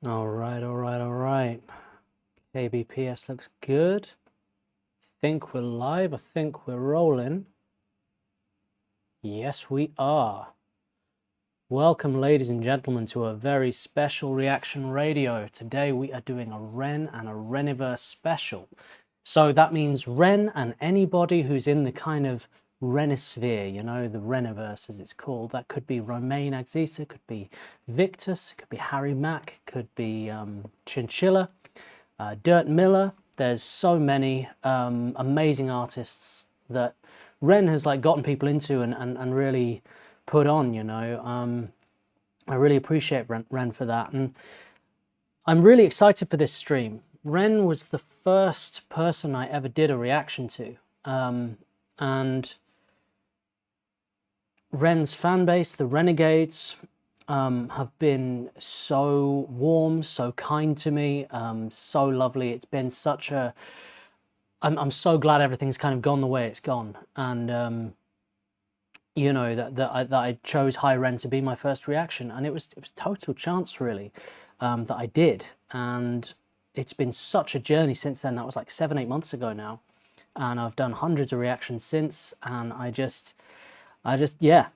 All right, all right, all right. KBPS looks good. I think we're live. I think we're rolling. Yes, we are. Welcome, ladies and gentlemen, to a very special reaction radio. Today we are doing a REN and a Reniverse special. So that means REN and anybody who's in the kind of Renisphere, you know, the Reniverse as it's called. That could be Roma Agisa, could be Victus, it could be Harry Mack, could be Chinchilla, Dirt Miller. There's so many amazing artists that REN has like gotten people into and really put on, you know. I really appreciate REN for that, and I'm really excited for this stream. REN was the first person I ever did a reaction to, and REN's fan base, the Renegades, have been so warm, so kind to me, so lovely. It's been such a... I'm so glad everything's kind of gone the way it's gone, and you know, that I chose High REN to be my first reaction, and it was total chance really, that I did, and it's been such a journey since then. That was like 7-8 months ago now, and I've done hundreds of reactions since, and I just yeah,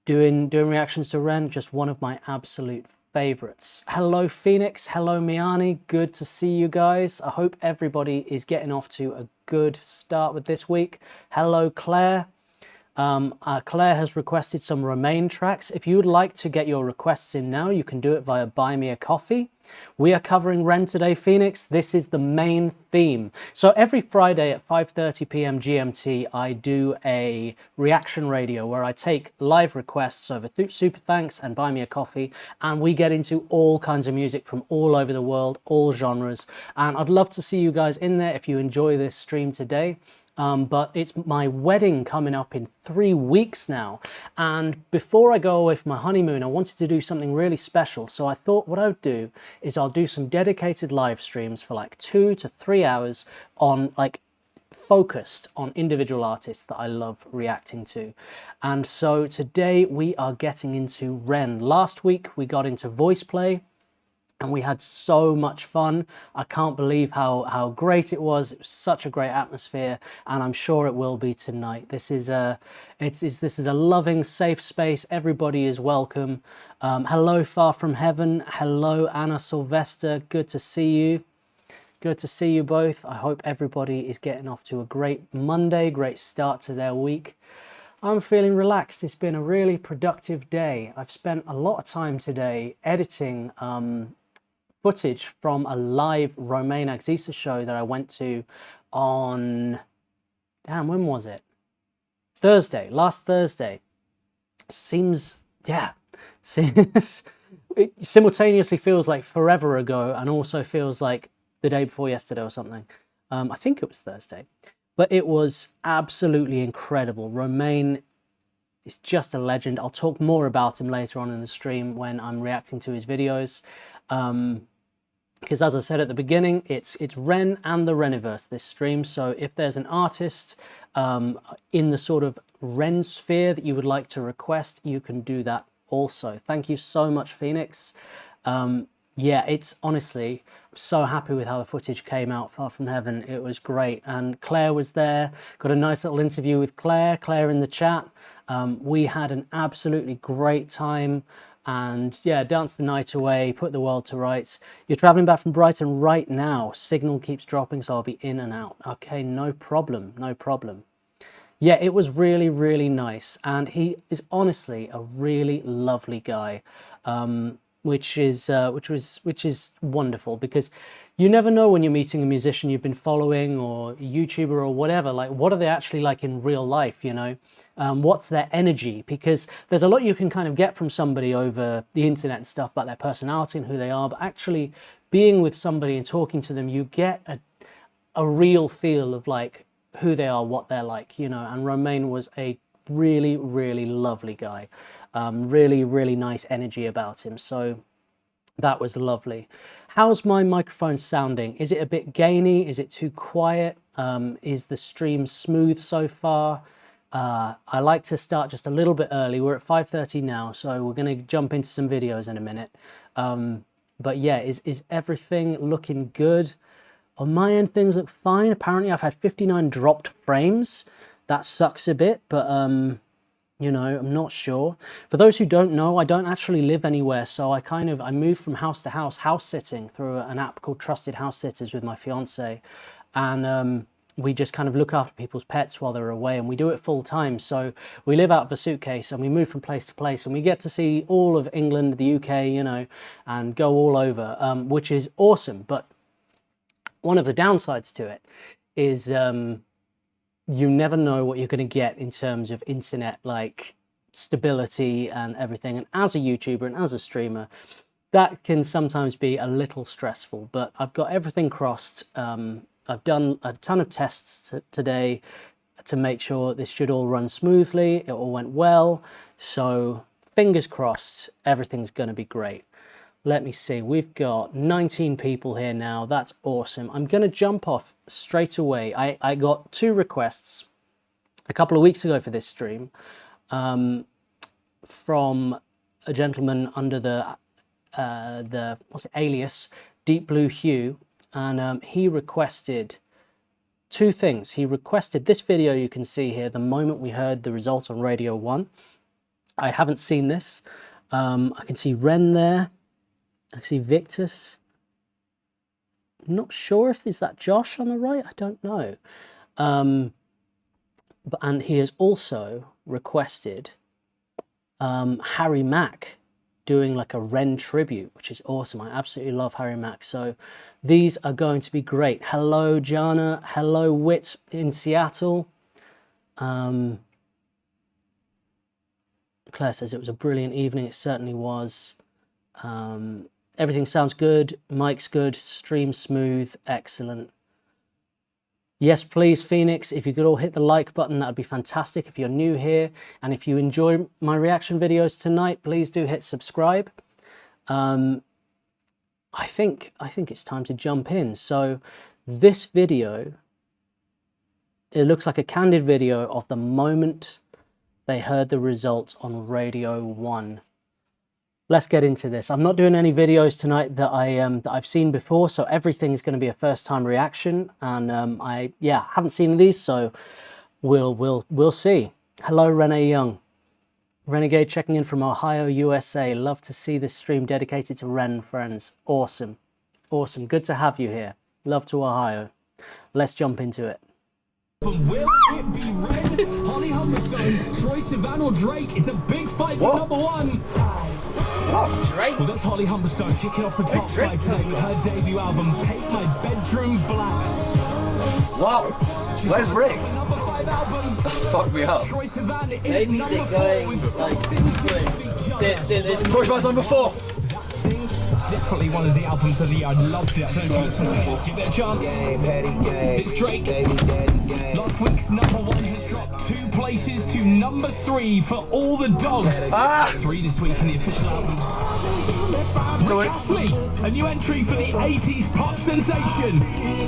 doing reactions to REN, just one of my absolute favorites. Hello Phoenix, hello Miani, good to see you guys. I hope everybody is getting off to a good start with this week. Hello Claire. Claire has requested some Romain tracks. If you would like to get your requests in now, you can do it via Buy Me a Coffee. We are covering REN today, Phoenix. This is the main theme. So every Friday at 5:30 p.m. GMT, I do a reaction radio where I take live requests over Super Thanks and Buy Me a Coffee, and we get into all kinds of music from all over the world, all genres. And I'd love to see you guys in there if you enjoy this stream today. But it's my wedding coming up in 3 weeks now, and before I go away for my honeymoon, I wanted to do something really special. So I thought what I would do is I'll do some dedicated live streams for like 2 to 3 hours on like focused on individual artists that I love reacting to. And so today we are getting into REN. Last week we got into voice play, and we had so much fun. I can't believe how great it was. It was such a great atmosphere, and I'm sure it will be tonight. This is a loving, safe space. Everybody is welcome. Hello, Far From Heaven. Hello, Anna Sylvester. Good to see you. Good to see you both. I hope everybody is getting off to a great Monday, great start to their week. I'm feeling relaxed. It's been a really productive day. I've spent a lot of time today editing footage from a live Roma Agisa show that I went to on, damn, when was it? Thursday, last Thursday. Seems, yeah, it simultaneously feels like forever ago and also feels like the day before yesterday or something. I think it was Thursday, but it was absolutely incredible. Romain is just a legend. I'll talk more about him later on in the stream when I'm reacting to his videos. Because as I said at the beginning, it's REN and the Reniverse, this stream. So if there's an artist in the sort of REN sphere that you would like to request, you can do that also. Thank you so much, Phoenix. Yeah, it's honestly, I'm so happy with how the footage came out, Far From Heaven. It was great. And Claire was there, got a nice little interview with Claire in the chat. We had an absolutely great time. And yeah, danced the night away, put the world to rights. You're traveling back from Brighton right now. Signal keeps dropping, so I'll be in and out. Okay, no problem, no problem. Yeah, it was really, really nice. And he is honestly a really lovely guy, which is wonderful, because you never know when you're meeting a musician you've been following or a YouTuber or whatever, like what are they actually like in real life, you know? What's their energy? Because there's a lot you can kind of get from somebody over the internet and stuff about their personality and who they are, but actually being with somebody and talking to them, you get a real feel of like who they are, what they're like, you know. And Romain was a really, really lovely guy. Really, really nice energy about him. So that was lovely. How's my microphone sounding? Is it a bit gainy? Is it too quiet? Is the stream smooth so far? I like to start just a little bit early. We're at 5:30 now, so we're going to jump into some videos in a minute. But yeah, is everything looking good? On my end, things look fine. Apparently, I've had 59 dropped frames. That sucks a bit, but you know, I'm not sure. For those who don't know, I don't actually live anywhere, so I moved from house to house sitting through an app called Trusted House Sitters with my fiance, and we just kind of look after people's pets while they're away, and we do it full time. So we live out of a suitcase and we move from place to place, and we get to see all of England, the UK, you know, and go all over, which is awesome. But one of the downsides to it is you never know what you're going to get in terms of internet like stability and everything. And as a YouTuber and as a streamer, that can sometimes be a little stressful, but I've got everything crossed. I've done a ton of tests today to make sure this should all run smoothly. It all went well. So fingers crossed, everything's going to be great. Let me see, we've got 19 people here now. That's awesome. I'm going to jump off straight away. I got 2 requests a couple of weeks ago for this stream from a gentleman under the what's it, alias Deep Blue Hue, and he requested 2 things. He requested this video you can see here the moment we heard the results on Radio 1. I haven't seen this. I can see Ren there. I can see Victus. I'm not sure if is that Josh on the right. I don't know. And he has also requested Harry Mack doing like a REN tribute, which is awesome. I absolutely love Harry Mack. So these are going to be great. Hello, Jana. Hello, Wit in Seattle. Claire says it was a brilliant evening. It certainly was. Everything sounds good, mic's good, stream smooth, excellent. Yes, please, Phoenix, if you could all hit the like button, that would be fantastic if you're new here. And if you enjoy my reaction videos tonight, please do hit subscribe. I think it's time to jump in. So this video, it looks like a candid video of the moment they heard the results on Radio 1. Let's get into this. I'm not doing any videos tonight that I've seen before, so everything's going to be a first-time reaction. And I haven't seen these, so we'll see. Hello, Renee Young, Renegade checking in from Ohio, USA. Love to see this stream dedicated to Ren friends. Awesome, awesome. Good to have you here. Love to Ohio. Let's jump into it. But will it be Red, Holly Humberstone, Troy Sivan or Drake? It's a big fight for number 1. Oh, Drake. Well, that's Holly Humberstone kicking off the top 5 today with her debut album, Paint My Bedroom Black. Wow. Where's Rick? Number 5 album. That's fucked me up. Troy Sivan in Maybe number they're 4 going with like this. Troy Sivan's number 4. Definitely one of the albums of the year. I loved it. I don't know if you listened to it. Give it a chance. It's Drake. Last week's number 1 has dropped 2 places to number 3 for All the Dogs. 3 this week in the official albums. Rick Astley, a new entry for the 80s pop sensation.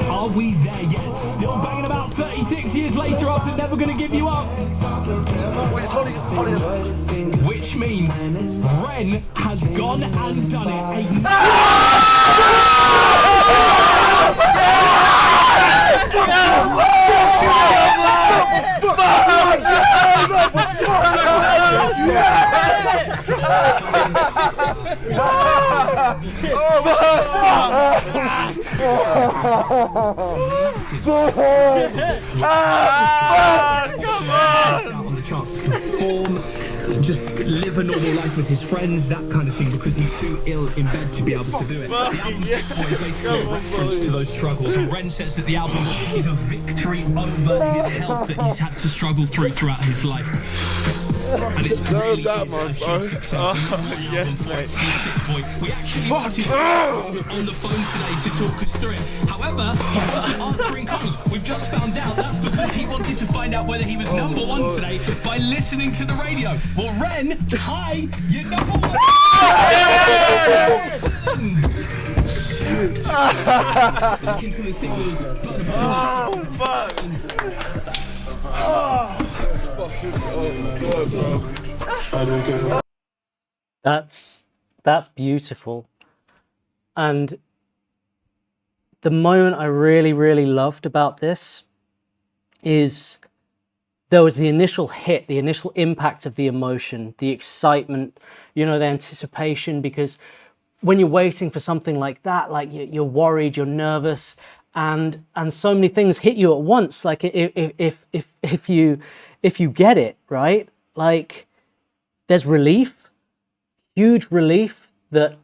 Are we there yet? Still banging about 36 years later after Never Gonna Give You Up. Wait, it's Holly. Which means Ren has gone and done it. On the chance to perform, just live a normal life with his friends, that kind of thing, because he's too ill in bed to be able to do it. The album is basically a reference to those struggles, and Ren says that the album is a victory over his health that he's had to struggle throughout his life. And it's really that, is man, a bro. huge success. Yes, mate. We actually wanted to on the phone today to talk us through it. However, he wasn't answering calls. We've just found out that's because he wanted to find out whether he was number 1 today by listening to the radio. Well, Ren, hi, you're number 1. Looking for the singles. Oh, fuck. Oh, That's beautiful. And the moment I really, really loved about this is there was the initial hit, the initial impact of the emotion, the excitement, you know, the anticipation, because when you're waiting for something like that, like you're worried, you're nervous, and so many things hit you at once. Like if you get it right, like there's relief, huge relief that,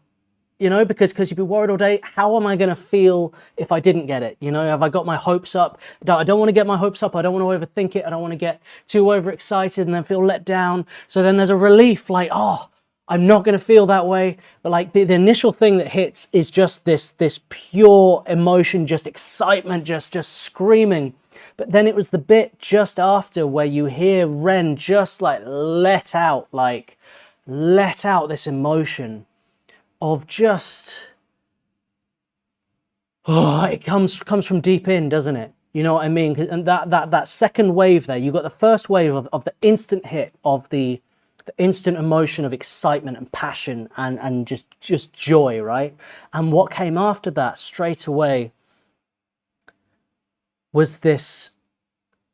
you know, because you've been worried all day. How am I going to feel if I didn't get it? You know, have I got my hopes up? I don't want to get my hopes up. I don't want to overthink it. I don't want to get too overexcited and then feel let down. So then there's a relief, like, oh, I'm not going to feel that way. But like the initial thing that hits is just this pure emotion, just excitement, just screaming. But then it was the bit just after where you hear Ren just like let out this emotion of just, oh, it comes from deep in, doesn't it? You know what I mean? And that second wave there, you got the first wave of the instant hit of the instant emotion of excitement and passion and just joy, right? And what came after that straight away was this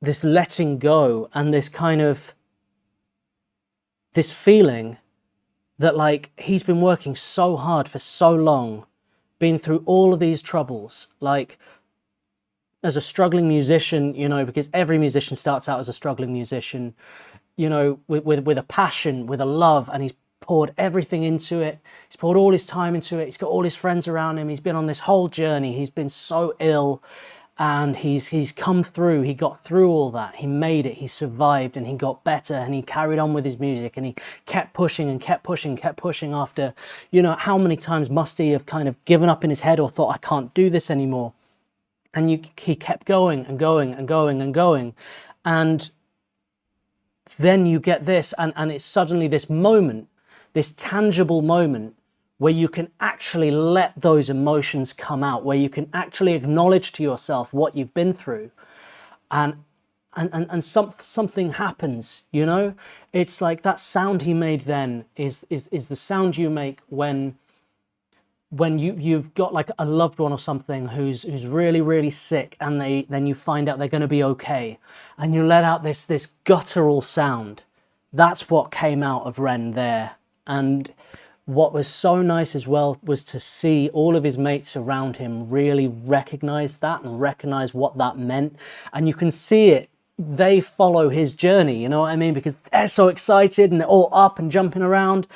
letting go and this kind of this feeling that like he's been working so hard for so long, been through all of these troubles, like as a struggling musician, you know, because every musician starts out as a struggling musician, you know, with a passion, with a love, and he's poured everything into it. He's poured all his time into it. He's got all his friends around him. He's been on this whole journey. He's been so ill, and he's come through. He got through all that. He made it. He survived, and he got better, and he carried on with his music, and he kept pushing and kept pushing after, you know, how many times must he have kind of given up in his head or thought, I can't do this anymore. And he kept going and going and going and going. And then you get this, and it's suddenly this moment, this tangible moment where you can actually let those emotions come out, where you can actually acknowledge to yourself what you've been through, and something happens, you know? It's like that sound he made then is the sound you make when you've got like a loved one or something who's really, really sick, and then you find out they're going to be okay, and you let out this guttural sound. That's what came out of Ren there. And what was so nice as well was to see all of his mates around him really recognize that and recognize what that meant. And you can see it. They follow his journey, you know what I mean? Because they're so excited and they're all up and jumping around.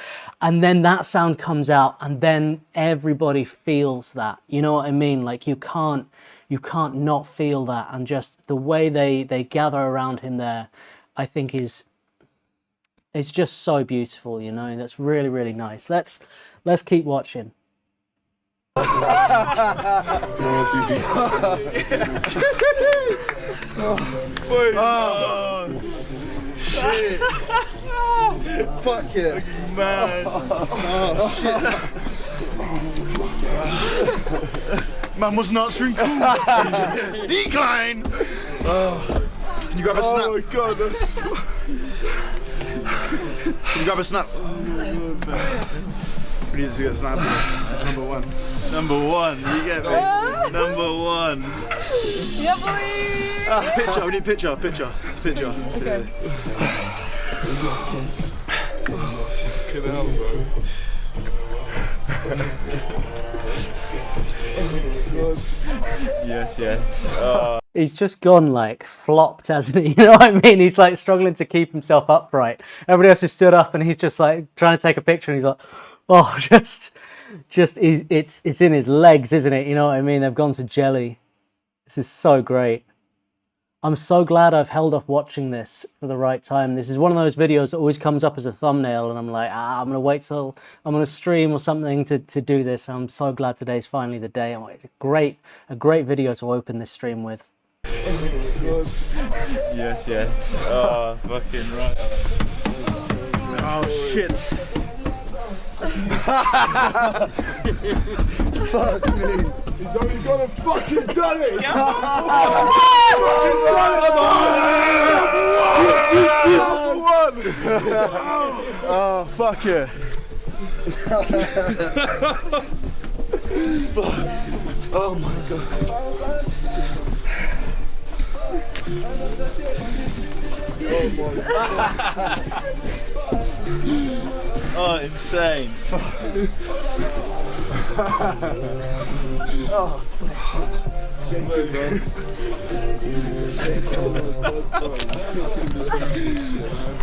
And then that sound comes out, and then everybody feels that, you know what I mean? Like you can't not feel that. And just the way they gather around him there, I think it's just so beautiful, you know. That's really, really nice. Let's keep watching. Shit. Fuck yeah. Man. Oh shit. Man was not cool. Decline. Can you grab a snap? Oh my god. Can you grab a snap? We need to get a snap. Number one. Number one. You get me. Number one. Yeah, boy. Picture. We need picture. It's a picture. Okay. Fucking hell, bro. Yes. He's just gone like flopped, hasn't he? You know what I mean? He's like struggling to keep himself upright. Everybody else has stood up, and he's just like trying to take a picture, and he's like, oh, it's in his legs, isn't it? You know what I mean? They've gone to jelly. This is so great. I'm so glad I've held off watching this for the right time. This is one of those videos that always comes up as a thumbnail, and I'm like, I'm going to wait till I'm going to stream or something to do this. I'm so glad today's finally the day. It's a great video to open this stream with. Yes. Oh, fucking right. Oh shit. Fuck me. He's only gonna fucking done it. Oh fuck yeah. Oh my god. Oh, insane. Oh.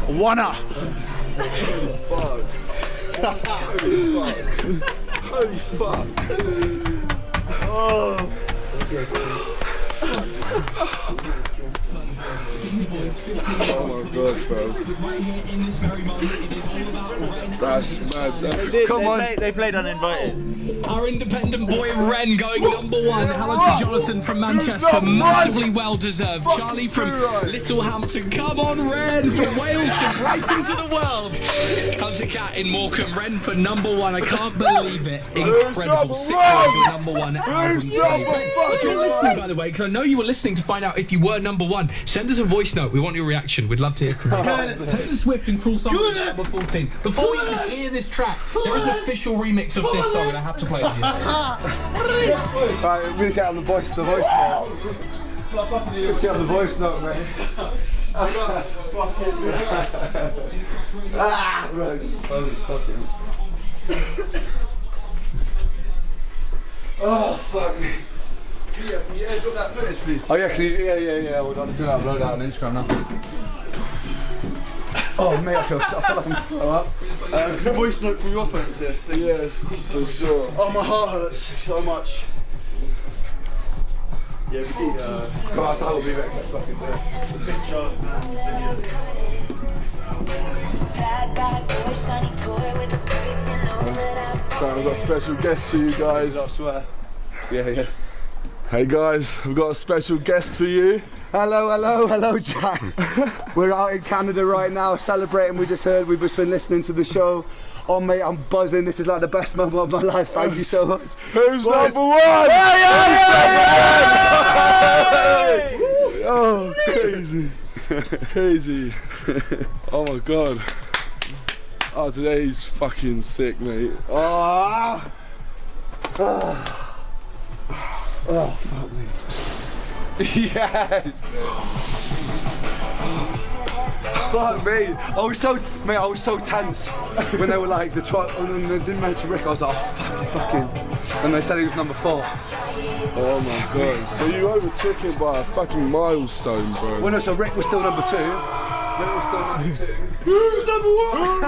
Wanna. Holy fuck. Oh. Oh my god, bro. That's mad. Come on. They played uninvited. Our independent boy Ren going #1. Hello to Jonathan from Manchester, massively well deserved. Charlie from Littlehampton. Come on, Ren from Wales to right into the world. Hunter Cat in Morecambe. Ren for #1. I can't believe it. Incredible. 6 your #1 album. If you're listening, by the way, because I know you were listening to find out if you were #1, send us a voice note. We want your reaction. We'd love to hear from you. Taylor Swift and Cruel Summer #14. Before we even hear this track, there is an official remix of this song, and I have to play it to you. Right, we're gonna get on the voice note. Let's get on the voice note, mate. Right. Oh, fuck me. Can you airdrop that footage, please? Oh yeah, can you, yeah. Hold on, let's do that. Upload that on Instagram now. Oh mate, I feel like I'm gonna throw up. Voice note from your phone to Yes, for sure. Oh, my heart hurts so much. Yeah, we need Guys, I'll be back. Let's fucking do it. picture and So I've got a special guest for you guys, I swear. Yeah. Hey guys, we've got a special guest for you. Hello, Jack. We're out in Canada right now celebrating. We just heard, we've just been listening to the show. Oh mate, I'm buzzing. This is like the best moment of my life. Thank you so much. Who's Boys. #1? Oh, crazy. Oh my god. Oh, today's fucking sick, mate. Oh, fuck me. Yes. Fuck me. I was so tense when they were like the try, and they didn't mention Rick. I was like, oh, fucking. And they said he was #4. Oh my god. So you overtook him by a fucking milestone, bro. Well, no, so Rick was still #2. Rick was still #2. who's #1?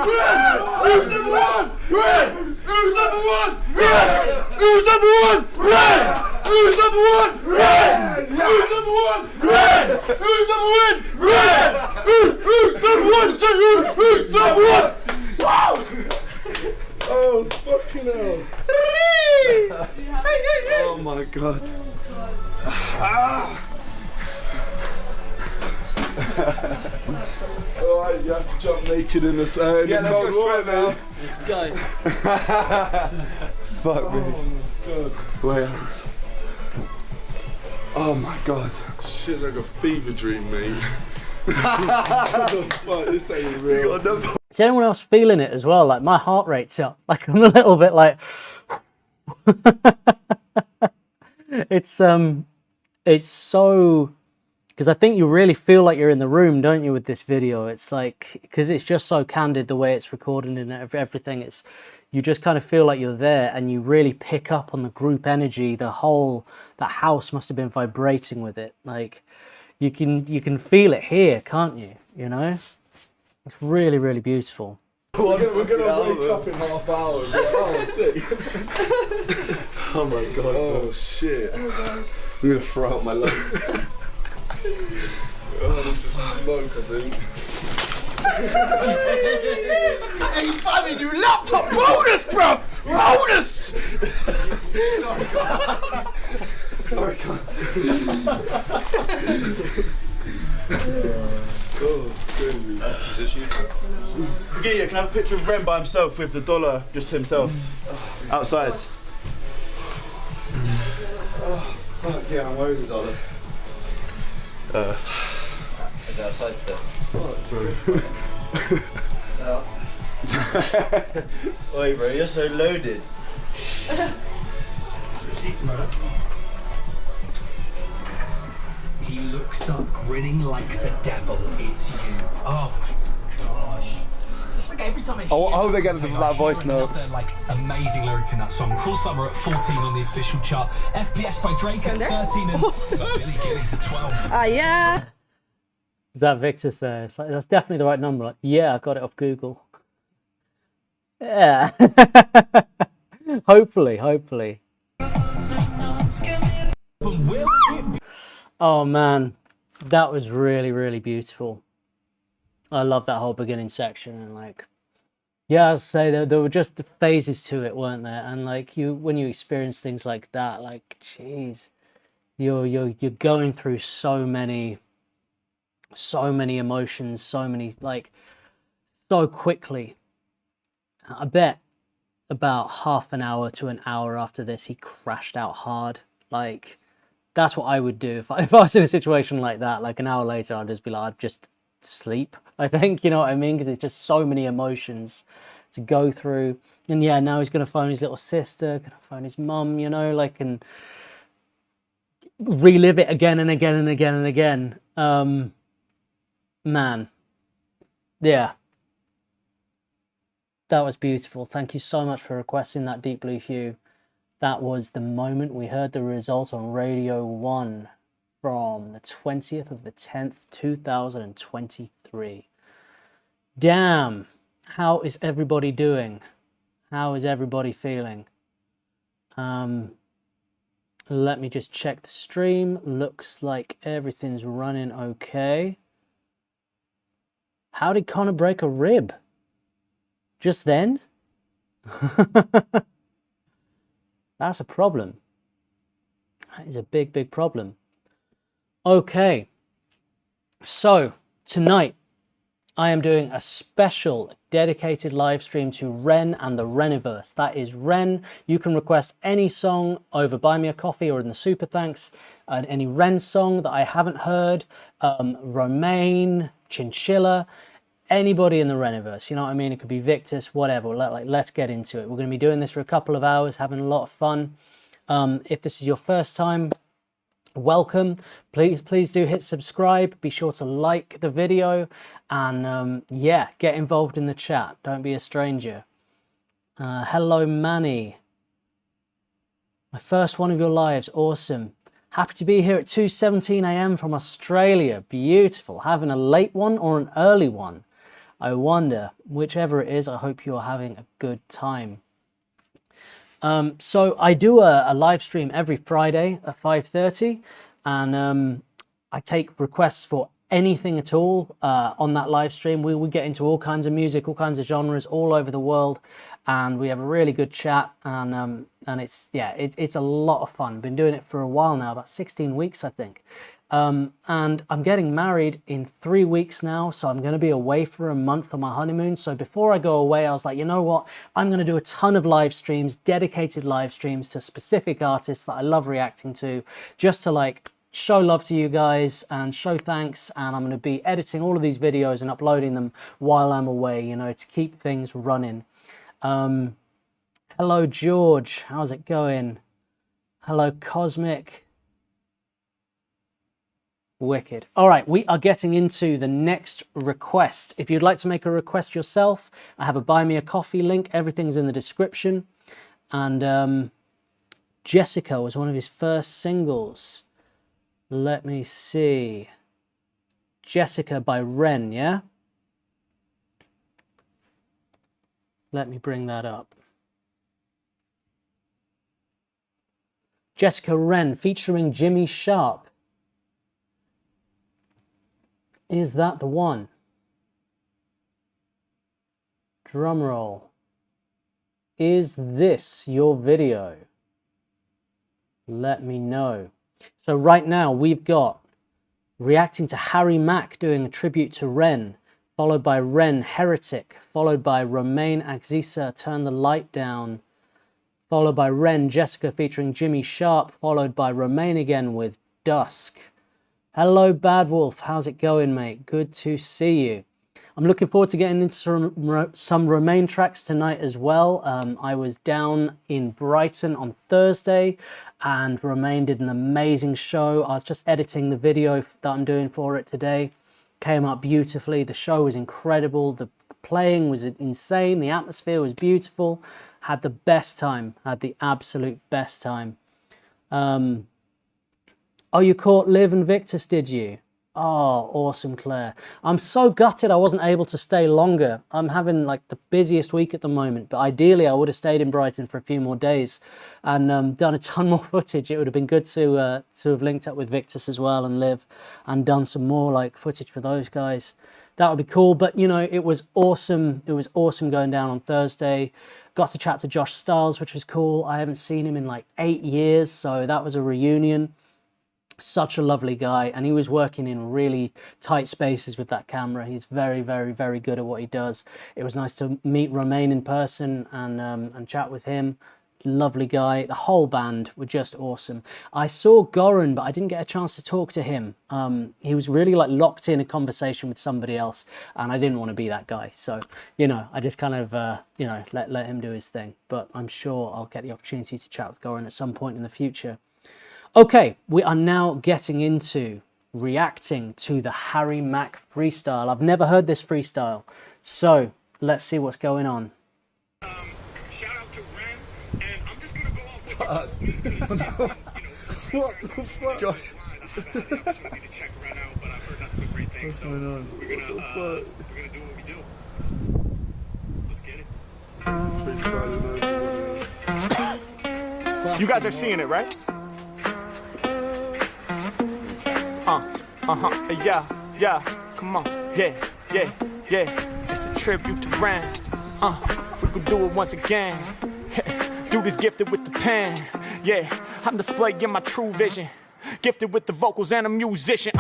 Who's #1? Red! Who's #1? Red! Who's #1? Red! Who's #1? Red! Who's #1? Red! Who's #1? Red! Who's #1? Who's #1? Wow! Oh, fucking hell. Oh my god. Alright, you have to jump naked in the sand. Yeah, let's go swim now. Let's go. Fuck me. God. Wait. Oh my god. Shit's like a fever dream, mate. Fuck, this ain't real. Is anyone else feeling it as well? Like my heart rate's up. Like I'm a little bit like. It's so, because I think you really feel like you're in the room, don't you, with this video? It's like, because it's just so candid the way it's recorded and everything. It's, you just kind of feel like you're there, and you really pick up on the group energy. The house must have been vibrating with it. Like you can feel it here, can't you? You know, it's really, really beautiful. We're gonna wake up in half hour and be like, oh, sick. Oh my god. Oh shit. I'm gonna throw out my lungs. Oh, just smoke, I think. Hey, funny, you laptop bonus, bro! Bonus! Sorry, God. Oh, crazy. Is this you? Yeah, can I have a picture of Ren by himself with the dollar, just himself, outside? Oh, fuck yeah, I'm worried $1. Is it outside still? Oh, Oi bro, you're so loaded. He looks up, grinning like the devil. It's you. Oh my gosh. It's just like every time I hope they get that voice note. Another, like, amazing lyric in that song. Cruel Summer at 14 on the official chart. FPS by Drake at 13 and Billy Gillies at 12. Ah, yeah. Is that Victor's there? It's like, that's definitely the right number. Like, yeah, I got it off Google. Yeah. hopefully. Oh man, that was really, really beautiful. I love that whole beginning section, and like, yeah, I'll say there were just the phases to it, weren't there? And like when you experience things like that, like, geez, you're going through so many emotions, so quickly. I bet about half an hour to an hour after this, he crashed out hard. Like, that's what I would do if I was in a situation like that. Like, an hour later, I'd just be like, I'd just sleep, I think, you know what I mean? Because it's just so many emotions to go through. And yeah, now he's going to phone his little sister, going to phone his mum, you know, like, and relive it again and again and again and again. Man, yeah. That was beautiful. Thank you so much for requesting that, Deep Blue Hue. That was the moment we heard the result on Radio 1 from the 20th of the 10th, 2023. Damn. How is everybody doing? How is everybody feeling? Let me just check the stream. Looks like everything's running okay. How did Connor break a rib? Just then? That's a problem. That is a big, big problem. Okay. So, tonight, I am doing a special dedicated live stream to REN and the Reniverse. That is REN. You can request any song over Buy Me a Coffee or in the Super Thanks. Any REN song that I haven't heard. Romaine, Chinchilla. Anybody in the Reniverse, you know what I mean? It could be Victus, whatever. Let's get into it. We're going to be doing this for a couple of hours, having a lot of fun. If this is your first time, welcome. Please do hit subscribe. Be sure to like the video, and yeah, get involved in the chat. Don't be a stranger. Hello, Manny. My first one of your lives. Awesome. Happy to be here at 2:17 a.m. from Australia. Beautiful. Having a late one or an early one? I wonder. Whichever it is, I hope you're having a good time. So I do a live stream every Friday at 5:30, and I take requests for anything at all on that live stream. We get into all kinds of music, all kinds of genres all over the world, and we have a really good chat, and it's a lot of fun. Been doing it for a while now, about 16 weeks, I think. And I'm getting married in 3 weeks now, so I'm going to be away for a month on my honeymoon. So before I go away, I was like, you know what? I'm going to do a ton of live streams, dedicated live streams to specific artists that I love reacting to, just to like show love to you guys and show thanks. And I'm going to be editing all of these videos and uploading them while I'm away, you know, to keep things running. Hello, George. How's it going? Hello, Cosmic. Wicked. All right, we are getting into the next request. If you'd like to make a request yourself, I have a Buy Me a Coffee link. Everything's in the description. And Jessica was one of his first singles. Let me see. Jessica by REN, yeah? Let me bring that up. Jessica REN featuring Jimmy Sharp. Is that the one? Drum roll. Is this your video? Let me know. So right now we've got reacting to Harry Mack doing a tribute to REN, followed by REN Heretic, followed by Roma Agisa Turn the Light Down, followed by REN Jessica featuring Jimmy Sharp, followed by Romaine again with Dusk. Hello, Bad Wolf. How's it going, mate? Good to see you. I'm looking forward to getting into some Romain tracks tonight as well. I was down in Brighton on Thursday and Romain did an amazing show. I was just editing the video that I'm doing for it today. Came out beautifully. The show was incredible. The playing was insane. The atmosphere was beautiful. Had the best time. Had the absolute best time. Oh, you caught Liv and Victus, did you? Oh, awesome, Claire. I'm so gutted I wasn't able to stay longer. I'm having like the busiest week at the moment, but ideally I would have stayed in Brighton for a few more days and done a ton more footage. It would have been good to have linked up with Victus as well and Liv and done some more like footage for those guys. That would be cool. But you know, it was awesome. It was awesome going down on Thursday. Got to chat to Josh Styles, which was cool. I haven't seen him in like 8 years, so that was a reunion. Such a lovely guy, and he was working in really tight spaces with that camera. He's very, very, very good at what he does. It was nice to meet Romain in person and chat with him. Lovely guy. The whole band were just awesome. I saw Goran, but I didn't get a chance to talk to him. He was really like locked in a conversation with somebody else, and I didn't want to be that guy. So, you know, I just kind of, you know, let him do his thing. But I'm sure I'll get the opportunity to chat with Goran at some point in the future. Okay, we are now getting into reacting to the Harry Mack freestyle. I've never heard this freestyle, so let's see what's going on. Shout out to Ren, and I'm just gonna go off with what the fuck, Josh? I haven't had the opportunity to check Ren out, but I've heard nothing but great things. So we're gonna do what we do. Let's get it. You guys are seeing it, right? Yeah, come on, yeah. It's a tribute to Ren. We can do it once again. Dude is gifted with the pen. Yeah, I'm displaying my true vision. Gifted with the vocals and a musician.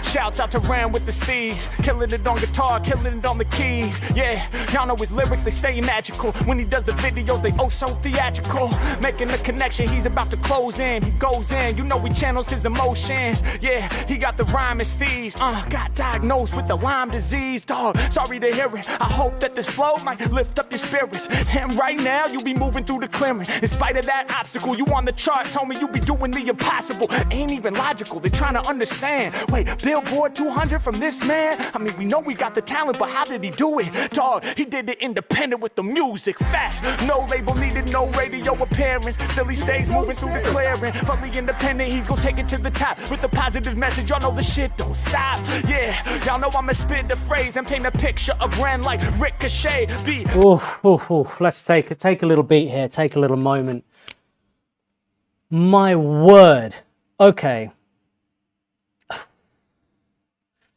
Shouts out to Ren with the steez. Killing it on guitar, killing it on the keys. Yeah, y'all know his lyrics, they stay magical. When he does the videos, they oh so theatrical. Making the connection, he's about to close in. He goes in, you know he channels his emotions. Yeah, he got the rhyme and steez. Got diagnosed with the Lyme disease. Dog, sorry to hear it. I hope that this flow might lift up your spirits. And right now, you be moving through the clearing. In spite of that obstacle, you on the charts, homie, you be doing the impossible. Ain't even logical, they're trying to understand. Wait, Billboard 200 from this man? I mean, we know we got the talent, but how did he do it? Dog, he did it independent with the music, fast. No label needed, no radio appearance. Still he stays moving through the clearing. Fully independent, he's gonna take it to the top. With the positive message, y'all know the shit don't stop. Yeah, y'all know I'ma spit the phrase and paint a picture of Ren like Ricochet. Let's take a little beat here, take a little moment. My word. Okay.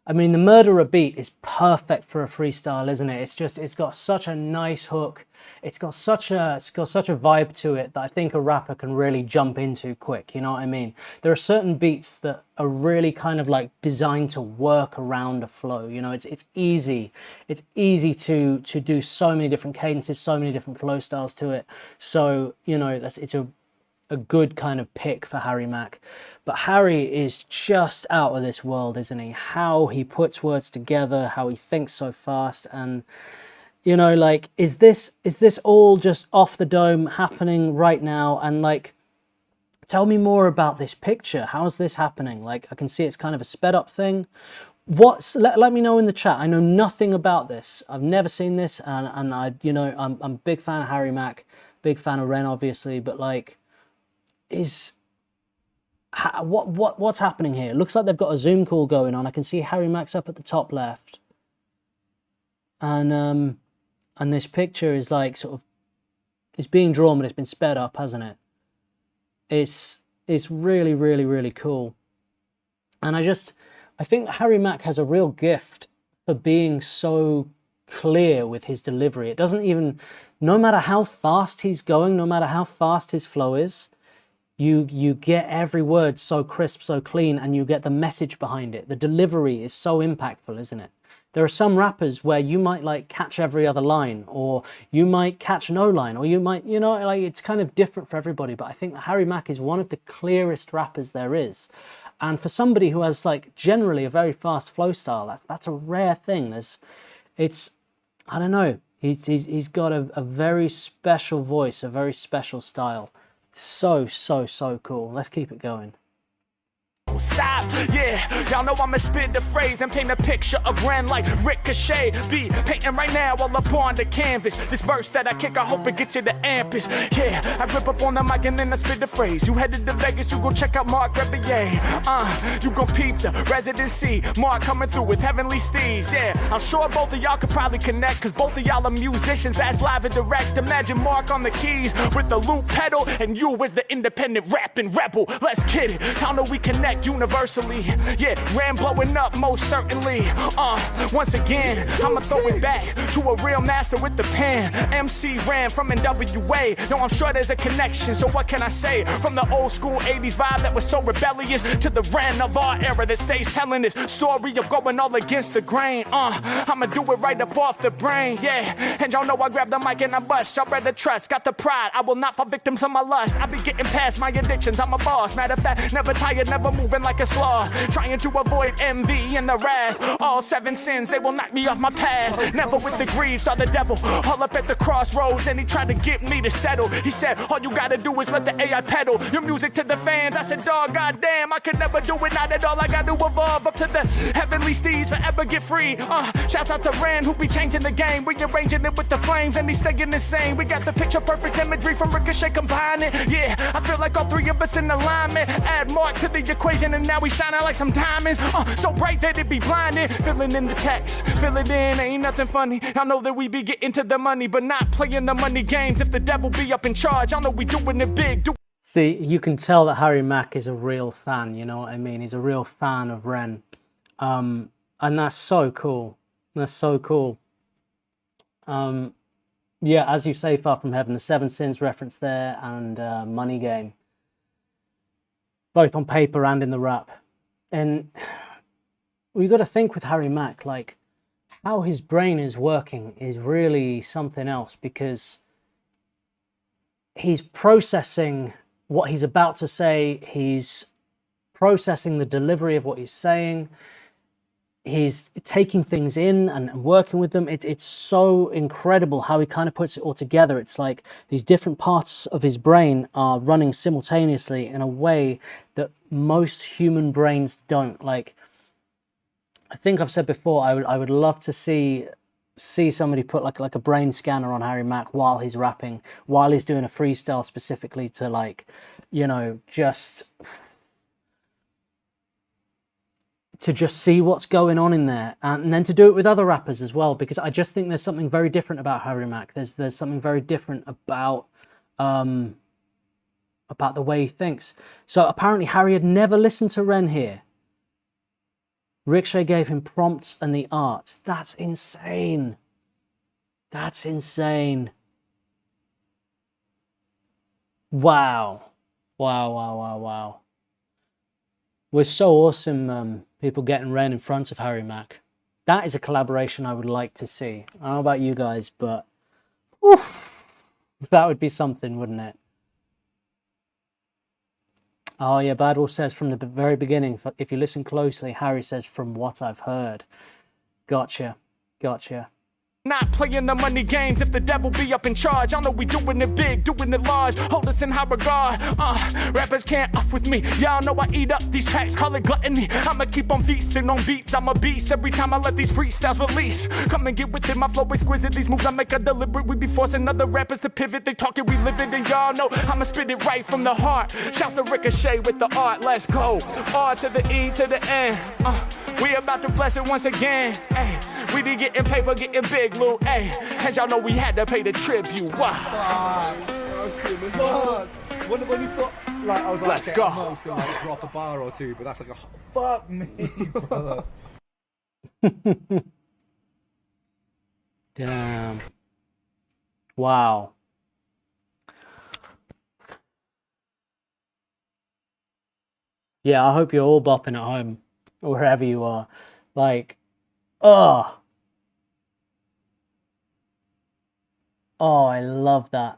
I mean, the Murderer beat is perfect for a freestyle, isn't it? It's got such a nice hook. It's got such a vibe to it that I think a rapper can really jump into quick, you know what I mean? There are certain beats that are really kind of like designed to work around a flow, you know? It's easy. It's easy to do so many different cadences, so many different flow styles to it. So, you know, it's a good kind of pick for Harry Mack. But Harry is just out of this world, isn't he? How he puts words together, how he thinks so fast, and you know, like, is this all just off the dome happening right now? And like, tell me more about this picture. How's this happening? Like, I can see it's kind of a sped up thing. Let me know in the chat. I know nothing about this. I've never seen this, and I, you know, I'm a big fan of Harry Mack, big fan of Ren, obviously, but like, what's happening here? It looks like they've got a Zoom call going on. I can see Harry Mack's up at the top left, and this picture is like sort of, it's being drawn, but it's been sped up, hasn't it? It's really, really, really cool. And I think Harry Mack has a real gift for being so clear with his delivery. It doesn't even, no matter how fast he's going, no matter how fast his flow is, you get every word so crisp, so clean, and you get the message behind it. The delivery is so impactful, isn't it? There are some rappers where you might like catch every other line, or you might catch no line, or you might, you know, like, it's kind of different for everybody. But I think Harry Mack is one of the clearest rappers there is. And for somebody who has like generally a very fast flow style, that's a rare thing. it's, I don't know, he's got a very special voice, a very special style. So cool. Let's keep it going. Stop, yeah, y'all know I'ma spit the phrase and paint a picture of Ren like Ricochet. Be painting right now all up on the canvas. This verse that I kick, I hope it gets you the ampus. Yeah, I grip up on the mic and then I spit the phrase. You headed to Vegas, you go check out Mark Rebier. You gon' peep the residency. Mark coming through with heavenly steeds. Yeah, I'm sure both of y'all could probably connect, cause both of y'all are musicians that's live and direct. Imagine Mark on the keys with the loop pedal and you as the independent rapping rebel. Let's get it, y'all know we connect universally. Yeah, Ren blowing up most certainly. Once again, I'ma throw it back to a real master with the pen. MC Ren from NWA. Yo, I'm sure there's a connection, so what can I say? From the old school 80s vibe that was so rebellious to the Ren of our era that stays telling this story of going all against the grain. I'ma do it right up off the brain, yeah. And y'all know I grab the mic and I bust. Y'all better trust, got the pride. I will not fall victim to my lust. I be getting past my addictions, I'm a boss. Matter of fact, never tired, never moving like a sloth. Trying to avoid envy and the wrath. All 7 sins, they will knock me off my path. Never with the greed, saw the devil all up at the crossroads and he tried to get me to settle. He said, all you gotta do is let the AI pedal your music to the fans. I said, dog, goddamn, I could never do it, not at all. I got to evolve up to the heavenly steeds, forever get free. Shouts out to Ren who be changing the game, rearranging it with the flames and he's staying the same. We got the picture perfect imagery from Ricochet combining. Yeah, I feel like all three of us in alignment. Add Mark to the equation and now we shining like some diamonds. So bright that it be blinding. Filling in the text, fill it in, ain't nothing funny. I know that we be getting to the money, but not playing the money games. If the devil be up in charge, I know we doing it big. See, you can tell that Harry Mack is a real fan, you know what I mean? He's a real fan of Ren. And that's so cool. That's so cool. Yeah, as you say, Far From Heaven, the 7 Sins reference there and Money Game. Both on paper and in the rap. And we got to think with Harry Mack, like, how his brain is working is really something else, because he's processing what he's about to say, he's processing the delivery of what he's saying, he's taking things in and working with them. It's so incredible how he kind of puts it all together. It's like these different parts of his brain are running simultaneously in a way that most human brains don't. Like, I think I've said before, I would love to see somebody put like a brain scanner on Harry Mack while he's rapping, while he's doing a freestyle specifically, to, like, you know, just see what's going on in there, and then to do it with other rappers as well, because I just think there's something very different about Harry Mack. There's something very different about the way he thinks. So apparently Harry had never listened to Ren here. Ricochet gave him prompts and the art. That's insane. That's insane. Wow. Wow. We're so awesome, people getting Ren in front of Harry Mack. That is a collaboration I would like to see. I don't know about you guys, but oof, that would be something, wouldn't it? Oh yeah, Badwell says from the very beginning, if you listen closely, Harry says, from what I've heard. Gotcha. Not playing the money games. If the devil be up in charge, I know we doing it big, doing it large. Hold us in high regard. Rappers can't off with me. Y'all know I eat up these tracks, call it gluttony. I'ma keep on feasting on beats. I'm a beast every time I let these freestyles release. Come and get with it, my flow exquisite. These moves I make are deliberate. We be forcing other rappers to pivot. They talk it, we live it, and y'all know I'ma spit it right from the heart. Shouts to Ricochet with the art. Let's go. R to the E to the N. We about to bless it once again. Ay, we be getting paper, getting big, Lou. Ay, and y'all know we had to pay the tribute. Wow. When you thought, like, I was like, let's go. Most, like, drop a bar or two, but that's like a fuck me, brother. Damn. Wow. Yeah, I hope you're all bopping at home, or wherever you are. Like, oh, I love that.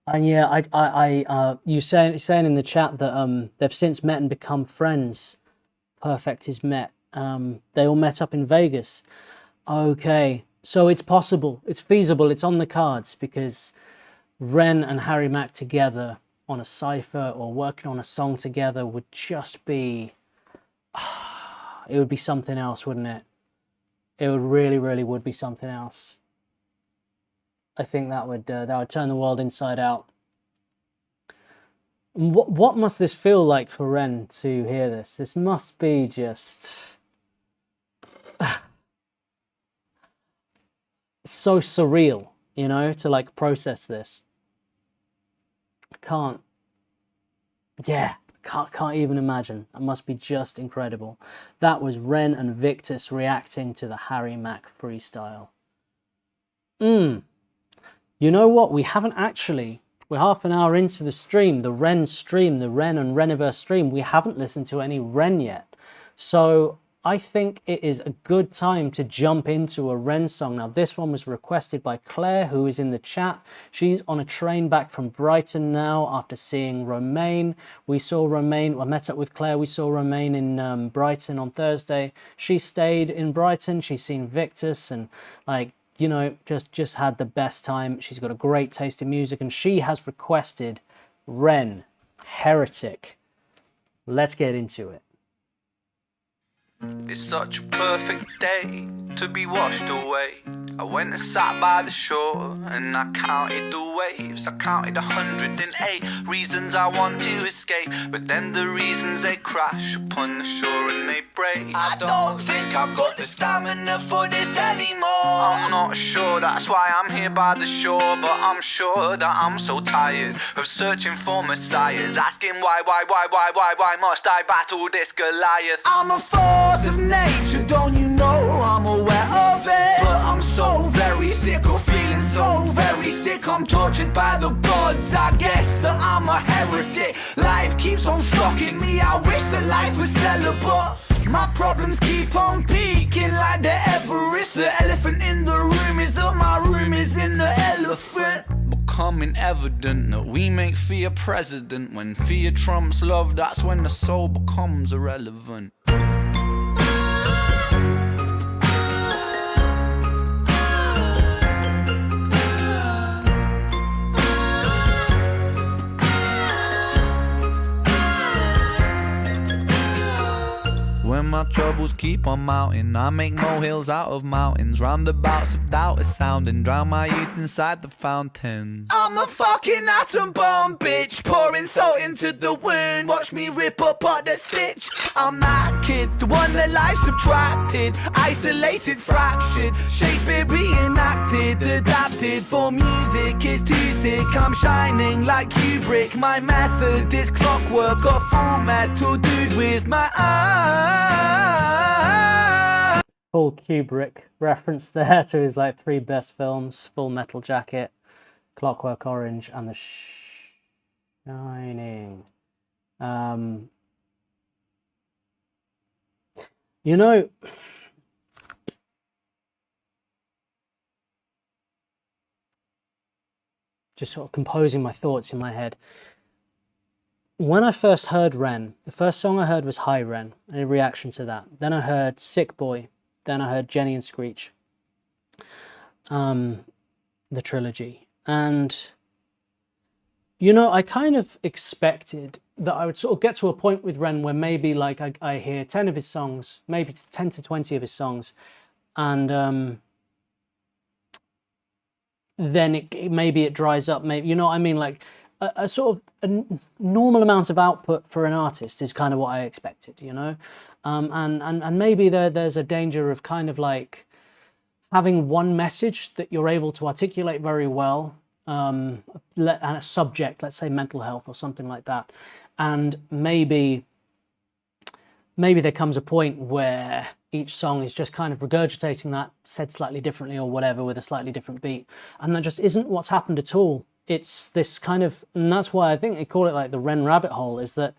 And yeah, you saying in the chat that they've since met and become friends. Perfect is met. They all met up in Vegas. Okay, So it's possible, it's feasible, it's on the cards, because Ren and Harry Mack together on a cypher or working on a song together would just be, it would be something else, wouldn't it? It would really, really would be something else. I think that would turn the world inside out. What must this feel like for Ren to hear this? This must be just so surreal, you know, to like process this. Can't even imagine. It must be just incredible. That was Ren and Victus reacting to the Harry Mack freestyle. You know what? We haven't actually, we're half an hour into the stream, the Ren and Reniverse stream. We haven't listened to any Ren yet. So I think it is a good time to jump into a Ren song. Now, this one was requested by Claire, who is in the chat. She's on a train back from Brighton now after seeing Romain. We saw Romain, I met up with Claire, we saw Romain in Brighton on Thursday. She stayed in Brighton, she's seen Victus, and like, you know, just had the best time. She's got a great taste in music, and she has requested Ren, Heretic. Let's get into it. It's such a perfect day to be washed away. I went and sat by the shore and I counted the waves. I counted 108 reasons I want to escape, but then the reasons they crash upon the shore and they break. I don't think I've got the stamina for this anymore. I'm not sure, that's why I'm here by the shore, but I'm sure that I'm so tired of searching for messiahs, asking why must I battle this Goliath? I'm a force of nature, don't you know I'm aware of it? But I'm so very sick of feeling so very sick. I'm tortured by the gods, I guess that I'm a heretic. Life keeps on fucking me, I wish that life was celibate. My problems keep on peaking like the Everest. The elephant in the room is that my room is in the elephant. Becoming evident that we make fear president. When fear trumps love, that's when the soul becomes irrelevant. When my troubles keep on mounting, I make molehills out of mountains. Roundabouts of doubt is sounding, drown my youth inside the fountain. I'm a fucking atom bomb, bitch, pouring salt into the wound. Watch me rip apart the stitch. I'm that kid, the one that life subtracted, isolated, fractured, Shakespeare reenacted, adapted for music is too sick. I'm shining like Kubrick, my method is clockwork, a full metal dude with my eyes. Full Kubrick reference there to his like 3 best films: Full Metal Jacket, Clockwork Orange, and The Shining. You know, just sort of composing my thoughts in my head. When I first heard Ren, the first song I heard was Hi Ren, and in reaction to that. Then I heard Sick Boy. Then I heard Jenny and Screech, the trilogy. And, you know, I kind of expected that I would sort of get to a point with Ren where maybe like I hear 10 of his songs, maybe 10 to 20 of his songs, and then maybe it dries up, maybe, you know what I mean? Like, a sort of a normal amount of output for an artist is kind of what I expected, you know? And maybe there's a danger of kind of like having one message that you're able to articulate very well, and a subject, let's say mental health or something like that. And maybe there comes a point where each song is just kind of regurgitating that, said slightly differently or whatever, with a slightly different beat. And that just isn't what's happened at all. It's this kind of, and that's why I think they call it like the Ren rabbit hole, is that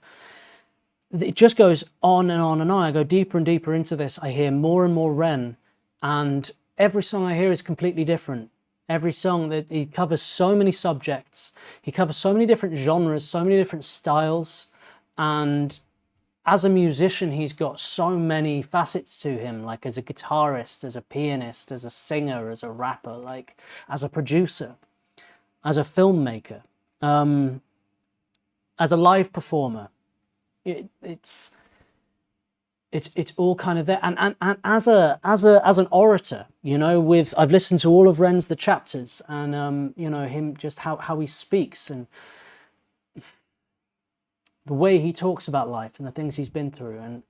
it just goes on and on and on. I go deeper and deeper into this. I hear more and more Ren, and every song I hear is completely different. Every song, that he covers so many subjects, he covers so many different genres, so many different styles, and as a musician, he's got so many facets to him, like as a guitarist, as a pianist, as a singer, as a rapper, like as a producer, as a filmmaker, as a live performer. It's all kind of there, and as an orator, you know, I've listened to all of Ren's The Chapters, and you know, him, just how he speaks and the way he talks about life and the things he's been through, and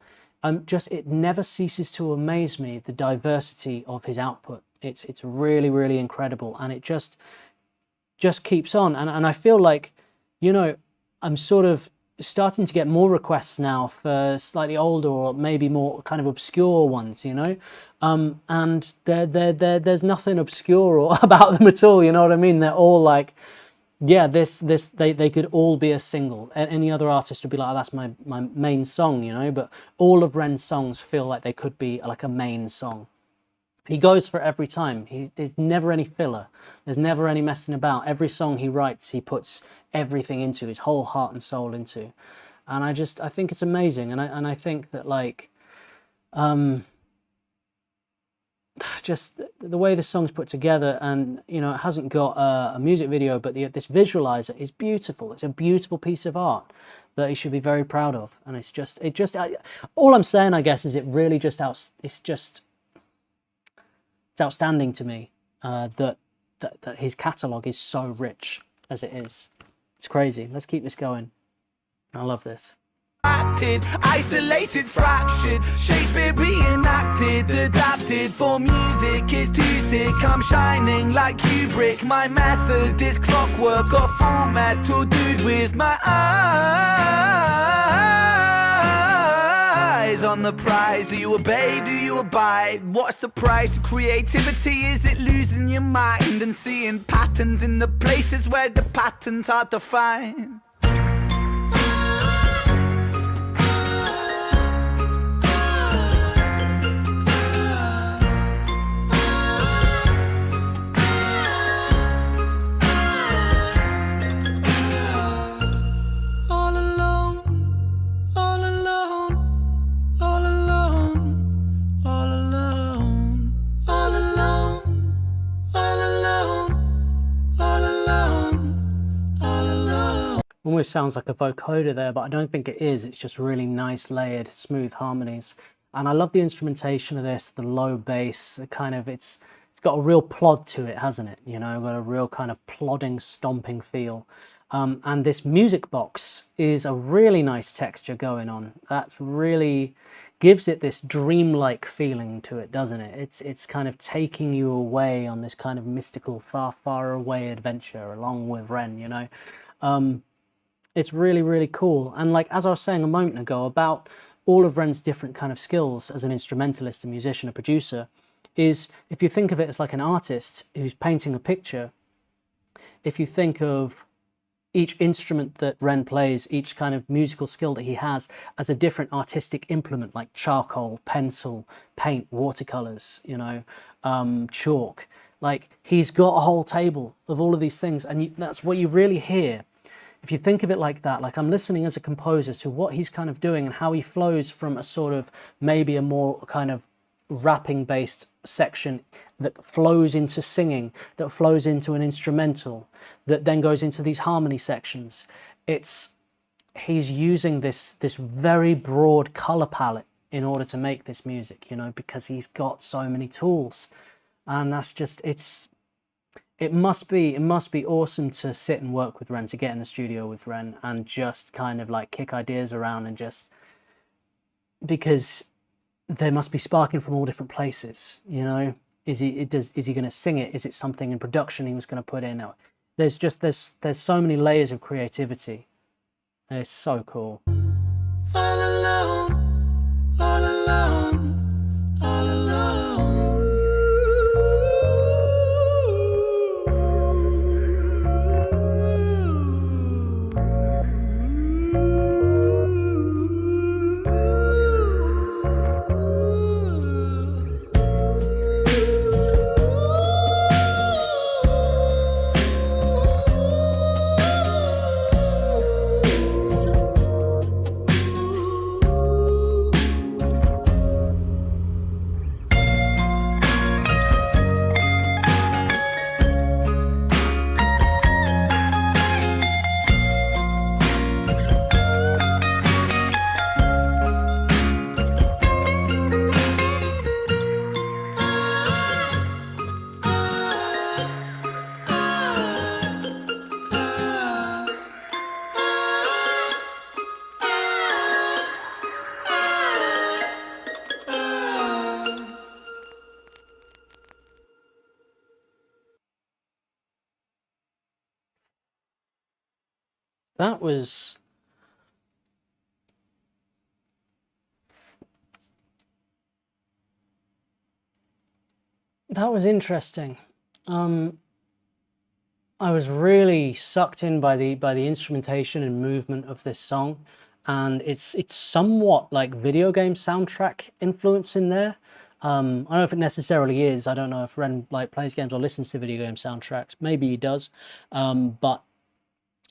it never ceases to amaze me, the diversity of his output. It's really, really incredible, and it just keeps on, and I feel like, you know, I'm sort of starting to get more requests now for slightly older or maybe more kind of obscure ones, you know, and there's nothing obscure about them at all, you know what I mean? They're all like, yeah, they could all be a single. Any other artist would be like, oh, that's my main song, you know, but all of Ren's songs feel like they could be like a main song. He goes for every time. There's never any filler. There's never any messing about. Every song he writes, he puts everything into, his whole heart and soul into. And I think it's amazing. And I think that, like, just the way the song's put together, and, you know, it hasn't got a music video, but this visualizer is beautiful. It's a beautiful piece of art that he should be very proud of. And all I'm saying, I guess, is it really it's outstanding to me that his catalogue is so rich as it is. It's crazy. Let's keep this going. I love this. Isolated, fractured, Shakespeare reenacted, adapted for music is too sick. I'm shining like Kubrick. My method is clockwork, a full metal dude with my eyes on the prize. Do you obey? Do you abide? What's the price of creativity? Is it losing your mind and seeing patterns in the places where the patterns are defined? Almost sounds like a vocoder there, but I don't think it is. It's just really nice, layered, smooth harmonies. And I love the instrumentation of this, the low bass, the kind of, it's got a real plod to it, hasn't it? You know, got a real kind of plodding, stomping feel. And this music box is a really nice texture going on. That's really gives it this dreamlike feeling to it, doesn't it? It's kind of taking you away on this kind of mystical, far, far away adventure along with Ren, you know? It's really, really cool. And like, as I was saying a moment ago about all of Ren's different kind of skills as an instrumentalist, a musician, a producer, is if you think of it as like an artist who's painting a picture, if you think of each instrument that Ren plays, each kind of musical skill that he has as a different artistic implement, like charcoal, pencil, paint, watercolors, you know, chalk, like he's got a whole table of all of these things. And that's what you really hear. If you think of it like that, like I'm listening as a composer to what he's kind of doing and how he flows from a sort of maybe a more kind of rapping based section that flows into singing, that flows into an instrumental, that then goes into these harmony sections. He's using this very broad color palette in order to make this music, you know, because he's got so many tools. And that's just, it must be awesome to sit and work with Ren, to get in the studio with Ren and just kind of like kick ideas around, and just because they must be sparking from all different places, you know. Is he going to sing it? Is it something in production he was going to put in? There's so many layers of creativity. It's so cool. All alone, all alone, all alone. That was... That was interesting. I was really sucked in by the instrumentation and movement of this song, and it's somewhat like video game soundtrack influence in there. I don't know if it necessarily is. I don't know if Ren like plays games or listens to video game soundtracks. Maybe he does, but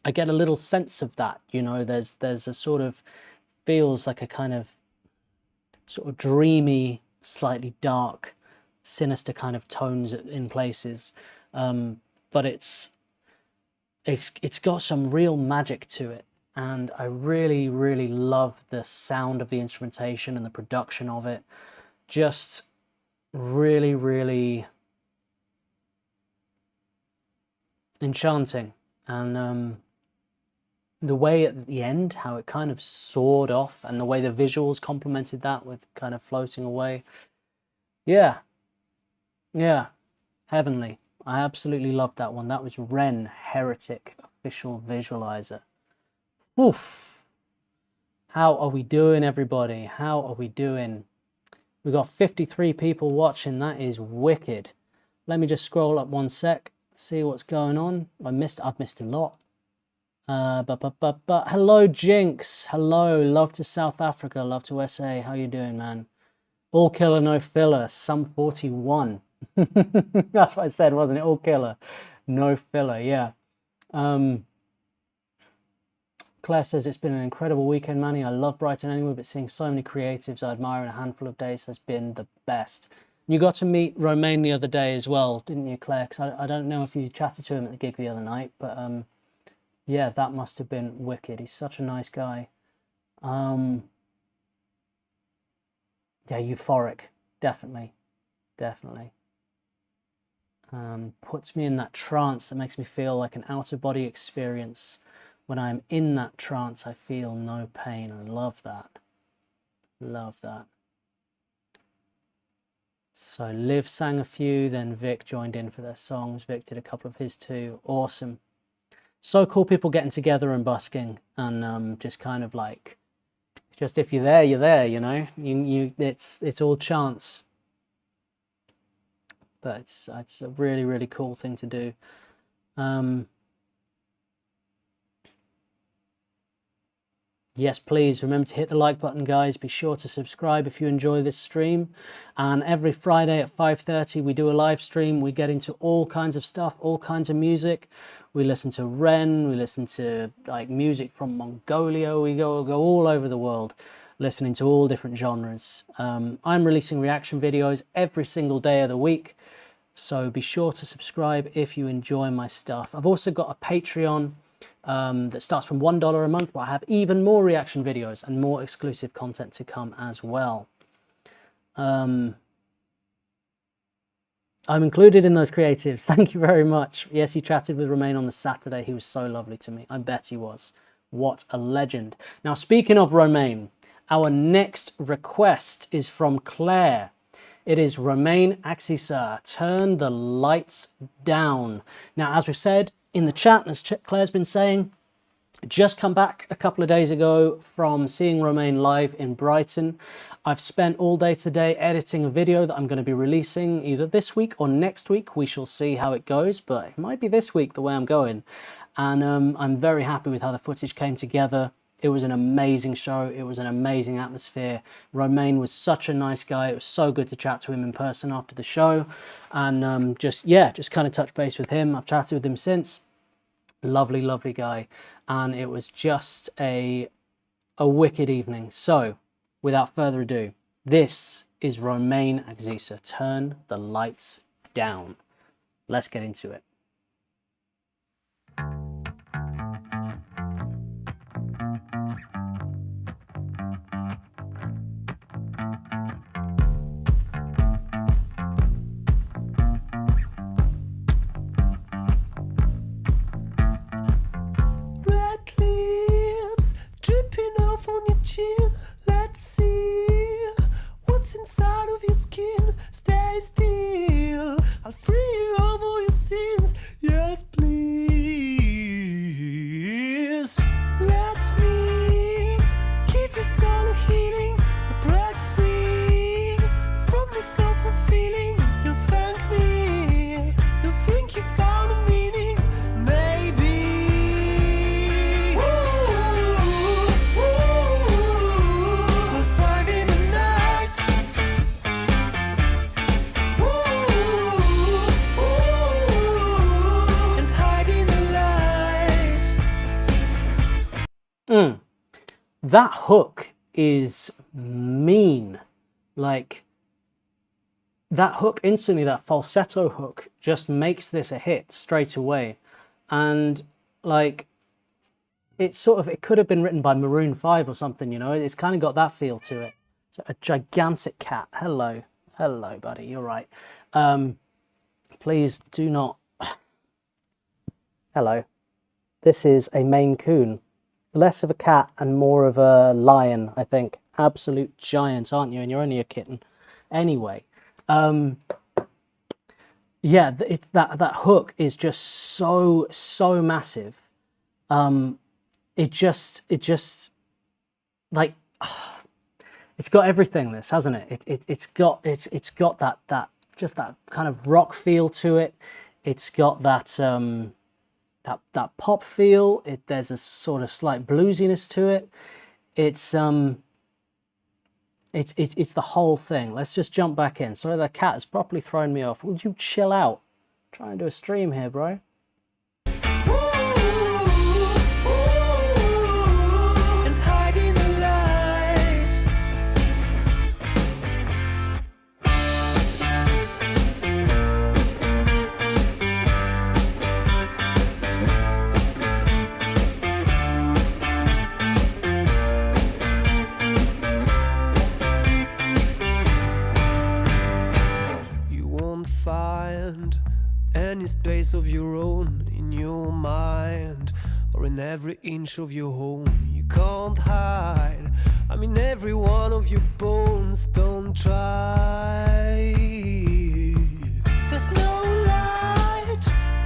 I get a little sense of that. You know, there's a sort of, feels like a kind of sort of dreamy, slightly dark, sinister kind of tones in places, but it's got some real magic to it, and I really, really love the sound of the instrumentation and the production of it. Just really, really enchanting. And the way at the end, how it kind of soared off, and the way the visuals complemented that with kind of floating away. Yeah, heavenly. I absolutely loved that one. That was REN, Heretic official visualizer. Oof. How are we doing, everybody? How are we doing? We've got 53 people watching. That is wicked. Let me just scroll up one sec, see what's going on. I've missed a lot. Hello, Jinx. Hello, love to South Africa, love to SA. How you doing, man? All killer, no filler. Sum 41. That's what I said, wasn't it? All killer, no filler. Yeah. Claire says, it's been an incredible weekend, Manny. I love Brighton anyway, but seeing so many creatives I admire in a handful of days has been the best. You got to meet Romain the other day as well, didn't you, Claire? Because I don't know if you chatted to him at the gig the other night, but yeah, that must have been wicked. He's such a nice guy. Yeah, euphoric, definitely. Puts me in that trance that makes me feel like an out-of-body experience. When I'm in that trance, I feel no pain. I love that. Love that. So Liv sang a few, then Vic joined in for their songs. Vic did a couple of his too. Awesome. So cool, people getting together and busking, and just kind of like, just if you're there, you're there, you know. It's all chance. But it's a really, really cool thing to do. Yes, please remember to hit the like button, guys. Be sure to subscribe if you enjoy this stream. And every Friday at 5:30 we do a live stream. We get into all kinds of stuff, all kinds of music. We listen to REN, we listen to like music from Mongolia. We go all over the world, listening to all different genres. I'm releasing reaction videos every single day of the week, so be sure to subscribe if you enjoy my stuff. I've also got a Patreon that starts from $1 a month, where I have even more reaction videos and more exclusive content to come as well. I'm included in those creatives. Thank you very much. Yes, he chatted with Romain on the Saturday. He was so lovely to me. I bet he was. What a legend. Now, speaking of Romain, our next request is from Claire. It is Roma Agisa, Turn the Lights Down. Now, as we've said in the chat, as Claire's been saying, just come back a couple of days ago from seeing Romain live in Brighton. I've spent all day today editing a video that I'm going to be releasing either this week or next week. We shall see how it goes, but it might be this week the way I'm going. And I'm very happy with how the footage came together. It was an amazing show. It was an amazing atmosphere. Romain was such a nice guy. It was so good to chat to him in person after the show. And just kind of touch base with him. I've chatted with him since. Lovely, lovely guy. And it was just a wicked evening. So, without further ado, this is Roma Agisa, Turn the Lights Down. Let's get into it. On your chin, let's see what's inside of your skin. Stay still, I'll free you of all your sins. that hook is mean. Like, that hook instantly, that falsetto hook, just makes this a hit straight away. And like, it's sort of, it could have been written by Maroon 5 or something, you know. It's kind of got that feel to it. So a gigantic cat. Hello, buddy. You're right. Please do not. Hello. This is a Maine Coon. Less of a cat and more of a lion, I think. Absolute giant, aren't you? And you're only a kitten. Anyway, yeah, it's that hook is just so massive. It just like, it's got everything, this, hasn't it? It's got that just that kind of rock feel to it. It's got that that pop feel. There's a sort of slight bluesiness to it. It's the whole thing. Let's just jump back in. Sorry, that cat has properly thrown me off. Would you chill out? I'm trying to do a stream here, bro. Any space of your own in your mind or in every inch of your home. You can't hide. I'm in every one of your bones. Don't try. There's no light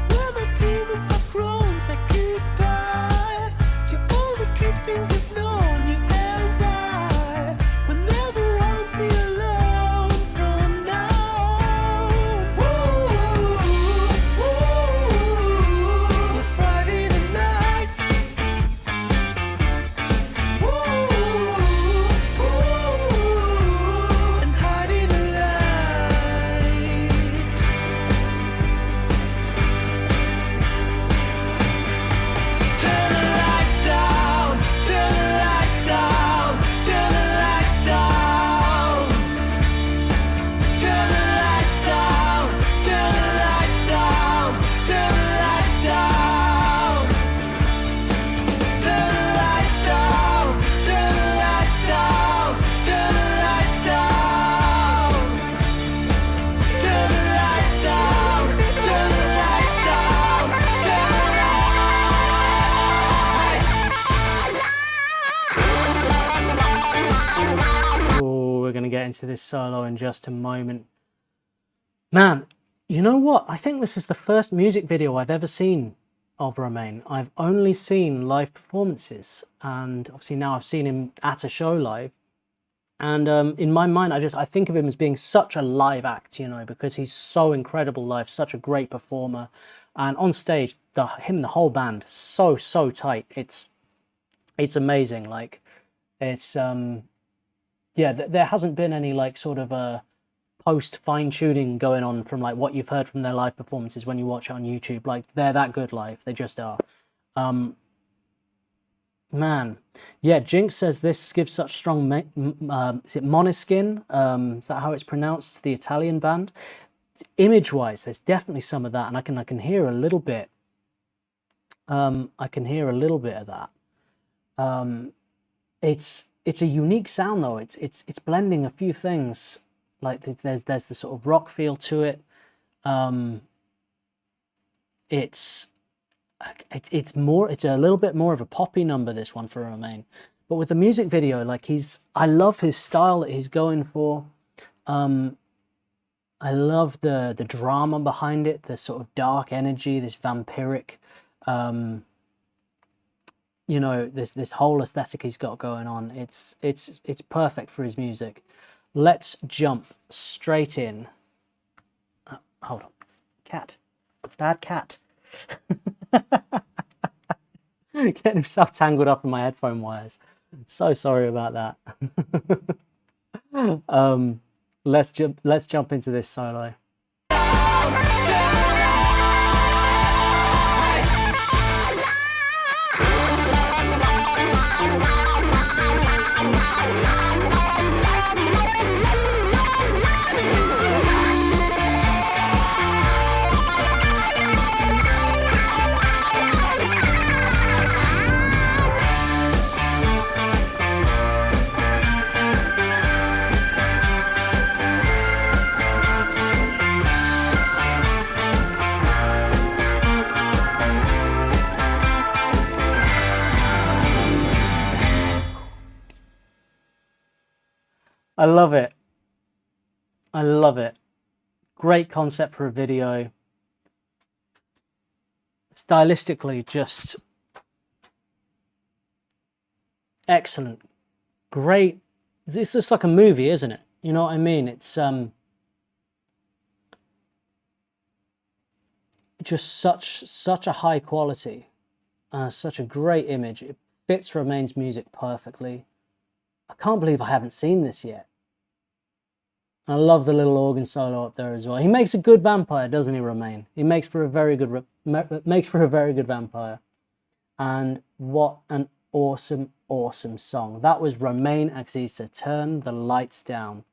where my demons have grown. Say goodbye to all the good things you've known. You and I will never want to be alone from now. Get into this solo in just a moment. Man, you know what? I think this is the first music video I've ever seen of Romain. I've only seen live performances, and obviously now I've seen him at a show live. And in my mind, I think of him as being such a live act, you know, because he's so incredible live, such a great performer, and on stage, him and the whole band, so tight. It's amazing. Like, it's yeah, there hasn't been any like sort of a post fine-tuning going on from like what you've heard from their live performances when you watch it on YouTube. Like, they're that good live. They just are. Man, yeah, Jinx says this gives such strong is it Måneskin? Is that how it's pronounced? The Italian band. Image-wise, there's definitely some of that, and I can hear a little bit. I can hear a little bit of that. It's a unique sound though. It's blending a few things. Like there's the sort of rock feel to it. It's a little bit more of a poppy number, this one, for Romain. But with the music video, like I love his style that he's going for. I love the drama behind it, the sort of dark energy, this vampiric, you know, this whole aesthetic he's got going on. It's perfect for his music. Let's jump straight in. Oh, hold on, cat, bad cat. Getting himself tangled up in my headphone wires. So sorry about that. Let's jump into this solo. I love it. I love it. Great concept for a video. Stylistically, just excellent. Great. It's just like a movie, isn't it? You know what I mean? It's just such a high quality, such a great image. It fits Romain's music perfectly. I can't believe I haven't seen this yet. I love the little organ solo up there as well. He makes a good vampire, doesn't he, Romain? He makes for a very good vampire. And what an awesome, awesome song. That was Roma Agisa, Turn the Lights Down.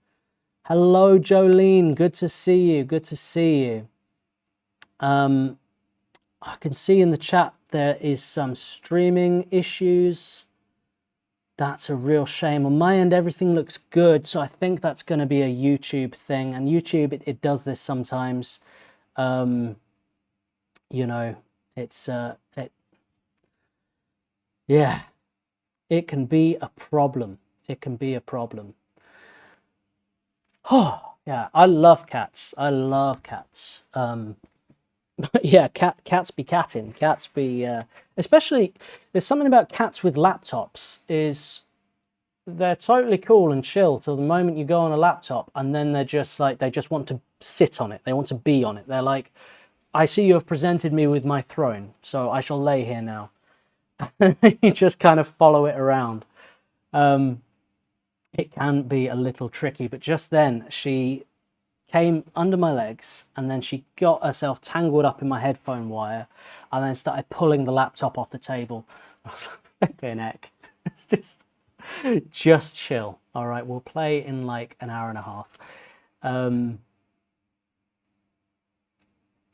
Hello, Jolene. Good to see you. Good to see you. I can see in the chat there is some streaming issues. That's a real shame. On my end, everything looks good, so I think that's going to be a YouTube thing. And YouTube, it does this sometimes. You know, it's yeah, it can be a problem. It can be a problem. Oh, yeah, I love cats. I love cats. Yeah, cats be catting. Cats be, especially, there's something about cats with laptops is they're totally cool and chill till the moment you go on a laptop, and then they're just like, they just want to sit on it. They want to be on it. They're like, I see you have presented me with my throne, so I shall lay here now. You just kind of follow it around. It can be a little tricky, but just then she came under my legs and then she got herself tangled up in my headphone wire and then started pulling the laptop off the table. I was like, flipping heck. It's just chill. All right, we'll play in like an hour and a half.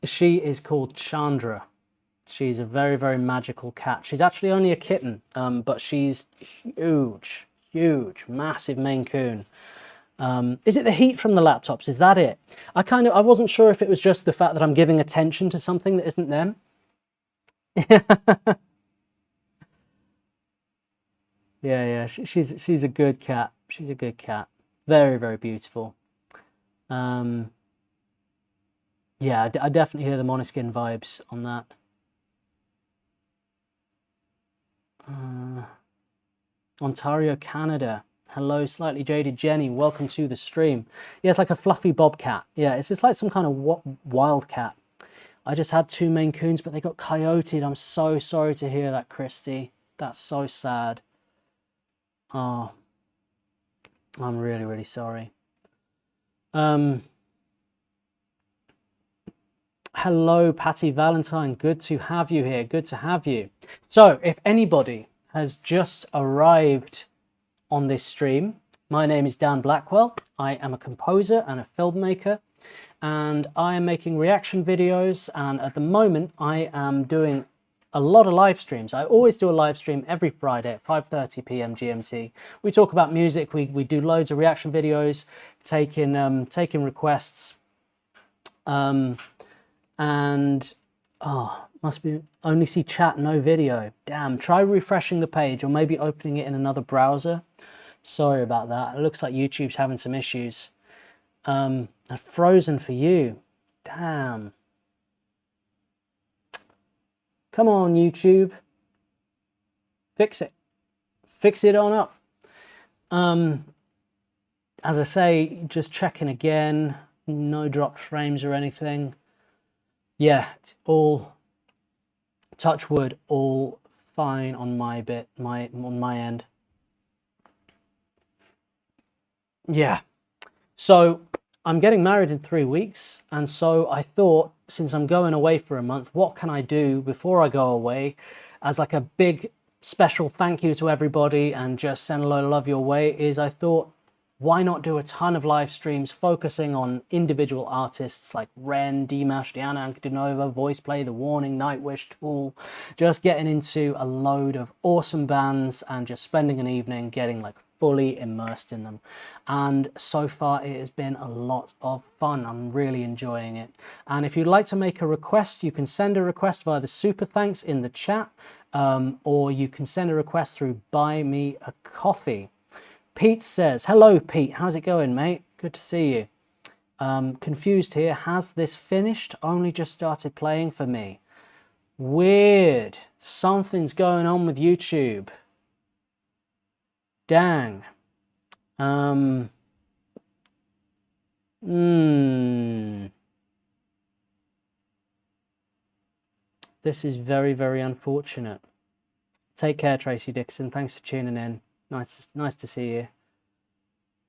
She is called Chandra. She's a very, very magical cat. She's actually only a kitten, but she's huge, huge, massive Maine Coon. Is it the heat from the laptops? Is that it? I wasn't sure if it was just the fact that I'm giving attention to something that isn't them. Yeah, she's a good cat. She's a good cat. Very, very beautiful. Yeah, I definitely hear the Måneskin vibes on that. Ontario, Canada. Hello, Slightly Jaded Jenny. Welcome to the stream. Yeah, it's like a fluffy bobcat. Yeah, it's just like some kind of wildcat. I just had 2 Maine Coons, but they got coyoted. I'm so sorry to hear that, Christy. That's so sad. Oh, I'm really, really sorry. Hello, Patty Valentine. Good to have you here. Good to have you. So, if anybody has just arrived on this stream, my name is Dan Blackwell. I am a composer and a filmmaker, and I am making reaction videos, and at the moment I am doing a lot of live streams. I always do a live stream every Friday at 5:30 p.m. GMT. We talk about music, we do loads of reaction videos, taking requests, and must be only see chat, no video. Damn, try refreshing the page or maybe opening it in another browser. Sorry about that. It looks like YouTube's having some issues. And frozen for you. Damn. Come on, YouTube. Fix it. Fix it on up. As I say, just checking again. No dropped frames or anything. Yeah, it's all, touch wood, all fine on my bit, on my end. Yeah, so I'm getting married in 3 weeks, and so I thought, since I'm going away for a month, what can I do before I go away as like a big special thank you to everybody and just send a load of love your way, is I thought, why not do a ton of live streams focusing on individual artists like REN, Dimash, Diana Ankudinova, Voiceplay, The Warning, Nightwish, Tool, just getting into a load of awesome bands and just spending an evening getting like fully immersed in them. And so far it has been a lot of fun. I'm really enjoying it. And if you'd like to make a request, you can send a request via the super thanks in the chat, or you can send a request through Buy Me a Coffee. Pete says, hello Pete, how's it going, mate? Good to see you. Confused here, has this finished? Only just started playing for me. Weird. Something's going on with YouTube. Dang. This is very, very unfortunate. Take care, Tracy Dixon. Thanks for tuning in. Nice to see you.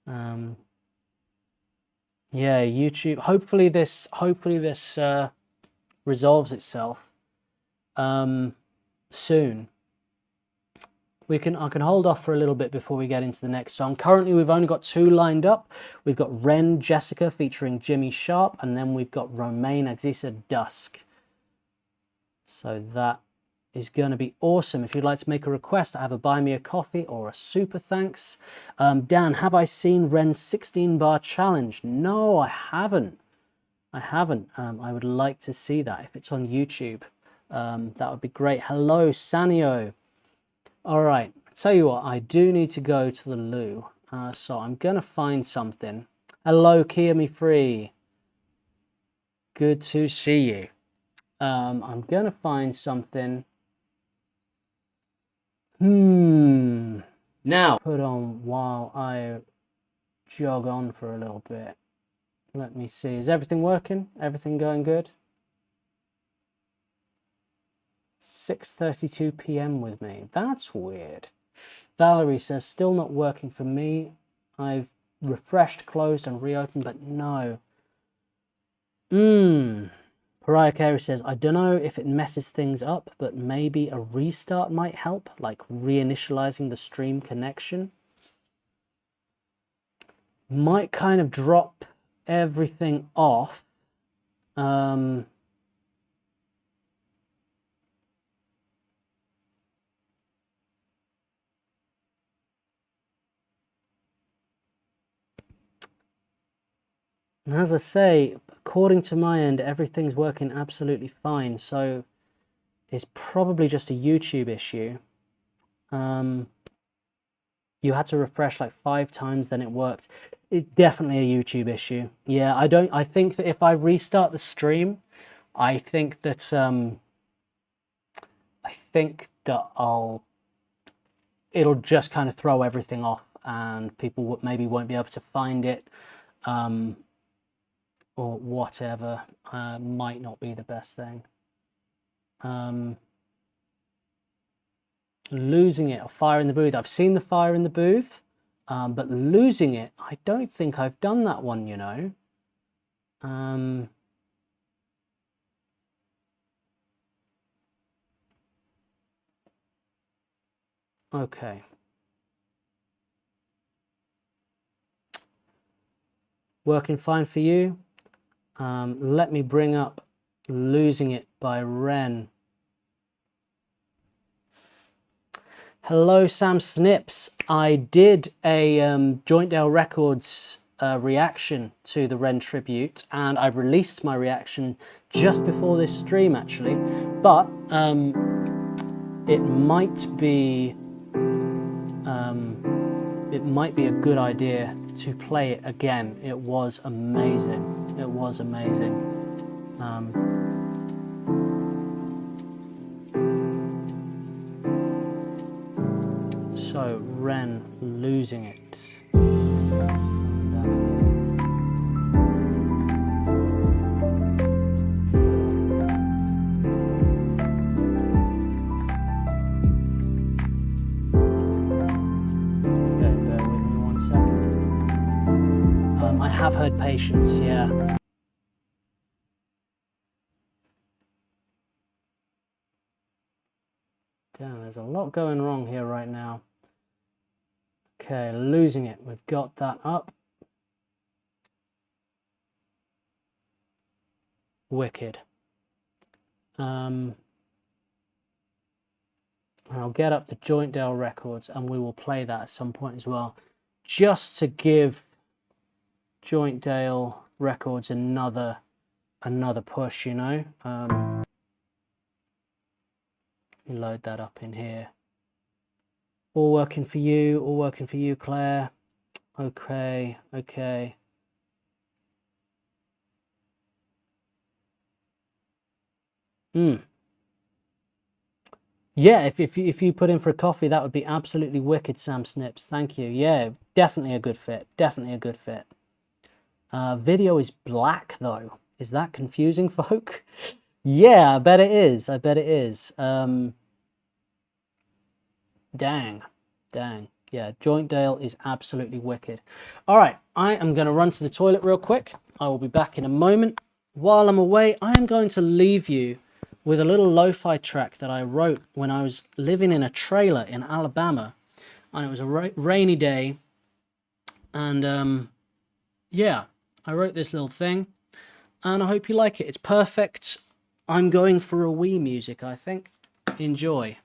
Yeah, YouTube. Hopefully this resolves itself soon. I can hold off for a little bit before we get into the next song. Currently, we've only got 2 lined up. We've got Ren Jessica featuring Jimmy Sharp, and then we've got Roma Agisa Dusk. So that is going to be awesome. If you'd like to make a request, I have a buy me a coffee or a super thanks. Dan, have I seen Ren's 16-bar challenge? No, I haven't. I would like to see that if it's on YouTube. That would be great. Hello, Sanio. All right, tell you what, I do need to go to the loo. So I'm going to find something. Hello, Kia Me Free. Good to see you. I'm going to find something. Now, put on while I jog on for a little bit. Let me see. Is everything working? Everything going good? 6:32 p.m. with me. That's weird. Valerie says, still not working for me. I've refreshed, closed, and reopened, but no. Pariah Carey says, I don't know if it messes things up, but maybe a restart might help, like reinitializing the stream connection. Might kind of drop everything off. And as I say, according to my end, everything's working absolutely fine. So it's probably just a YouTube issue. You had to refresh like 5 times, then it worked. It's definitely a YouTube issue. Yeah, I think that if I restart the stream, I think that it'll just kind of throw everything off, and people maybe won't be able to find it. Or whatever, might not be the best thing. Losing it, or fire in the booth. I've seen the fire in the booth, but losing it, I don't think I've done that one, you know. Okay. Working fine for you. Let me bring up Losing It by Ren. Hello, Sam Snips. I did a Jointdale Records reaction to the Ren tribute, and I've released my reaction just before this stream, actually. But it might be a good idea to play it again. It was amazing. It was amazing. So Ren, Losing It. I have heard Patience, yeah. Damn, there's a lot going wrong here right now. Okay, Losing It. We've got that up. Wicked. I'll get up the Jointdale Records and we will play that at some point as well. Just to give Jointdale Records another push, you know. Let me load that up in here. All working for you, Claire. Okay, okay. Yeah, if you put in for a coffee, that would be absolutely wicked, Sam Snips. Thank you. Yeah, definitely a good fit. Definitely a good fit. Video is black though. Is that confusing, folk? Yeah, I bet it is. I bet it is. Dang. Yeah, Joint Dale is absolutely wicked. All right, I am going to run to the toilet real quick. I will be back in a moment. While I'm away, I am going to leave you with a little lo-fi track that I wrote when I was living in a trailer in Alabama. And it was a rainy day. And yeah, I wrote this little thing. And I hope you like it. It's perfect. I'm going for a wee music, I think. Enjoy.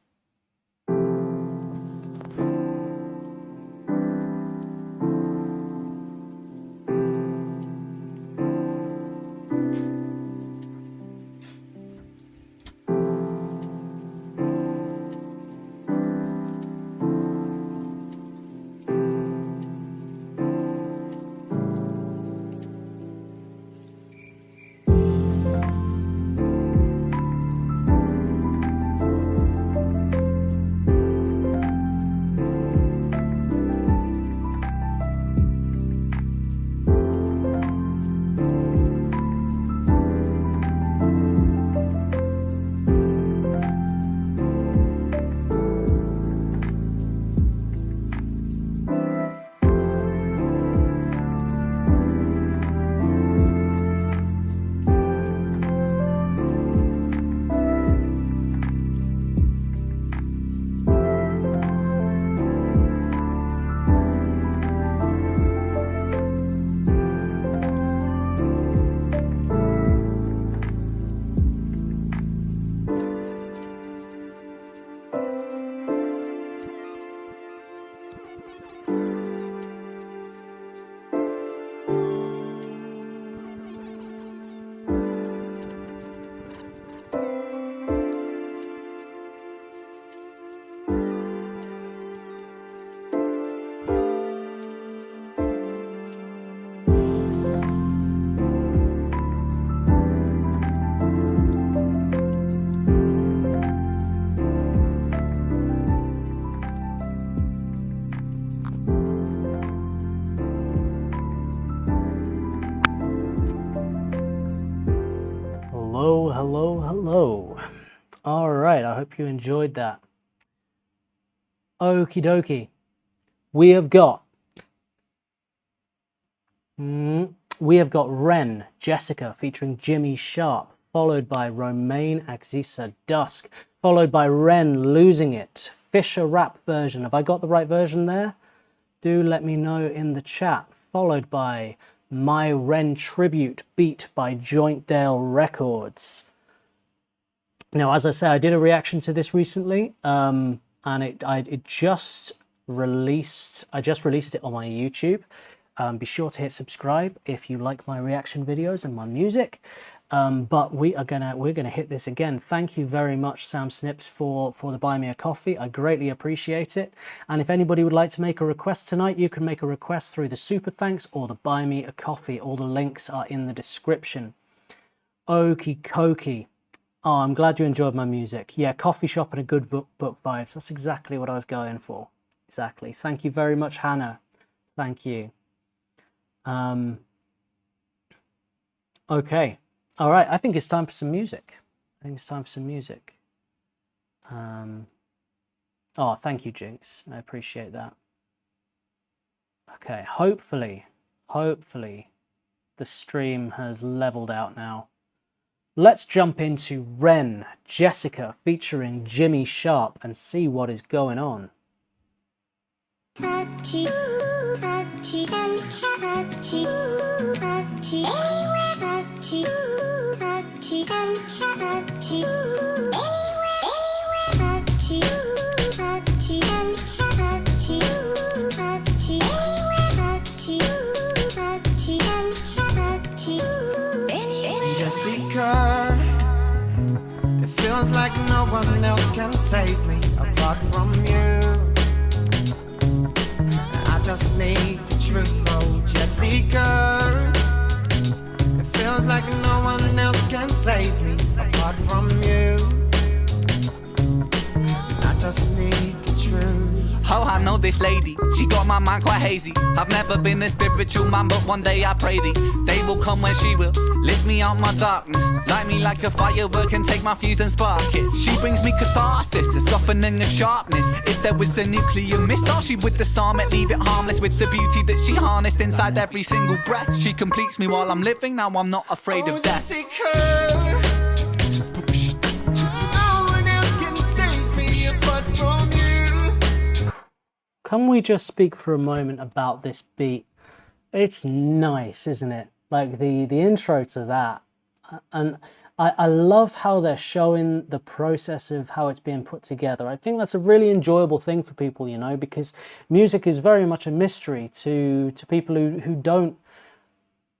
Hello. All right, I hope you enjoyed that. Okie dokie. We have got REN, Jessica, featuring Jimmy Sharp, followed by Roma Agisa, Dusk, followed by REN, Losing It, Fisher rap version. Have I got the right version there? Do let me know in the chat. Followed by My REN Tribute, beat by Joint Dale Records. Now, as I say, I did a reaction to this recently, and I just released it on my YouTube. Be sure to hit subscribe if you like my reaction videos and my music. But we're gonna hit this again. Thank you very much, Sam Snips, for the Buy Me a Coffee. I greatly appreciate it. And if anybody would like to make a request tonight, you can make a request through the Super Thanks or the Buy Me a Coffee. All the links are in the description. Okie dokie. Oh, I'm glad you enjoyed my music. Yeah, coffee shop and a good book vibes. That's exactly what I was going for. Exactly. Thank you very much, Hannah. Thank you. Okay. All right. I think it's time for some music. Oh, thank you, Jinx. I appreciate that. Okay. Hopefully, the stream has leveled out now. Let's jump into REN, Jessica, featuring Jimmy Sharp, and see what is going on. Jessica, it feels like no one else can save me apart from you. I just need the truth seeker. It feels like no one else can save me apart from you. I just need the truth. Oh, I know this lady, she got my mind quite hazy. I've never been a spiritual man, but one day I pray thee. Day will come when she will lift me out my darkness, light me like a firework and take my fuse and spark it. She brings me catharsis, a softening of sharpness. If there was a nuclear missile, she would disarm it, leave it harmless with the beauty that she harnessed inside every single breath. She completes me while I'm living, now I'm not afraid of death. Can we just speak for a moment about this beat? It's nice, isn't it? Like the intro to that. And I love how they're showing the process of how it's being put together. I think that's a really enjoyable thing for people, you know, because music is very much a mystery to people who don't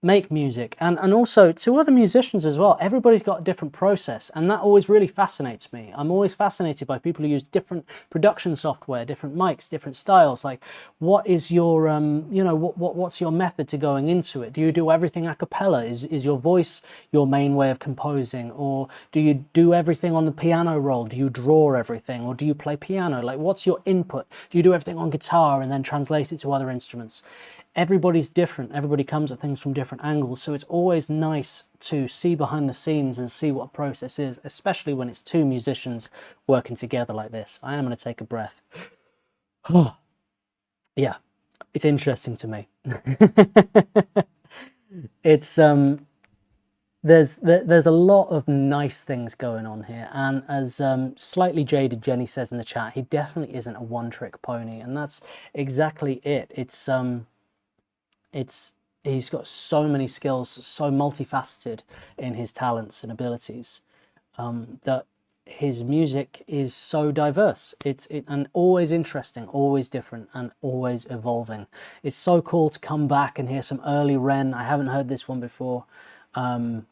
make music, and also to other musicians as well. Everybody's got a different process, and that always really fascinates me. I'm always fascinated by people who use different production software, different mics, different styles. Like, what is your you know, what's your method to going into it? Do you do everything a cappella? Is your voice your main way of composing, or do you do everything on the piano roll? Do you draw everything, or do you play piano? Like, what's your input? Do you do everything on guitar and then translate it to other instruments? Everybody's different. Everybody comes at things from different angles, so it's always nice to see behind the scenes and see what a process is, especially when it's two musicians working together like this. I am going to take a breath. Oh, yeah, it's interesting to me. It's there's a lot of nice things going on here, and as slightly jaded Jenny says in the chat, he definitely isn't a one-trick pony, and that's exactly it. He's got so many skills, so multifaceted in his talents and abilities, that his music is so diverse. And always interesting, always different, and always evolving. It's so cool to come back and hear some early REN. I haven't heard this one before, and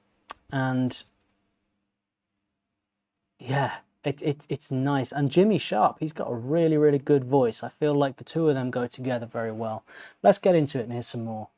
yeah, it's nice. And Jimmy Sharp, he's got a really, really good voice. I feel like the two of them go together very well. Let's get into it and hear some more.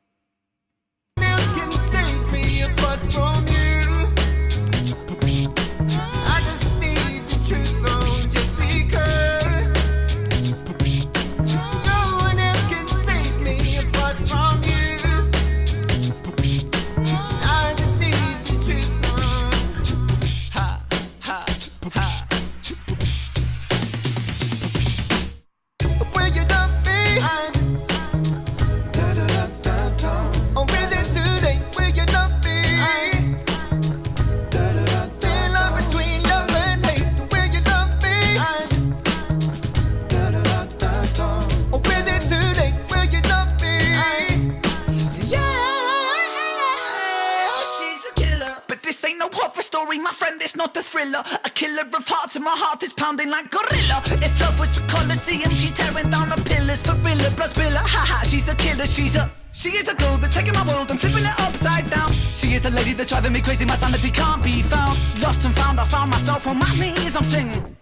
A killer of hearts and my heart is pounding like gorilla. If love was the Colosseum, she's tearing down the pillars. Thriller plus Billa, haha, she's a killer. She is a girl that's taking my world and flipping it upside down. She is the lady that's driving me crazy, my sanity can't be found. Lost and found, I found myself on my knees, I'm singing.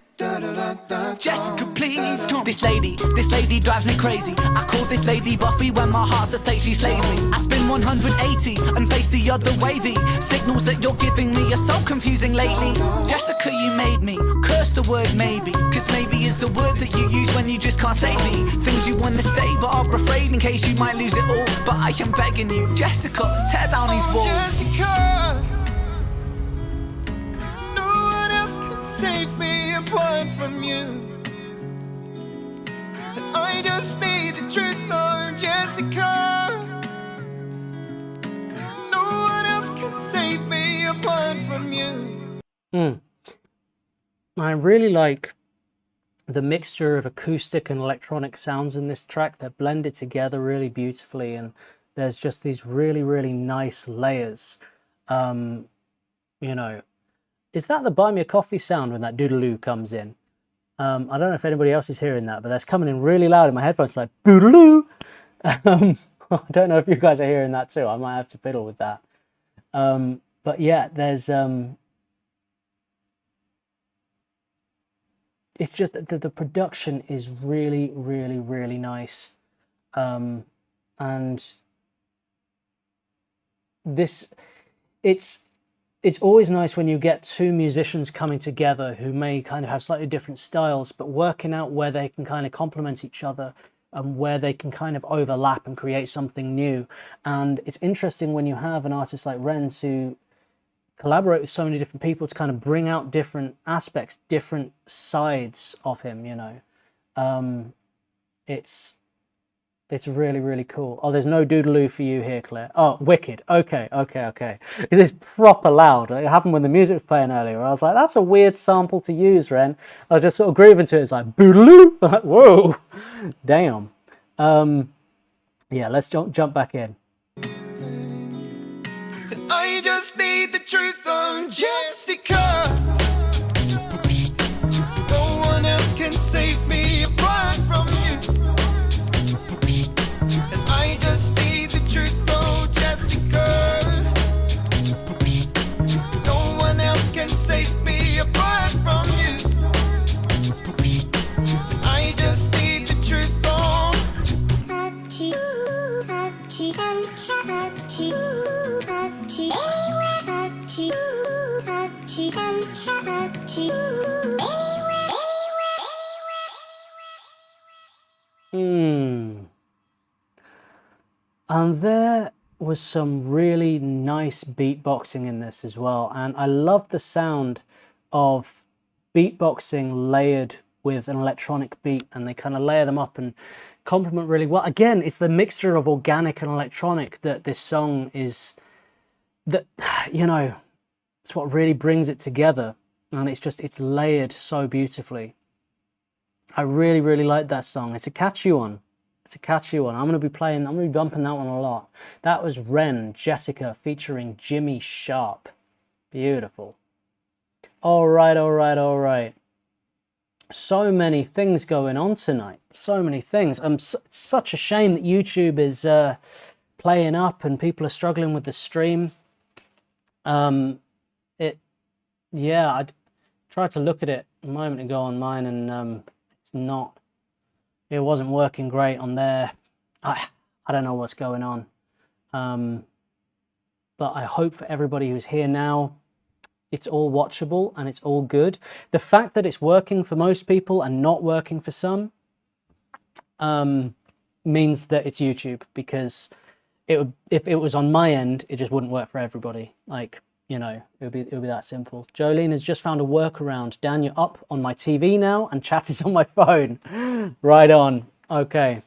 Jessica, please. This lady drives me crazy. I call this lady Buffy when my heart's at stake, she slays me. I spin 180 and face the other way. The signals that you're giving me are so confusing lately. Jessica, you made me curse the word maybe, cause maybe is the word that you use when you just can't say the things you wanna say but are afraid in case you might lose it all. But I am begging you, Jessica, tear down these walls. Jessica, no one else can save me apart from you. I just need the truth, Lord Jessica. No one else can save me apart from you. I really like the mixture of acoustic and electronic sounds in this track that blend it together really beautifully, and there's just these really, really nice layers. You know, is that the Buy Me a Coffee sound when that doodaloo comes in? I don't know if anybody else is hearing that, but that's coming in really loud in my headphones, like doodaloo. I don't know if you guys are hearing that too. I might have to fiddle with that. But yeah, there's it's just that the production is really, really, really nice, and this, it's always nice when you get two musicians coming together who may kind of have slightly different styles, but working out where they can kind of complement each other and where they can kind of overlap and create something new. And it's interesting when you have an artist like Ren to collaborate with so many different people to kind of bring out different aspects, different sides of him, you know. It's really, really cool. Oh, there's no doodaloo for you here, Claire. Oh, wicked. Okay. It's proper loud. It happened when the music was playing earlier. I was like, that's a weird sample to use, Ren. I was just sort of grooving to it. It's like, boodaloo. Like, whoa. Damn. Yeah, let's jump back in. I just need the truth on Jessica. No one else can save me apart from you. And I just need the truth on Jessica. No one else can save me apart from you. And I just need the truth on And there was some really nice beatboxing in this as well. And I love the sound of beatboxing layered with an electronic beat, and they kind of layer them up and complement really well. Again, it's the mixture of organic and electronic that this song is, that, you know, it's what really brings it together. And it's layered so beautifully. I really, really like that song. It's a catchy one. I'm going to be bumping that one a lot. That was Ren, Jessica, featuring Jimmy Sharp. Beautiful. All right. So many things going on tonight. So many things. It's such a shame that YouTube is playing up and people are struggling with the stream. I tried to look at it a moment ago on mine, and it wasn't working great on there. I don't know what's going on. But I hope for everybody who's here now, it's all watchable and it's all good. The fact that it's working for most people and not working for some means that it's YouTube, because if it was on my end, it just wouldn't work for everybody. Like, you know, it would be that simple. Jolene has just found a workaround. Dan, you're up on my TV now and chat is on my phone. Right on. Okay.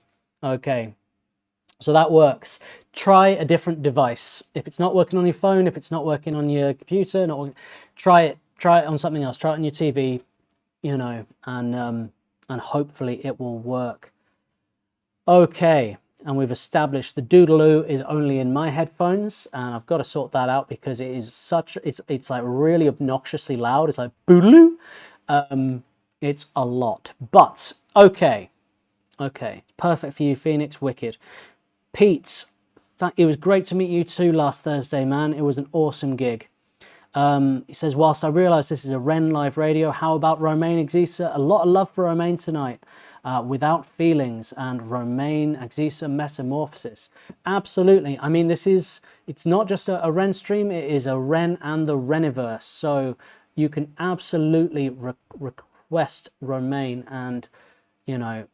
So that works. Try a different device. If it's not working on your phone, if it's not working on your computer, try it on something else. Try it on your TV, you know, and hopefully it will work. Okay. And we've established the doodaloo is only in my headphones, and I've got to sort that out because it is it's like really obnoxiously loud. It's like boodaloo. It's a lot, but okay, perfect for you, Phoenix. Wicked. Pete, it was great to meet you too last Thursday, man. It was an awesome gig. He says, whilst I realise this is a Ren live radio, how about Roma Agisa? A lot of love for Roma tonight. Without Feelings and Roma Agisa Metamorphosis. Absolutely. I mean, it's not just a Ren stream, it is a Ren and the Reniverse. So you can absolutely request Romain, and, you know,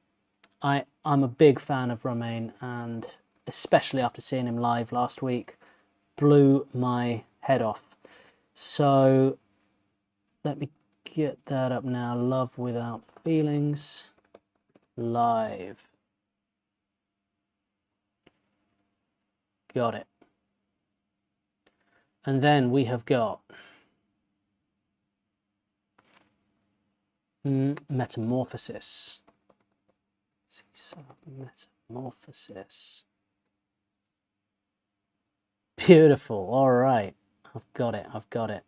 I'm a big fan of Romain, and especially after seeing him live last week, blew my head off. So let me get that up now. Love Without Feelings. Live. Got it. And then we have got Metamorphosis. Metamorphosis. Beautiful. All right. I've got it.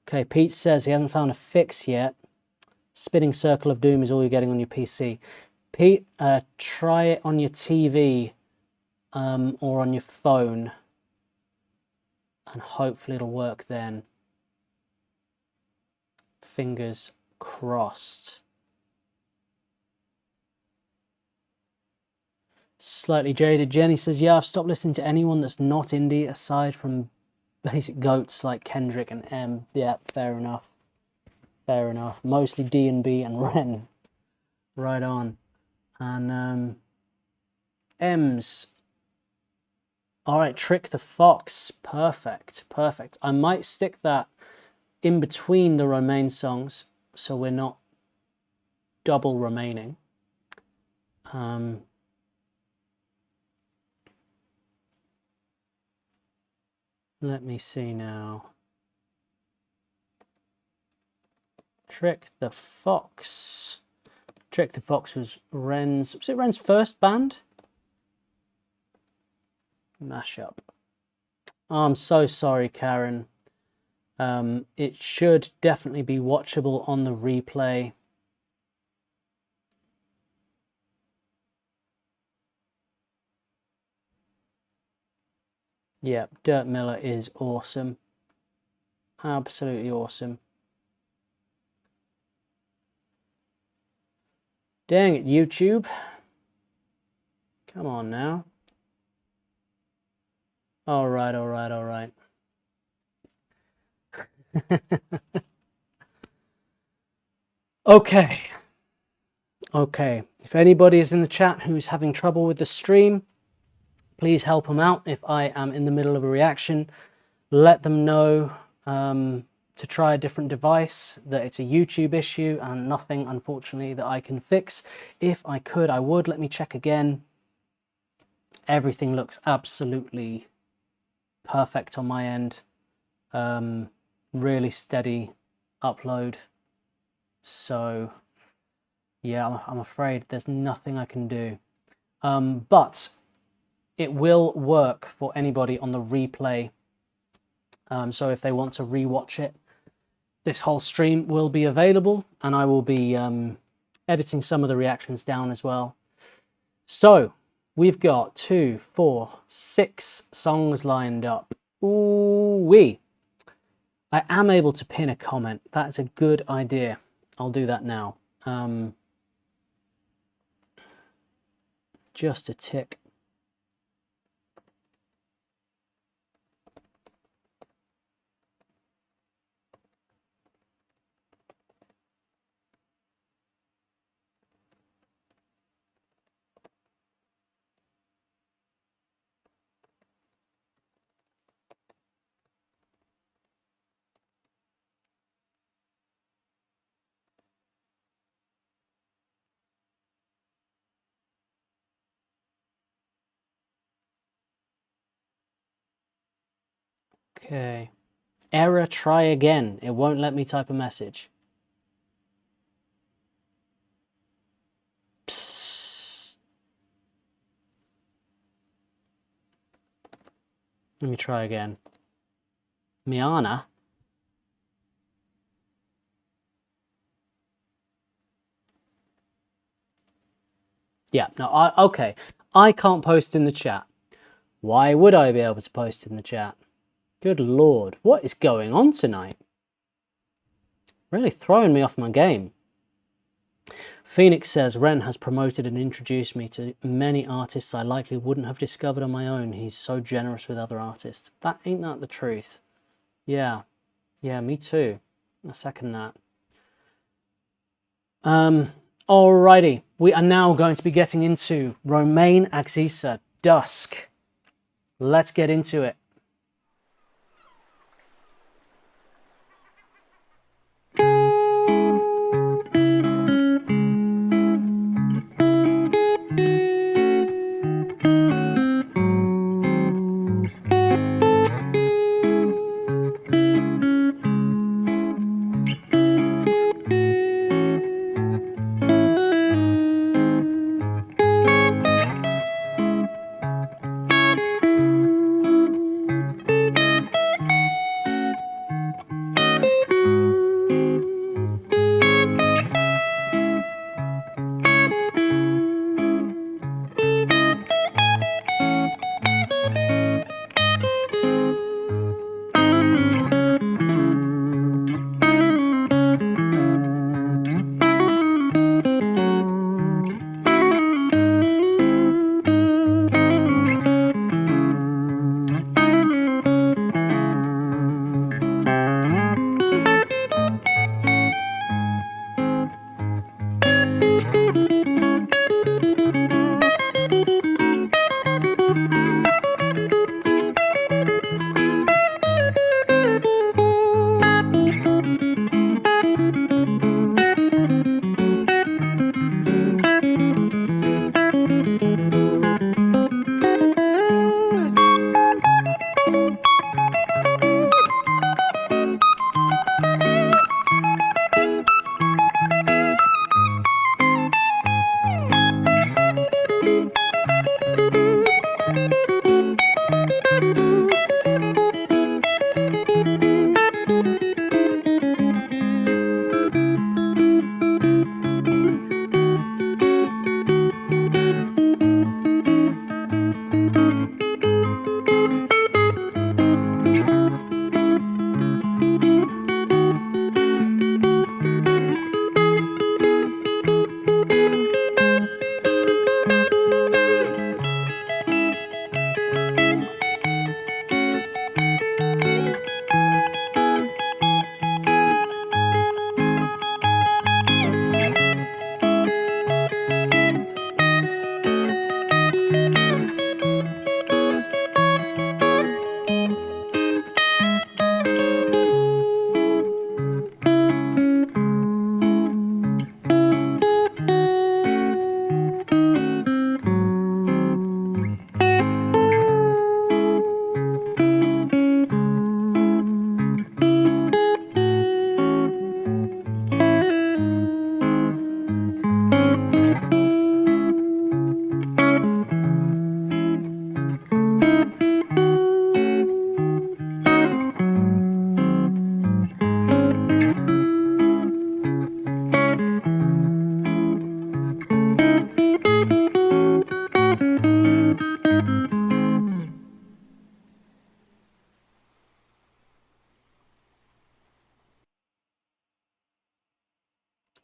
Okay, Pete says he hasn't found a fix yet. Spinning Circle of Doom is all you're getting on your PC. Pete, try it on your TV or on your phone, and hopefully it'll work then. Fingers crossed. Slightly jaded Jenny says, yeah, I've stopped listening to anyone that's not indie aside from basic goats like Kendrick and M. Yeah, fair enough. Fair enough. Mostly D&B and Ren. Right on. And M's. All right, Trick the Fox. Perfect. Perfect. I might stick that in between the Romaine songs so we're not double remaining. Let me see now. Trick the Fox. Trick the Fox was Ren's first band? Mashup. Oh, I'm so sorry, Karen. It should definitely be watchable on the replay. Yeah, Dirt Miller is awesome. Absolutely awesome. Dang it, YouTube. Come on now. All right, all right, all right. Okay. Okay. If anybody is in the chat who's having trouble with the stream, please help them out. If I am in the middle of a reaction, let them know to try a different device, that it's a YouTube issue and nothing, unfortunately, that I can fix. If I could, I would. Let me check again. Everything looks absolutely perfect on my end. Really steady upload. So, yeah, I'm afraid there's nothing I can do. But it will work for anybody on the replay. So if they want to rewatch it, this whole stream will be available, and I will be editing some of the reactions down as well. So we've got 2, 4, 6 songs lined up. Ooh-wee. I am able to pin a comment. That's a good idea. I'll do that now. Just a tick. Okay. Error, try again. It won't let me type a message. Psst. Let me try again. Miana? Yeah, no, okay. I can't post in the chat. Why would I be able to post in the chat? Good Lord, what is going on tonight? Really throwing me off my game. Phoenix says, Ren has promoted and introduced me to many artists I likely wouldn't have discovered on my own. He's so generous with other artists. Ain't that the truth? Yeah. Yeah, me too. I second that. Alrighty. We are now going to be getting into Roma Agisa, Dusk. Let's get into it.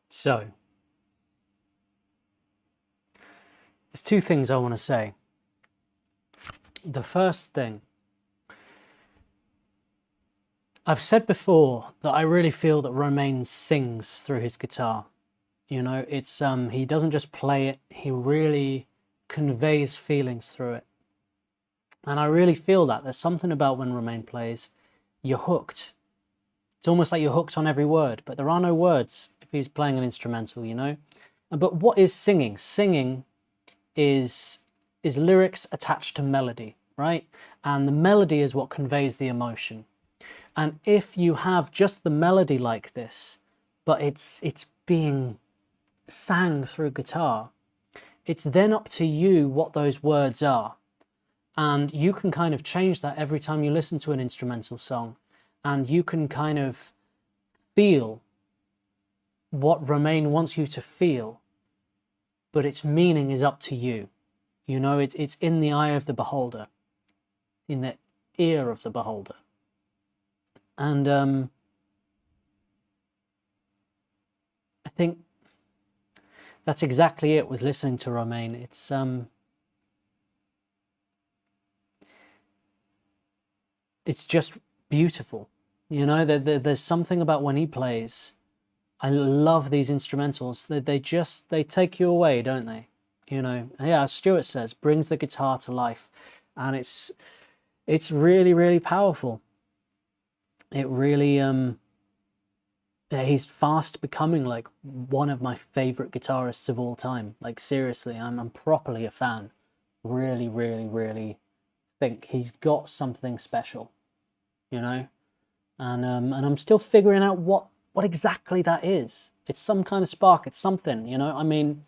So, there's two things I want to say. The first thing, I've said before that I really feel that Romain sings through his guitar. You know, it's he doesn't just play it, he really conveys feelings through it. And I really feel that. There's something about when Romain plays, you're hooked. It's almost like you're hooked on every word, but there are no words if he's playing an instrumental, you know? But what is singing? Singing is lyrics attached to melody, right? And the melody is what conveys the emotion. And if you have just the melody like this, but it's being sang through guitar, it's then up to you what those words are. And you can kind of change that every time you listen to an instrumental song. And you can kind of feel what Romain wants you to feel, but its meaning is up to you. You know, it's in the eye of the beholder, in the ear of the beholder. And I think that's exactly it with listening to Romain. It's just beautiful. You know, there's something about when he plays. I love these instrumentals. They take you away, don't they? You know, yeah, as Stuart says, brings the guitar to life. And it's really, really powerful. It really, he's fast becoming like one of my favorite guitarists of all time. Like seriously, I'm properly a fan. Really, really, really think he's got something special, you know? And I'm still figuring out what exactly that is. It's some kind of spark, it's something, you know? I mean,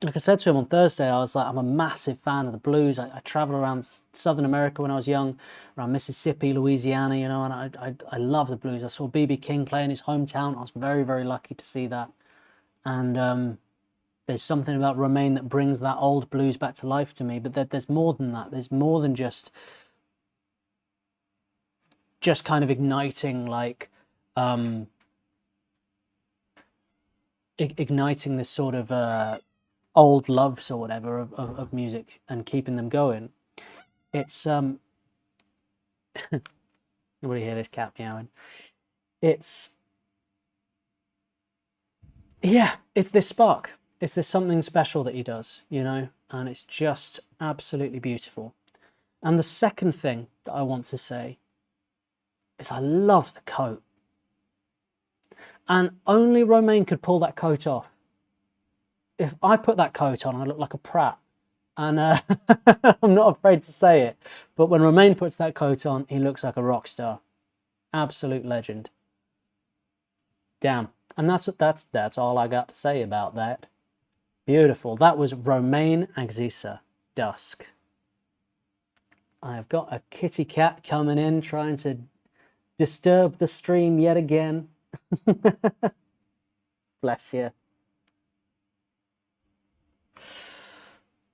like I said to him on Thursday, I was like, I'm a massive fan of the blues. I traveled around Southern America when I was young, around Mississippi, Louisiana, you know, and I love the blues. I saw B.B. King play in his hometown. I was very, very lucky to see that. And there's something about Romain that brings that old blues back to life to me. But there's more than that. There's more than just kind of igniting, like, igniting this sort of old loves or whatever of music and keeping them going. It's nobody hear this cat meowing. It's, yeah, it's this spark. It's this something special that he does, you know, and it's just absolutely beautiful. And the second thing that I want to say is I love the coat. And only Romain could pull that coat off. If I put that coat on, I look like a prat. And I'm not afraid to say it. But when Romain puts that coat on, he looks like a rock star. Absolute legend. Damn. And that's all I got to say about that. Beautiful. That was Roma Agisa, Dusk. I've got a kitty cat coming in trying to disturb the stream yet again. Bless you.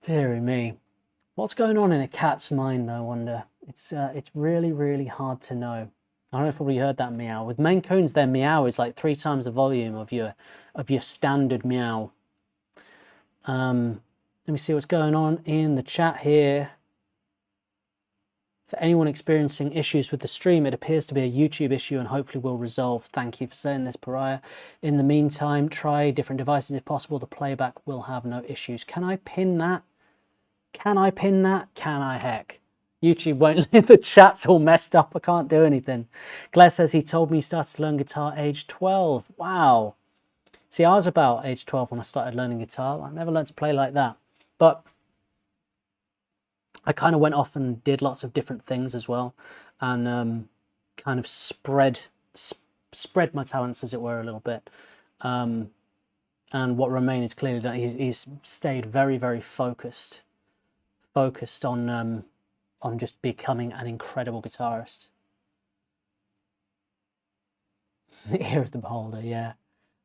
Deary me. What's going on in a cat's mind, I wonder? It's really, really hard to know. I don't know if you heard that meow. With Maine Coons, their meow is like 3 times the volume of your standard meow. Let me see what's going on in the chat here. For anyone experiencing issues with the stream, it appears to be a YouTube issue and hopefully will resolve. Thank you for saying this, Pariah. In the meantime, try different devices if possible. The playback will have no issues. Can I pin that? Can I pin that? Can I heck? YouTube won't let the chat's all messed up. I can't do anything. Claire says he told me he started to learn guitar age 12. Wow. See, I was about age 12 when I started learning guitar. I never learned to play like that. But I kind of went off and did lots of different things as well, and kind of spread my talents, as it were, a little bit. And what Romain has clearly done, he's stayed very, very focused on just becoming an incredible guitarist. The ear of the beholder, yeah.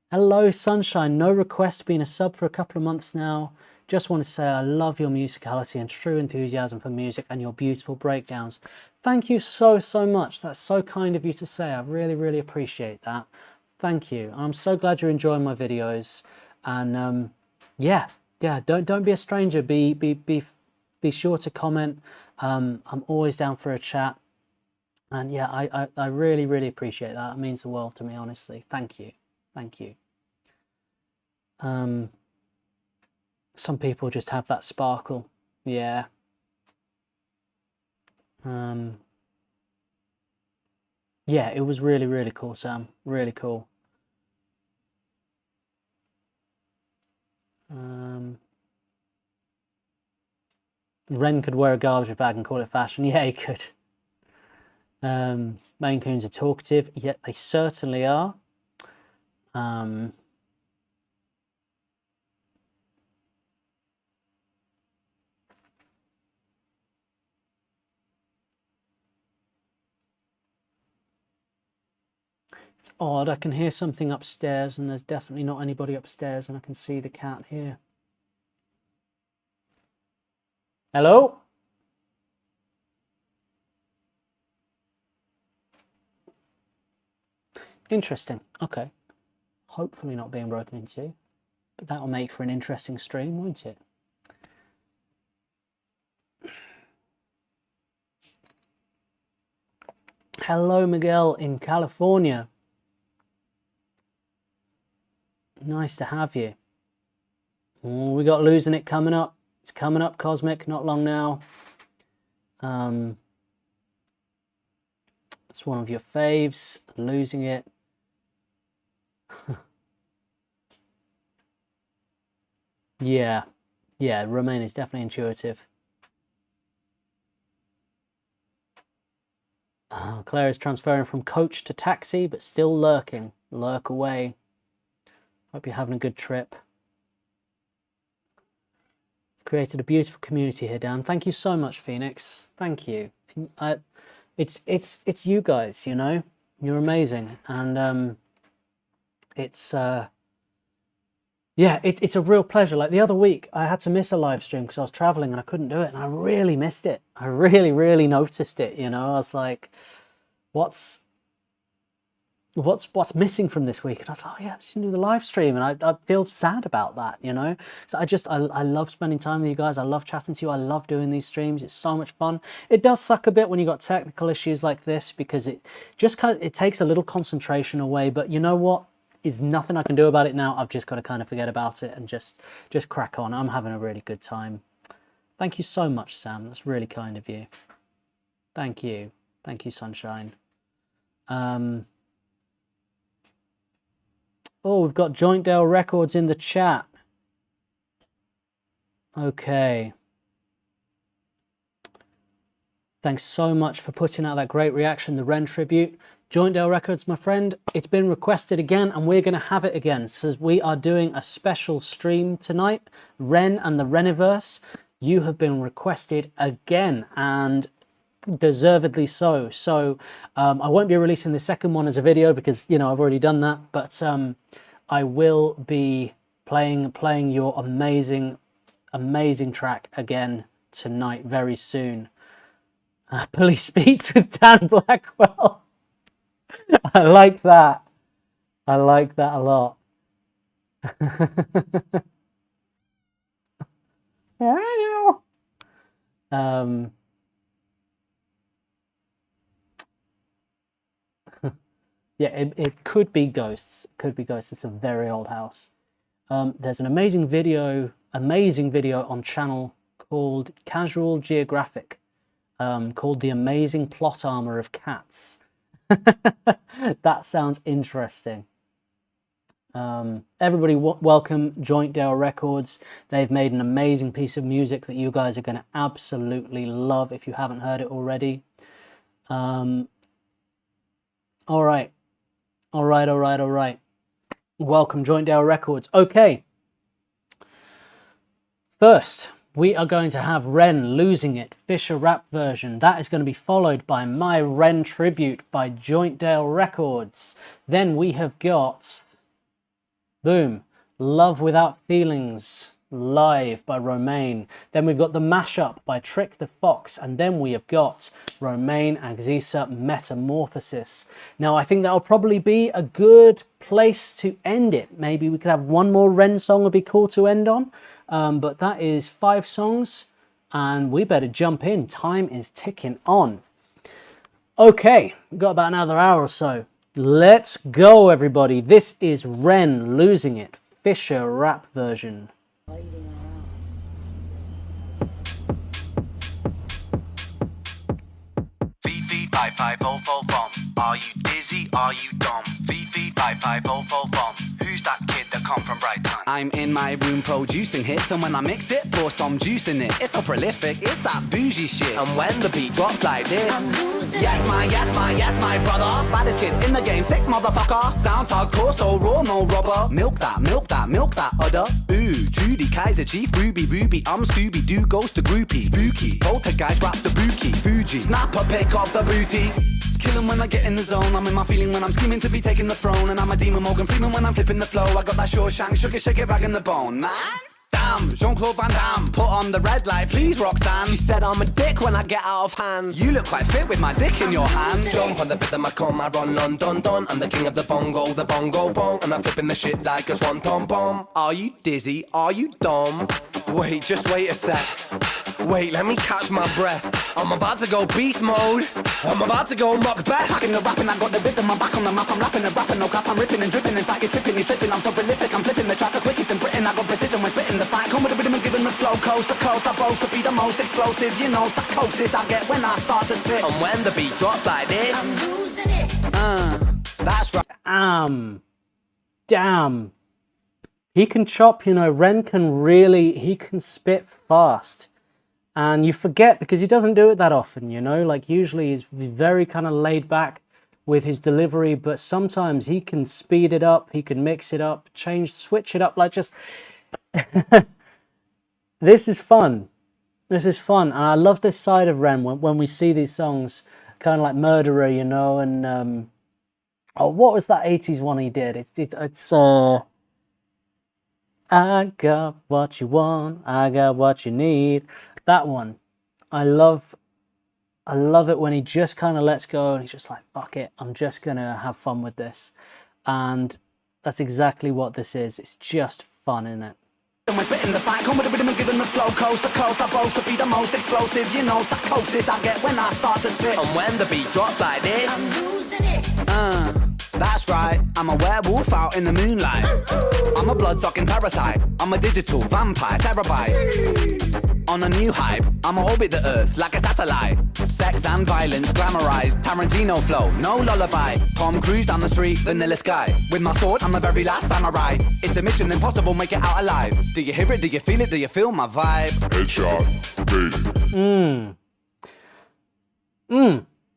Hello, Sunshine. No request, been a sub for a couple of months now. Just want to say I love your musicality and true enthusiasm for music and your beautiful breakdowns. Thank you so, so much. That's so kind of you to say. I really, really appreciate that. Thank you. I'm so glad you're enjoying my videos. And yeah, don't be a stranger. Be sure to comment. I'm always down for a chat. And yeah, I really, really appreciate that. It means the world to me, honestly. Thank you. Thank you. Some people just have that sparkle. Yeah. Yeah, it was really, really cool, Sam. Really cool. Ren could wear a garbage bag and call it fashion. Yeah, he could. Maine Coons are talkative. Yeah, they certainly are. It's odd. I can hear something upstairs and there's definitely not anybody upstairs, and I can see the cat here. Hello? Interesting. Okay. Hopefully not being broken into, but that'll make for an interesting stream, won't it? Hello, Miguel in California. Nice to have you. Oh, we got Losing It coming up. It's coming up, Cosmic, not long now. It's one of your faves, Losing It. Yeah, Romain is definitely intuitive. Claire is transferring from coach to taxi, but still lurking. Lurk away. Hope you're having a good trip. Created a beautiful community here, Dan. Thank you so much, Phoenix. Thank you. It's you guys, you know. You're amazing, and yeah, it's a real pleasure. Like the other week, I had to miss a live stream because I was traveling and I couldn't do it, and I really missed it. I really, really noticed it. You know, I was like, "What's missing from this week?" And I was like, "Oh yeah, I didn't do the live stream," and I feel sad about that. You know, so I love spending time with you guys. I love chatting to you. I love doing these streams. It's so much fun. It does suck a bit when you got technical issues like this because it just it takes a little concentration away. But you know what? There's nothing I can do about it now. I've just got to kind of forget about it and just crack on. I'm having a really good time. Thank you so much, Sam. That's really kind of you. Thank you. Thank you, Sunshine. Oh, we've got Jointdale Records in the chat. Okay. Thanks so much for putting out that great reaction, the Ren tribute. Jointdale Records, my friend, it's been requested again, and we're going to have it again. So we are doing a special stream tonight. Ren and the Reniverse, you have been requested again, and deservedly so. So I won't be releasing the second one as a video because, you know, I've already done that. But I will be playing your amazing track again tonight very soon. Police Beats with Dan Blackwell. I like that. I like that a lot. Yeah, it could be Ghosts. It could be Ghosts. It's a very old house. There's an amazing video on channel called Casual Geographic, called The Amazing Plot Armor of Cats. That sounds interesting. Everybody welcome Jointdale Records. They've made an amazing piece of music that you guys are going to absolutely love if you haven't heard it already. All right. Welcome Jointdale Records. Okay. First, we are going to have Ren Losing It, Fisher rap version. That is going to be followed by my Ren tribute by Jointdale Records. Then we have got, boom, Love Without Feelings live by Roma. Then we've got the mashup by Trick the Fox. And then we have got Roma Agisa Metamorphosis. Now, I think that'll probably be a good place to end it. Maybe we could have one more Ren song would be cool to end on. But that is 5 songs, and we better jump in. Time is ticking on. Okay, we've got about another hour or so. Let's go, everybody. This is Ren Losing It, Fisher rap version. Feed, pipe, pipe, oh, bomb. Are you dizzy? Are you dumb? Feed, pipe, pipe, oh, bomb. Who's that kid that come from Brighton? I'm in my room producing hits, and when I mix it, pour some juice in it. It's so prolific, it's that bougie shit. And when the beat drops like this, yes, my brother. Baddest kid in the game, sick motherfucker. Sounds hardcore, so raw, no rubber. Milk that udder. Ooh, Judy, Kaiser, Chief, Ruby, I'm Scooby-Doo, ghost to groupie. Spooky, poltergeist, rap Sabuki. Fuji, snapper, pick up the booty. Killing when I get in the zone, I'm in my feeling when I'm scheming to be taking the throne. And I'm a demon Morgan Freeman when I'm flipping the flow. I got that Shawshank, shake it, rag in the bone, man. Damn, Jean-Claude Van Damme, put on the red light, please, Roxanne. She said I'm a dick when I get out of hand. You look quite fit with my dick in your hand. Jump on the bit of my comb, I run London, I'm the king of the bongo bong. And I'm flipping the shit like a swan tom bomb. Are you dizzy? Are you dumb? Wait, just wait a sec. Wait, let me catch my breath. I'm about to go beast mode. I'm about to go Macbeth. Packing the rapping, I got the rhythm, I'm back on the map. I'm rapping and rapping, no cap, I'm ripping and dripping. In fact, you're tripping, you're slipping, I'm so prolific. I'm flipping the track the quickest in Britain. I got precision when spitting the fight. Come with the rhythm and giving the flow, coast to coast. I boast to be the most explosive, you know, psychosis I get when I start to spit. And when the beat drops like this, I'm losing it. That's right. Damn. He can chop, you know, Ren can really, he can spit fast. And you forget because he doesn't do it that often, you know, like usually he's very kind of laid back with his delivery, but sometimes he can speed it up, he can mix it up, switch it up, like just, this is fun. This is fun. And I love this side of Ren when we see these songs, kind of like Murderer, you know, and, oh, what was that 80s one he did? It's I got what you want, I got what you need. That one, I love it when he just kind of lets go and he's just like, fuck it, I'm just gonna have fun with this. And that's exactly what this is. It's just fun, isn't it? When spitting the fight, come with the rhythm and giving the flow, coast to coast. I boast to be the most explosive, you know, psychosis I get when I start to spit. And when the beat drops like this, I'm losing it. That's right, I'm a werewolf out in the moonlight. I'm a blood-sucking parasite. I'm a digital vampire terabyte. On a new hype, I'ma orbit the earth like a satellite. Sex and violence glamorized, Tarantino flow, no lullaby. Tom Cruise down the street, vanilla sky. With my sword, I'm the very last samurai. It's a mission impossible, make it out alive. Do you hear it? Do you feel it? Do you feel my vibe? Headshot, baby.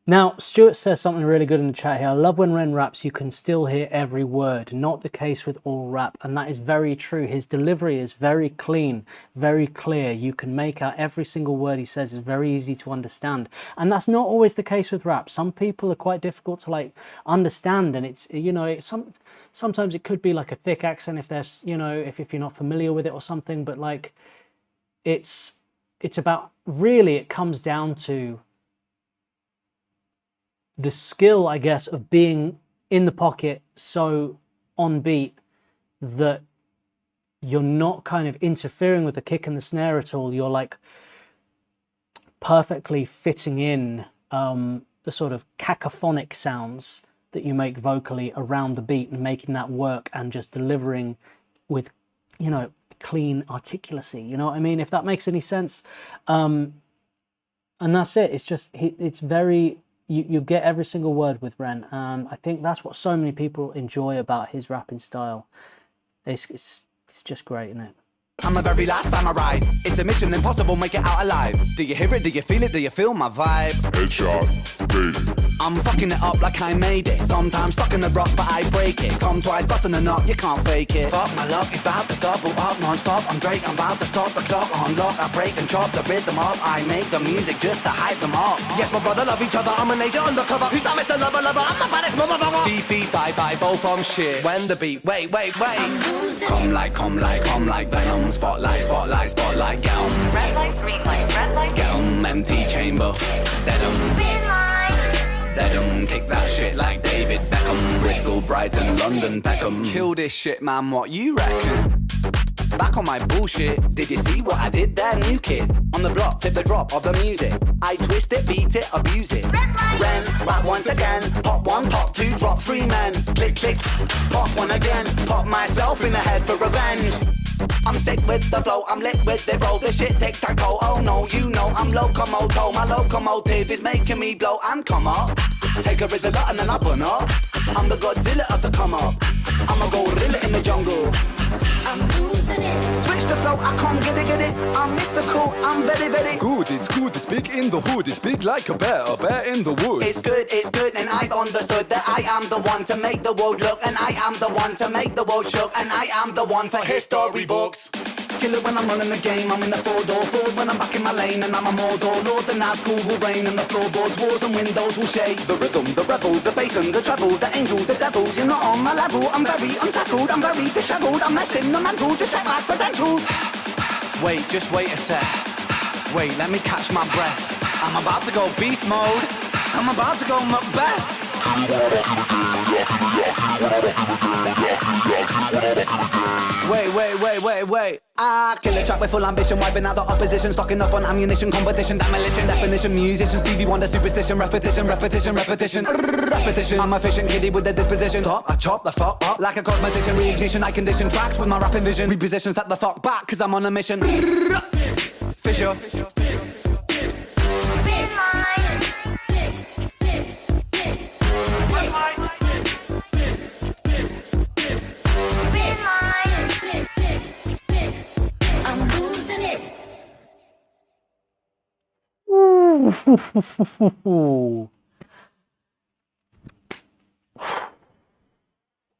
Now, Stuart says something really good in the chat here. I love when Ren raps, you can still hear every word. Not the case with all rap. And that is very true. His delivery is very clean, very clear. You can make out every single word he says is very easy to understand. And that's not always the case with rap. Some people are quite difficult to like understand. And it's, you know, sometimes it could be like a thick accent if there's, you know, if you're not familiar with it or something. But like, it's about, really, it comes down to the skill, I guess, of being in the pocket so on beat that you're not kind of interfering with the kick and the snare at all. You're like perfectly fitting in the sort of cacophonic sounds that you make vocally around the beat and making that work and just delivering with, you know, clean articulacy. You know what I mean? If that makes any sense. And that's it. It's just, it's very... You get every single word with Ren. I think that's what so many people enjoy about his rapping style. It's just great, isn't it? I'm the very last samurai. It's a mission impossible, make it out alive. Do you hear it? Do you feel it? Do you feel my vibe? Headshot, baby. I'm fucking it up like I made it. Sometimes stuck in the rock, but I break it. Come twice, busting a knot, you can't fake it. Fuck my luck, it's about to double up non-stop. I'm Drake, I'm about to stop the clock on lock. I break and chop the rhythm up. I make the music just to hype them up. Yes, my brother love each other. I'm an agent undercover. Who's that Mr. Lover? I'm the baddest motherfucker. Beefy, bye, both from shit. When the beat, wait. Come like venom. Spotlight, get 'em. Red light, green light, Get 'em, empty chamber. Dead 'em, kick that shit like David Beckham. Bristol, Brighton, London, Peckham. Kill this shit, man, what you reckon? Back on my bullshit, did you see what I did there? New kid, on the block, flip the drop of the music. I twist it, beat it, abuse it. Ren, rap once again. Pop one, pop two, drop three men. Click, pop one again. Pop myself in the head for revenge. I'm sick with the flow, I'm lit with the roll. The shit tic-tac-toe, oh no, you know I'm locomoto. My locomotive is making me blow and come up. Take a Rizzola and then I burn up. I'm the Godzilla of the come up. I'm a gorilla in the jungle. I'm losing it. Switch the flow, I can't get it. I'm Mr. Cool, I'm very good. It's big in the hood. It's big like a bear in the woods. It's good, and I've understood that I am the one to make the world look, and I am the one to make the world shook, and I am the one for history books. Killer when I'm running the game, I'm in the four-door Ford when I'm back in my lane, and I'm a Mordor Lord. The Nazgul will reign, and the floorboards, walls and windows will shake. The rhythm, the rebel, the bass and the treble, the angel, the devil, you're not on my level. I'm very unsettled, I'm very disheveled, I'm less in the mantle, just check my credentials. Wait, just wait a sec. Wait, let me catch my breath. I'm about to go beast mode. I'm about to go Macbeth. Wait. I kill a track with full ambition, wiping out the opposition, stocking up on ammunition, competition, demolition, definition, musicians, Stevie Wonder, superstition, repetition. I'm a fishing kiddie with a disposition. Stop, I chop the fuck up like a cosmetician, reignition, I condition tracks with my rapping vision, reposition, step the fuck back, cause I'm on a mission. Fisher.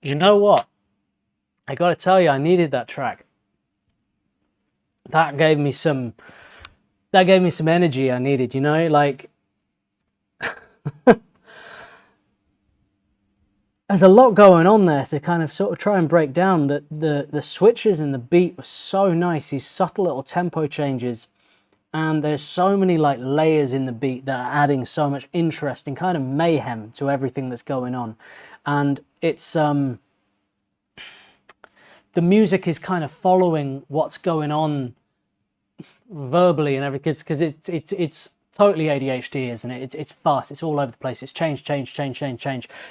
You know what? I gotta tell you, I needed that track. That gave me some energy I needed, you know, like there's a lot going on there to kind of sort of try and break down. That the switches and the beat were so nice, these subtle little tempo changes. And there's so many like layers in the beat that are adding so much interest and kind of mayhem to everything that's going on. And it's the music is kind of following what's going on verbally and everything, because it's totally ADHD, isn't it? It's fast, it's all over the place, it's change.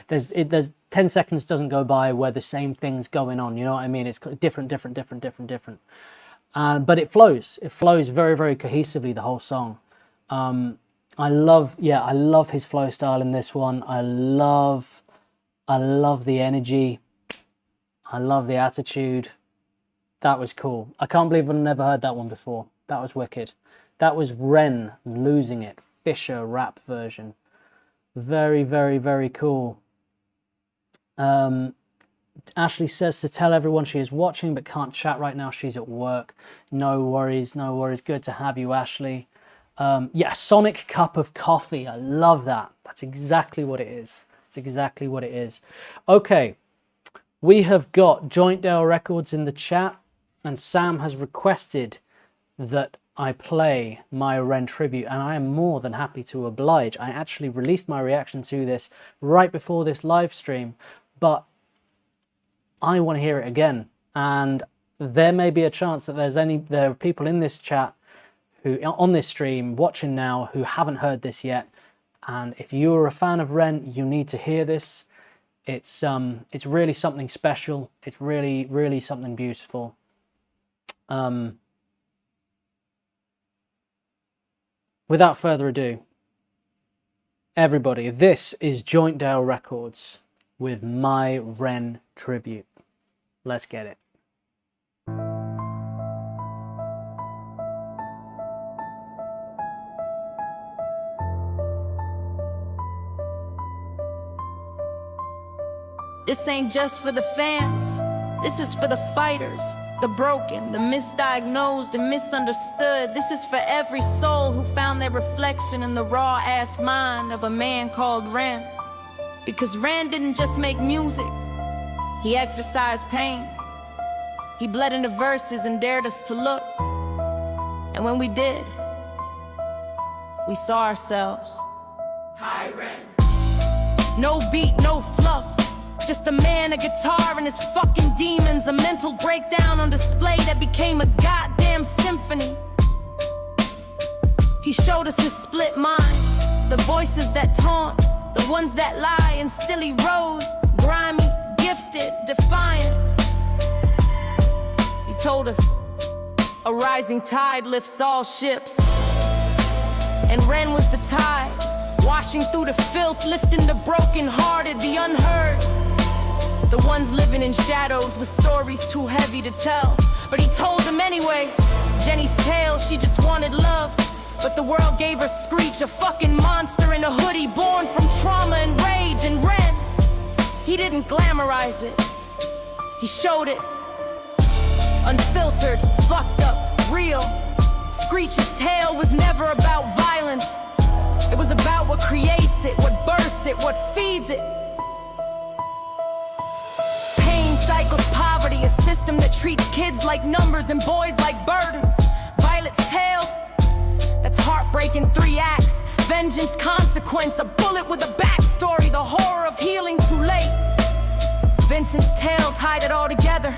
There's 10 seconds doesn't go by where the same thing's going on, you know what I mean? It's different. But it flows very, very cohesively, the whole song. I love his flow style in this one. I love the energy. I love the attitude. That was cool. I can't believe I've never heard that one before. That was wicked. That was Ren losing it Fisher rap version. Very, very, very cool. Ashley says to tell everyone she is watching but can't chat right now. She's at work. No worries, no worries. Good to have you, Ashley. Yeah, Sonic Cup of Coffee. I love that. That's exactly what it is. It's exactly what it is. Okay, we have got Joint Dale Records in the chat, and Sam has requested that I play my REN tribute, and I am more than happy to oblige. I actually released my reaction to this right before this live stream, but I want to hear it again. And there may be a chance that there are people in this chat who, on this stream, watching now, who haven't heard this yet. And if you are a fan of REN, you need to hear this. It's really something special. It's really, really something beautiful. Without further ado, everybody, this is Joint Dale Records with my REN tribute. Let's get it. This ain't just for the fans, this is for the fighters, the broken, the misdiagnosed and misunderstood. This is for every soul who found their reflection in the raw-ass mind of a man called REN. Because REN didn't just make music, he exercised pain. He bled into verses and dared us to look. And when we did, we saw ourselves. Hi, REN. No beat, no fluff. Just a man, a guitar, and his fucking demons. A mental breakdown on display that became a goddamn symphony. He showed us his split mind. The voices that taunt, the ones that lie, and still he rose. Grimy, gifted, defiant. He told us, a rising tide lifts all ships. And REN was the tide, washing through the filth, lifting the broken-hearted, the unheard. The ones living in shadows with stories too heavy to tell. But he told them anyway. Jenny's tale, she just wanted love. But the world gave her Screech, a fucking monster in a hoodie, born from trauma and rage. And REN, he didn't glamorize it, he showed it. Unfiltered, fucked up, real. Screech's tale was never about violence. It was about what creates it, what births it, what feeds it. Cycles poverty, a system that treats kids like numbers and boys like burdens. Violet's tale, that's heartbreaking, 3 acts. Vengeance, consequence, a bullet with a backstory, the horror of healing too late. Vincent's tale tied it all together.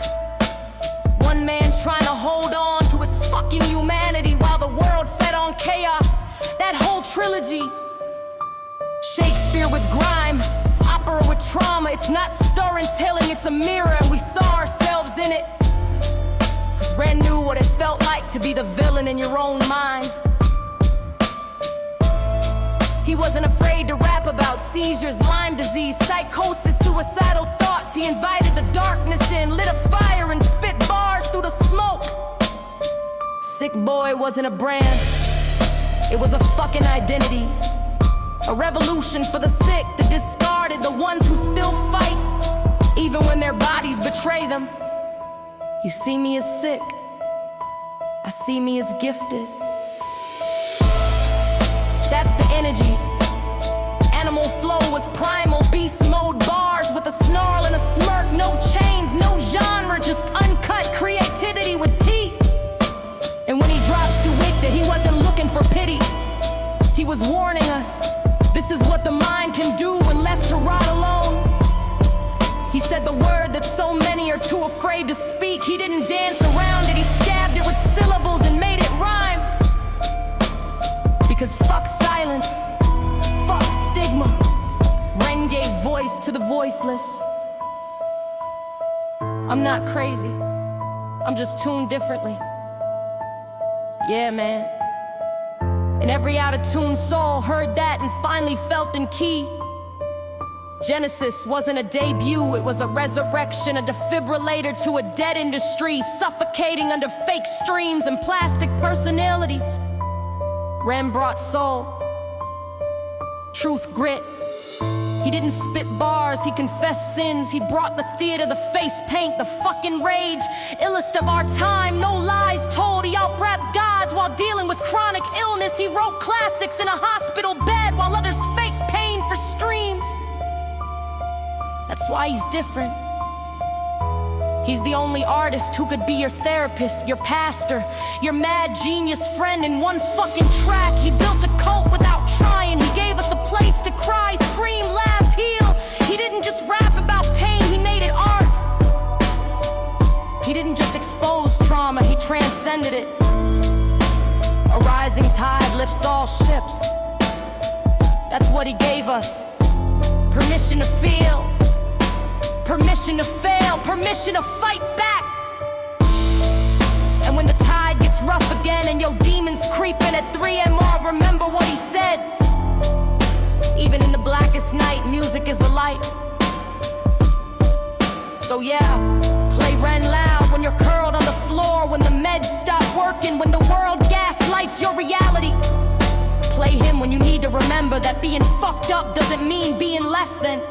One man trying to hold on to his fucking humanity while the world fed on chaos. That whole trilogy. Shakespeare with grime, opera with trauma. It's not storytelling, it's a mirror, and we saw ourselves in it. Cause REN knew what it felt like to be the villain in your own mind. He wasn't afraid to rap about seizures, Lyme disease, psychosis, suicidal thoughts. He invited the darkness in, lit a fire and spit bars through the smoke. Sick Boy wasn't a brand, it was a fucking identity. A revolution for the sick, the discarded, the ones who still fight, even when their bodies betray them. You see me as sick, I see me as gifted. That's the energy. Animal flow was primal, beast mode bars with a snarl and a smirk. No chains, no genre, just uncut creativity with teeth. And when he dropped Suicta, he wasn't looking for pity. He was warning us. This is what the mind can do when left to rot alone. He said the word that so many are too afraid to speak. He didn't dance around it, he stabbed it with syllables and made it rhyme. Because fuck silence, fuck stigma. REN gave voice to the voiceless. I'm not crazy, I'm just tuned differently. Yeah, man. And every out-of-tune soul heard that and finally felt in key. Genesis wasn't a debut, it was a resurrection, a defibrillator to a dead industry, suffocating under fake streams and plastic personalities. REN brought soul, truth, grit. He didn't spit bars, he confessed sins. He brought the theater, the face paint, the fucking rage. Illest of our time, no lies told. He out-rapped gods while dealing with chronic illness. He wrote classics in a hospital bed while others fake pain for streams. That's why he's different. He's the only artist who could be your therapist, your pastor, your mad genius friend in one fucking track. He built a cult without trying. He gave us a place to cry, scream, laugh, heal. He didn't just rap about pain, he made it art. He didn't just expose trauma, he transcended it. A rising tide lifts all ships. That's what he gave us. Permission to feel, permission to fail, permission to fight back. And when the tide gets rough again and your demons creeping at 3 MR, remember what he said. Even in the blackest night, music is the light. So yeah, play Ren loud when you're curled on the floor, when the meds stop working, when the world gaslights your reality. Play him when you need to remember that being fucked up doesn't mean being less than.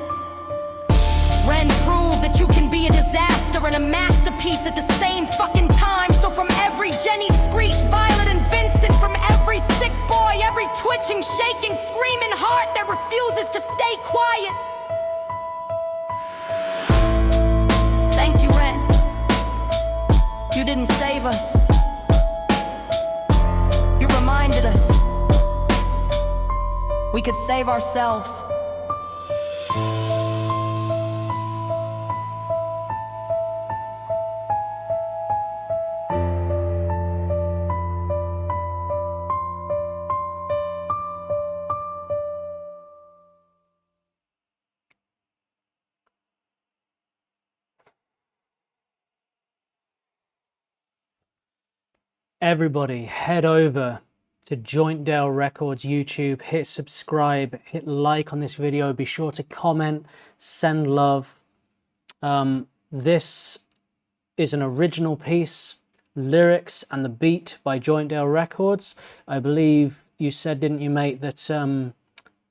Ren proved that you can be a disaster and a masterpiece at the same fucking time. So from every Jenny Screech, Violet and Vincent, from every sick boy, every twitching, shaking, screaming heart that refuses to stay quiet, thank you, Ren. You didn't save us. You reminded us we could save ourselves. Everybody head over to Joint Dale Records YouTube, hit subscribe, hit like on this video, be sure to comment, send love. This is an original piece, lyrics and the beat by Joint Dale Records. I believe you said, didn't you, mate, that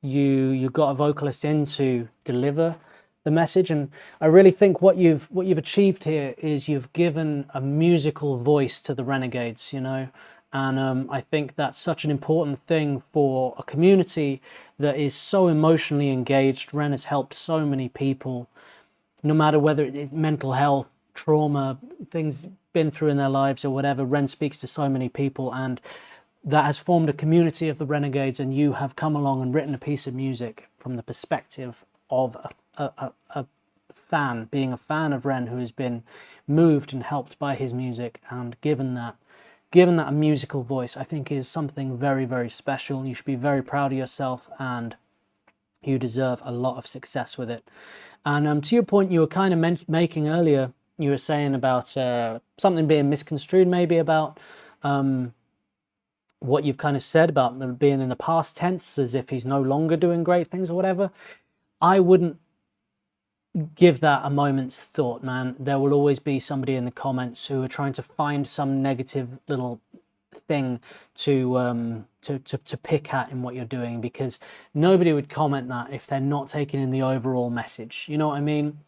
you got a vocalist in to deliver the message, and I really think what you've achieved here is you've given a musical voice to the Renegades, you know, and I think that's such an important thing for a community that is so emotionally engaged. Ren has helped so many people, no matter whether it's mental health, trauma, things been through in their lives or whatever. Ren speaks to so many people, and that has formed a community of the Renegades, and you have come along and written a piece of music from the perspective of a fan, being a fan of Ren who has been moved and helped by his music and given that a musical voice, I think is something very, very special. You should be very proud of yourself, and you deserve a lot of success with it. And to your point you were kind of making earlier, you were saying about something being misconstrued maybe about what you've kind of said about being in the past tense, as if he's no longer doing great things or whatever. I wouldn't give that a moment's thought, man. There will always be somebody in the comments who are trying to find some negative little thing to pick at in what you're doing, because nobody would comment that if they're not taking in the overall message. You know what I mean?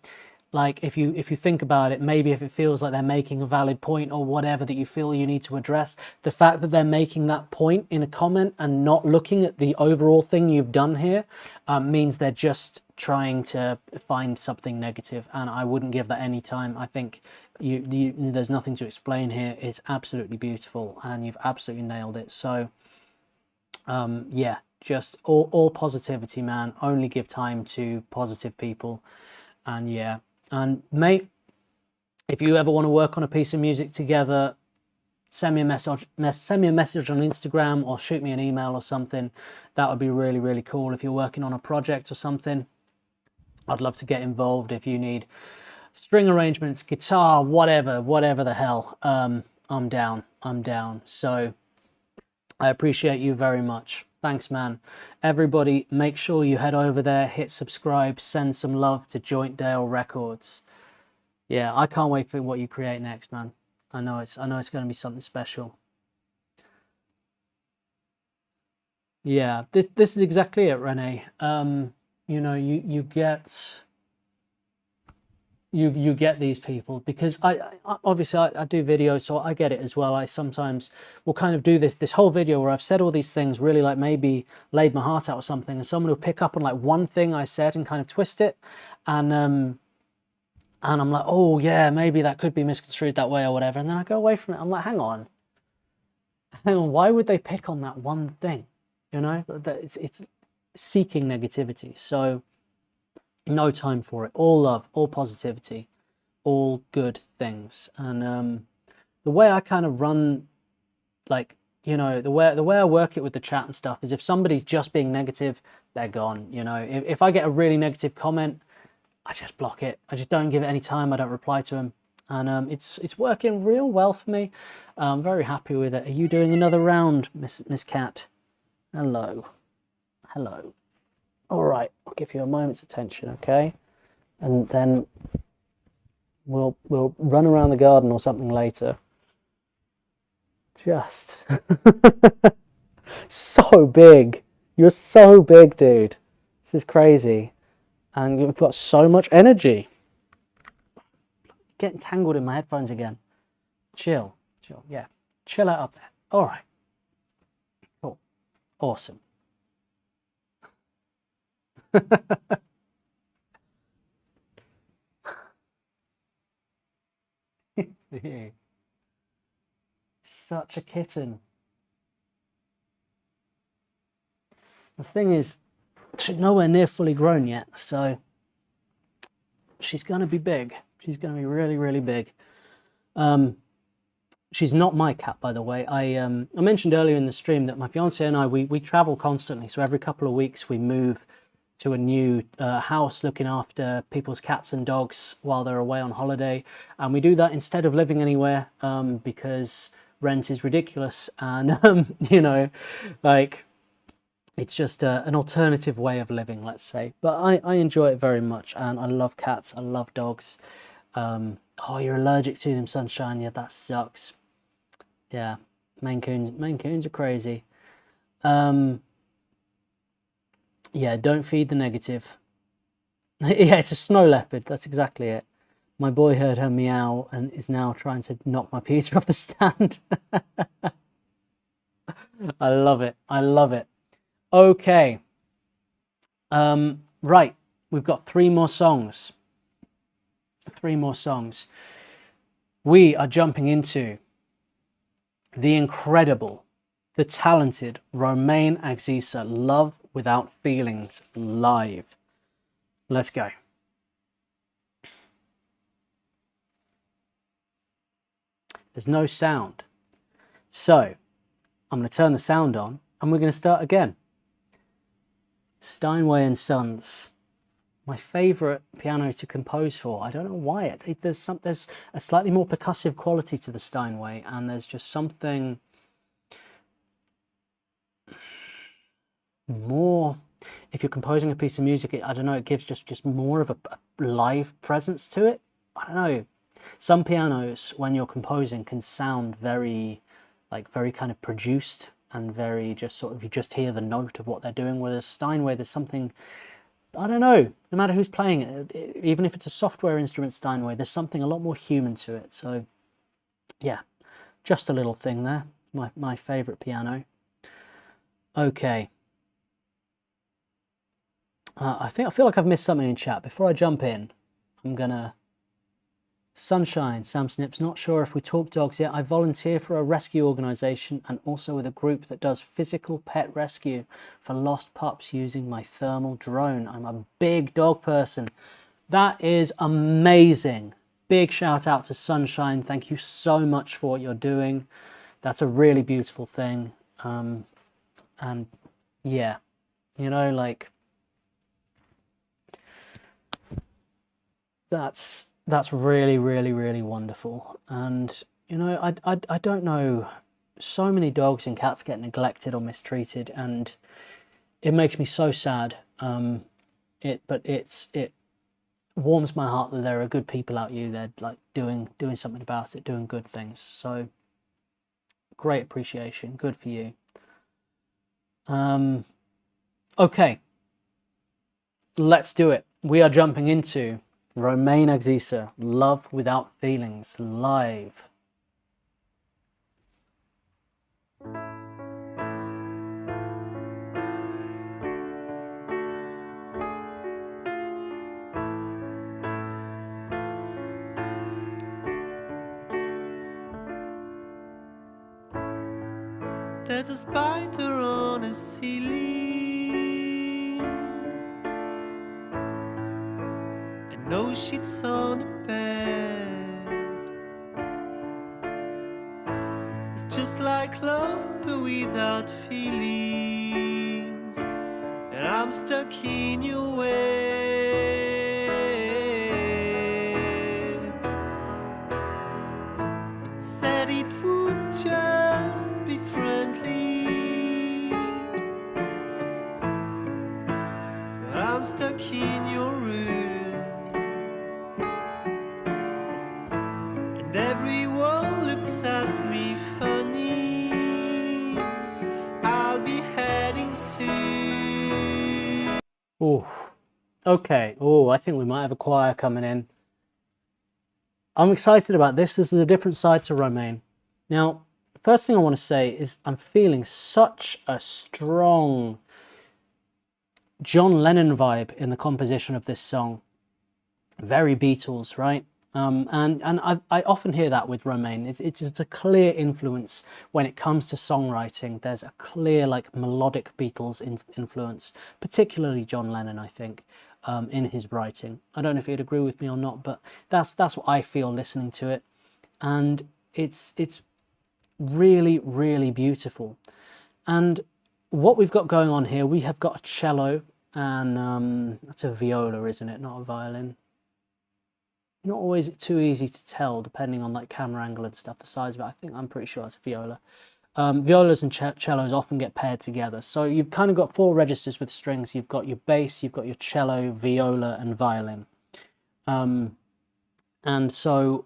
Like, if you think about it, maybe if it feels like they're making a valid point or whatever that you feel you need to address, the fact that they're making that point in a comment and not looking at the overall thing you've done here means they're just trying to find something negative, and I wouldn't give that any time. I think there's nothing to explain here. It's absolutely beautiful, and you've absolutely nailed it. So yeah, just all positivity, man. Only give time to positive people. And yeah, and mate, if you ever want to work on a piece of music together, send me a message on Instagram or shoot me an email or something. That would be really, really cool. If you're working on a project or something, I'd love to get involved. If you need string arrangements, guitar, whatever the hell, I'm down. So I appreciate you very much. Thanks, man. Everybody, make sure you head over there, hit subscribe, send some love to Joint Dale Records. Yeah, I can't wait for what you create next, man. I know it's going to be something special. Yeah, this is exactly it, Renee. You know, you get these people because I obviously I do videos, so I get it as well. I sometimes will kind of do this whole video where I've said all these things, really like maybe laid my heart out or something, and someone will pick up on like one thing I said and kind of twist it, and I'm like, oh yeah, maybe that could be misconstrued that way or whatever, and then I go away from it. I'm like, hang on, why would they pick on that one thing? You know, that it's seeking negativity. So no time for it. All love, all positivity, all good things. And the way I kind of run, like, you know, the way I work it with the chat and stuff is if somebody's just being negative, they're gone. You know, if I get a really negative comment, I just block it. I just don't give it any time. I don't reply to them. And it's working real well for me. I'm very happy with it. Are you doing another round, Miss Cat? Hello. Hello. All right, I'll give you a moment's attention, okay? And then we'll run around the garden or something later. Just so big. You're so big, dude. This is crazy. And you've got so much energy. Getting tangled in my headphones again. Chill. Yeah. Chill out up there. All right. Cool. Awesome. Such a kitten. The thing is, she's nowhere near fully grown yet, so she's going to be big. She's going to be really, really big. She's not my cat, by the way. I mentioned earlier in the stream that my fiance and I, we travel constantly. So every couple of weeks we move to a new house looking after people's cats and dogs while they're away on holiday. And we do that instead of living anywhere because rent is ridiculous. And, you know, like, it's just an alternative way of living, let's say. But I enjoy it very much. And I love cats. I love dogs. Oh, you're allergic to them, Sunshine. Yeah, that sucks. Yeah, Maine Coons are crazy. Yeah, don't feed the negative. Yeah, it's a snow leopard. That's exactly it. My boy heard her meow and is now trying to knock my pizza off the stand. I love it. I love it. Okay. Right. We've got 3 more songs. 3 more songs. We are jumping into the incredible, the talented Roma Agisa, Love Without Feelings, live. Let's go. There's no sound. So I'm going to turn the sound on and we're going to start again. Steinway and Sons. My favourite piano to compose for. I don't know why. There's a slightly more percussive quality to the Steinway, and there's just something more. If you're composing a piece of music, I don't know, it gives just more of a live presence to it. I don't know. Some pianos, when you're composing, can sound very kind of produced and very just sort of, you just hear the note of what they're doing. Whereas Steinway, there's something, I don't know, no matter who's playing it, even if it's a software instrument Steinway, there's something a lot more human to it. So yeah, just a little thing there. My favourite piano. Okay. I feel like I've missed something in chat. Before I jump in, I'm gonna... Sunshine, Sam Snips, not sure if we talk dogs yet. I volunteer for a rescue organisation and also with a group that does physical pet rescue for lost pups using my thermal drone. I'm a big dog person. That is amazing. Big shout out to Sunshine. Thank you so much for what you're doing. That's a really beautiful thing. And yeah, you know, like, that's really, really, really wonderful. And, you know, I don't know, so many dogs and cats get neglected or mistreated, and it makes me so sad. But it warms my heart that there are good people out there like doing something about it, doing good things. So great appreciation, good for you. Okay, let's do it. We are jumping into Roma Agisa, Love Without Feelings, live. There's a spider on a ceiling and no sheets on the bed. It's just like love but without feelings, and I'm stuck in your web. Said it would just be friendly, but I'm stuck in your room, and everyone looks at me funny. I'll be heading soon. Oh, okay. Oh, I think we might have a choir coming in. I'm excited about this. This is a different side to Romain. Now, first thing I want to say is I'm feeling such a strong John Lennon vibe in the composition of this song. Very Beatles, right? And I often hear that with Romain. It's a clear influence when it comes to songwriting. There's a clear like melodic Beatles influence, particularly John Lennon, I think, in his writing. I don't know if you'd agree with me or not, but that's what I feel listening to it, and it's really, really beautiful. And what we've got going on here, we have got a cello, and that's a viola, isn't it? Not a violin. Not always too easy to tell, depending on like camera angle and stuff, the size of it. I'm pretty sure it's a viola. Violas and cellos often get paired together. So you've kind of got 4 registers with strings. You've got your bass, you've got your cello, viola, and violin. And so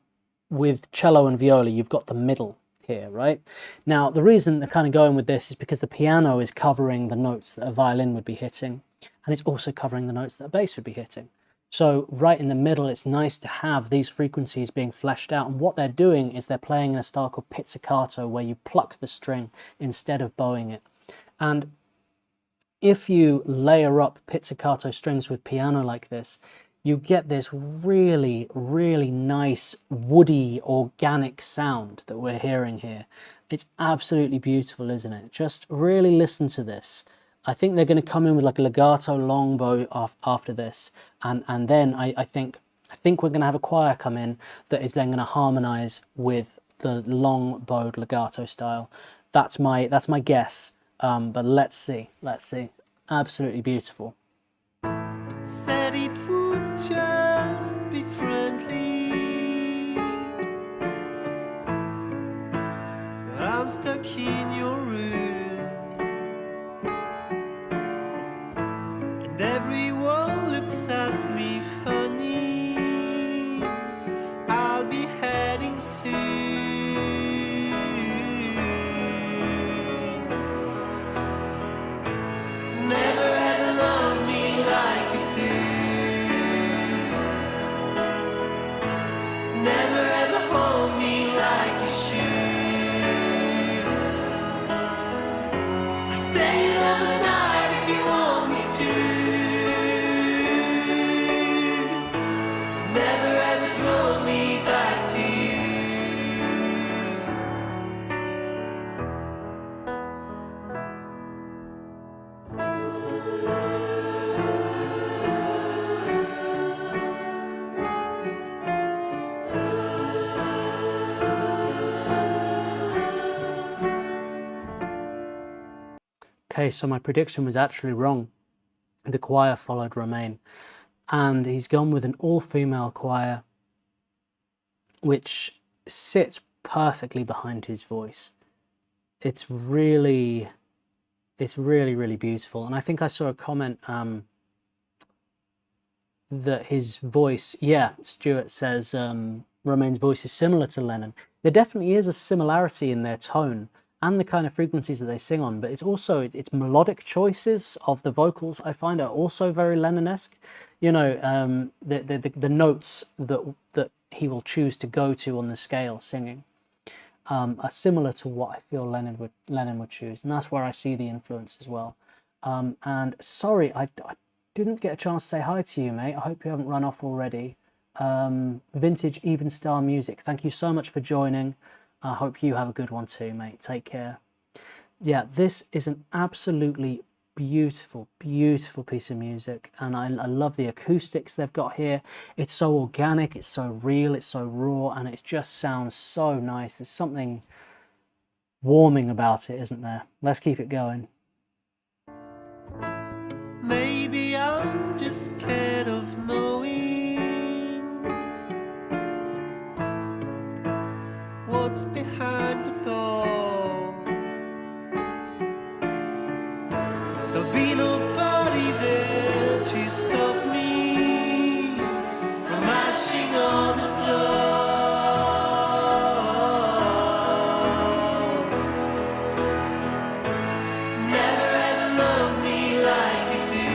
with cello and viola, you've got the middle here, right? Now, the reason they're kind of going with this is because the piano is covering the notes that a violin would be hitting, and it's also covering the notes that a bass would be hitting. So right in the middle, it's nice to have these frequencies being fleshed out. And what they're doing is they're playing in a style called pizzicato, where you pluck the string instead of bowing it. And if you layer up pizzicato strings with piano like this, you get this really, really nice, woody, organic sound that we're hearing here. It's absolutely beautiful, isn't it? Just really listen to this. I think they're going to come in with like a legato long bow after this, and then I think we're going to have a choir come in that is then going to harmonize with the long bowed legato style. That's my guess, but let's see. Absolutely beautiful. Said it would just be friendly, but I'm stuck in your room, and everyone looks at me funny. I'll be heading soon. Never ever loved me like you do. Never ever hold me like you should. I'd stay another night if you want me to. Never ever drove me back to you. Okay, so my prediction was actually wrong. The choir followed Romain, and he's gone with an all-female choir, which sits perfectly behind his voice. It's really, really beautiful. And I think I saw a comment that his voice, yeah, Stuart says Romain's voice is similar to Lennon. There definitely is a similarity in their tone. and the kind of frequencies that they sing on, but it's also its melodic choices of the vocals I find are also very Lennon-esque. You know, the notes that he will choose to go to on the scale singing are similar to what I feel Lennon would choose, and that's where I see the influence as well. And sorry, I didn't get a chance to say hi to you, mate. I hope you haven't run off already. Vintage Even Star Music, thank you so much for joining. I hope you have a good one too, mate. Take care. Yeah, this is an absolutely beautiful, beautiful piece of music, and I love the acoustics they've got here. It's so organic, it's so real, it's so raw, and it just sounds so nice. There's something warming about it, isn't there? Let's keep it going. Maybe I'm just scared of knowing what's behind the door. There'll be nobody there to stop me from mashing on the floor. Never ever loved me like you do.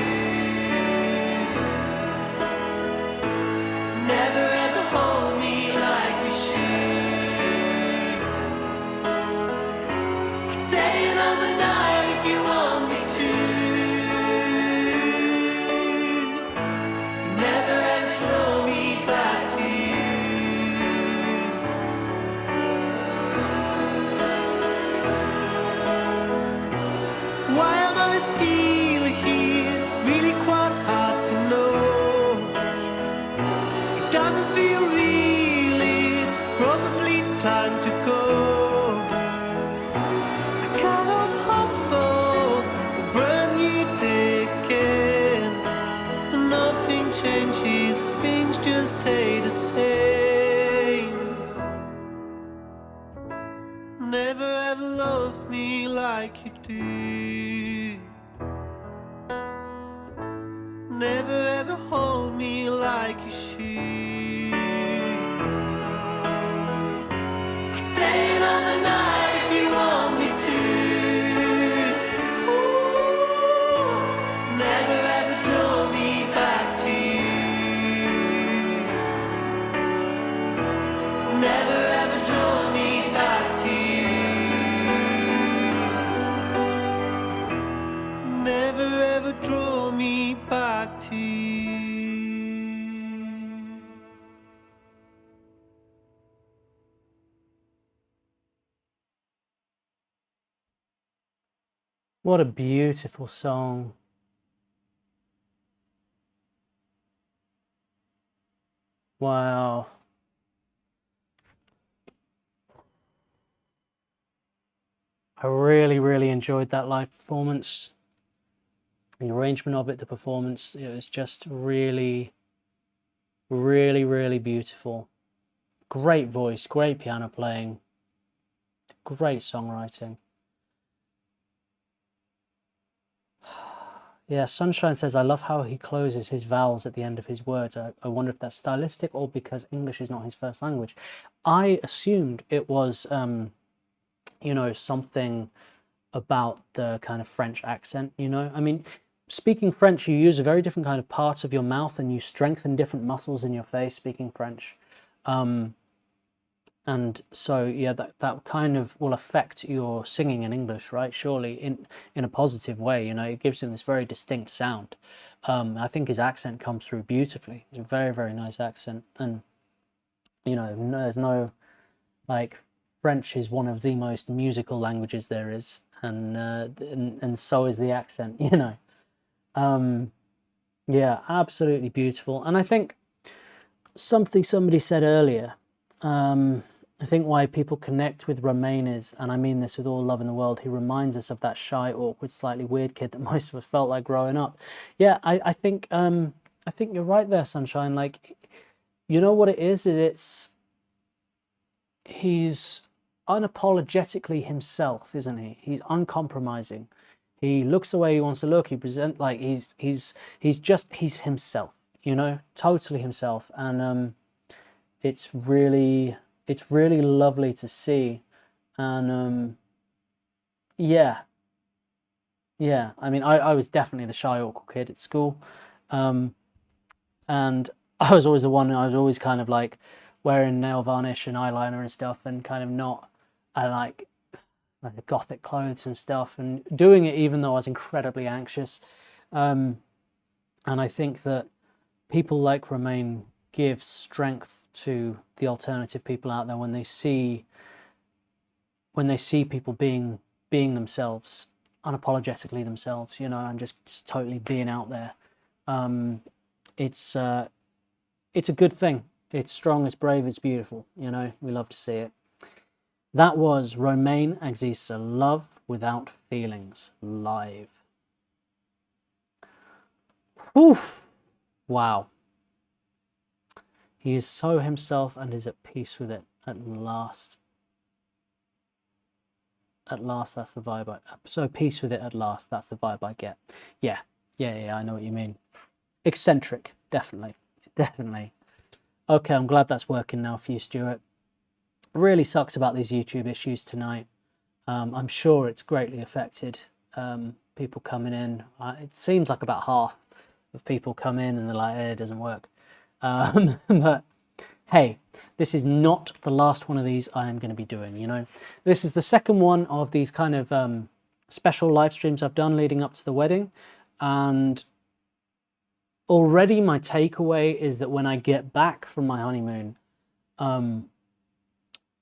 Never ever hold me like you should. Stay another night if you want me to. Never ever draw me back to you. Why am I still here? It's really quite hard to know. It doesn't feel real, it's probably time to go. I cannot hope for a brand new day again. Nothing changes, things just stay the same. Never ever loved me like you do. Never ever hold me like you should. I'll stay another night if you want me to. Ooh, never ever draw me back to you. Never ever draw me back to you. Never ever draw me back to you. What a beautiful song. Wow. I really, really enjoyed that live performance. The arrangement of it, the performance, it was just really, really, really beautiful. Great voice, great piano playing, great songwriting. Yeah, Sunshine says, I love how he closes his vowels at the end of his words. I wonder if that's stylistic or because English is not his first language. I assumed it was, you know, something about the kind of French accent, you know? I mean, speaking French, you use a very different kind of part of your mouth and you strengthen different muscles in your face speaking French. And so, yeah, that kind of will affect your singing in English, right? Surely, in a positive way, you know, it gives him this very distinct sound. I think his accent comes through beautifully. It's a very, very nice accent. And, you know, there's no, like, French is one of the most musical languages there is. And so is the accent, you know. Yeah, absolutely beautiful. And I think something somebody said earlier, I think why people connect with Romain is, and I mean this with all love in the world, he reminds us of that shy, awkward, slightly weird kid that most of us felt like growing up. Yeah, I think you're right there, Sunshine. Like, you know what it is he's unapologetically himself, isn't he? He's uncompromising. He looks the way he wants to look. He presents like he's himself, you know, totally himself. And it's really lovely to see. And Yeah. Yeah. I mean, I was definitely the shy, awkward kid at school. And I was always the one, I was always kind of like wearing nail varnish and eyeliner and stuff, and kind of not, I like the gothic clothes and stuff, and doing it even though I was incredibly anxious. And I think that people like Romain give strength to the alternative people out there when they see people being themselves, unapologetically themselves, you know, and just totally being out there. It's a good thing. It's strong, it's brave, it's beautiful, you know, we love to see it. That was Roma Agisa, Love Without Feelings, live. Oof. Wow. He is so himself and is at peace with it at last. At last, that's the vibe. So peace with it at last, that's the vibe I get. Yeah, I know what you mean. Eccentric, definitely. Okay, I'm glad that's working now for you, Stuart. Really sucks about these YouTube issues tonight. I'm sure it's greatly affected people coming in. It seems like about half of people come in and they're like, it doesn't work. But hey, this is not the last one of these I am going to be doing, you know. This is the second one of these kind of special live streams I've done leading up to the wedding. And already my takeaway is that when I get back from my honeymoon,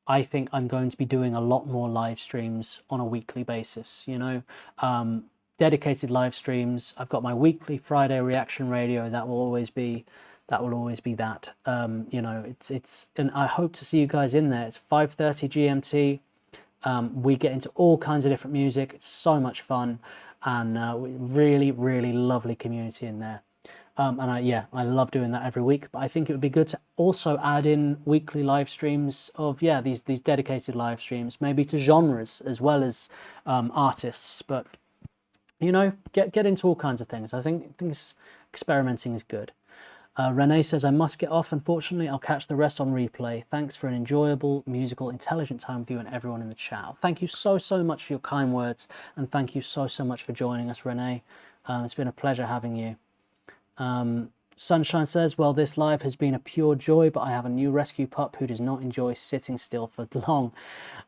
I think I'm going to be doing a lot more live streams on a weekly basis, you know. Dedicated live streams. I've got my weekly Friday reaction radio. That will always be that. You know, it's and I hope to see you guys in there. It's 5:30 GMT. We get into all kinds of different music. It's so much fun, and really lovely community in there. And I love doing that every week, but I think it would be good to also add in weekly live streams of these dedicated live streams, maybe to genres as well as artists. But you know, get into all kinds of things. I think experimenting is good. Renee says, I must get off. Unfortunately, I'll catch the rest on replay. Thanks for an enjoyable, musical, intelligent time with you and everyone in the chat. Thank you so much for your kind words, and thank you so much for joining us, Renee. It's been a pleasure having you. Sunshine says, well, this live has been a pure joy, but I have a new rescue pup who does not enjoy sitting still for long.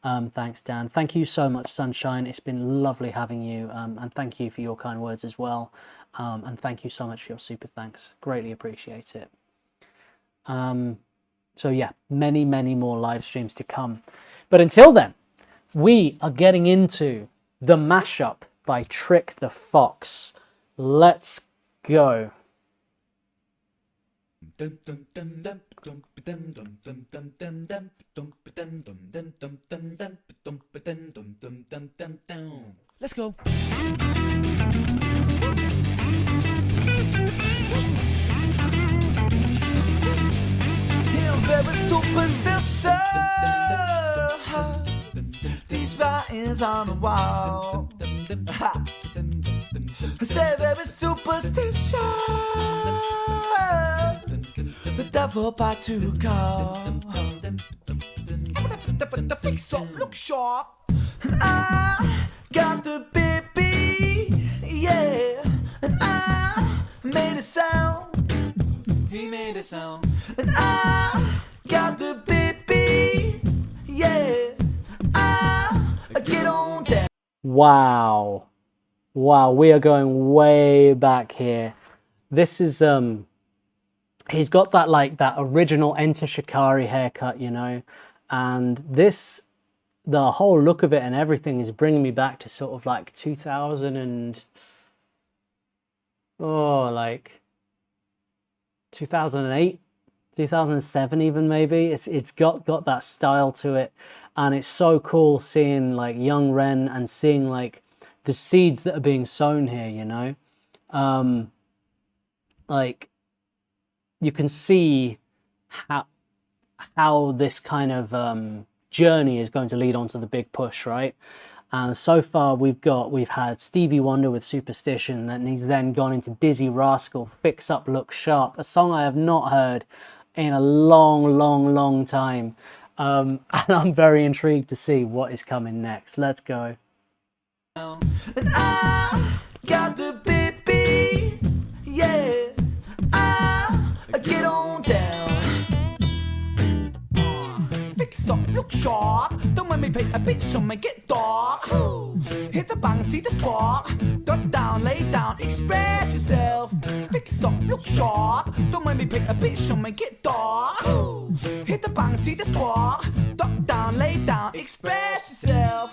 Thanks, Dan. Thank you so much, Sunshine. It's been lovely having you, and thank you for your kind words as well. And thank you so much for your super thanks. Greatly appreciate it. So yeah, many more live streams to come. But until then, we are getting into the mashup by Trick the Fox. Let's go. Let's go. Very superstitious. These writings on the wall. I say very superstitious. The devil by to call. The fix up, look sharp. And I got the baby, yeah. And I made a sound. He made a sound. And I got the baby, yeah. I get on that. Wow, we are going way back here. This is he's got that like that original Enter Shikari haircut, you know, and this, the whole look of it and everything is bringing me back to sort of like 2000 and like 2008, 2007 even maybe. It's got that style to it, and it's so cool seeing like young Ren and seeing like the seeds that are being sown here, you know. Like you can see how this kind of journey is going to lead on to the big push, right? And so far we've had Stevie Wonder with Superstition, and he's then gone into Dizzy Rascal, Fix Up Look Sharp, a song I have not heard in a long time. And I'm very intrigued to see what is coming next. Let's go. And I got the baby, yeah. I get on down. Fix up, look sharp. Don't make me pay a bitch, so make it dark. Hit the bang, see the spark. Duck down, lay down, express yourself. Fix up, look sharp. Don't make me pay a bitch, so make it dark. Hit the bang, see the spark. Duck down, lay down, express yourself.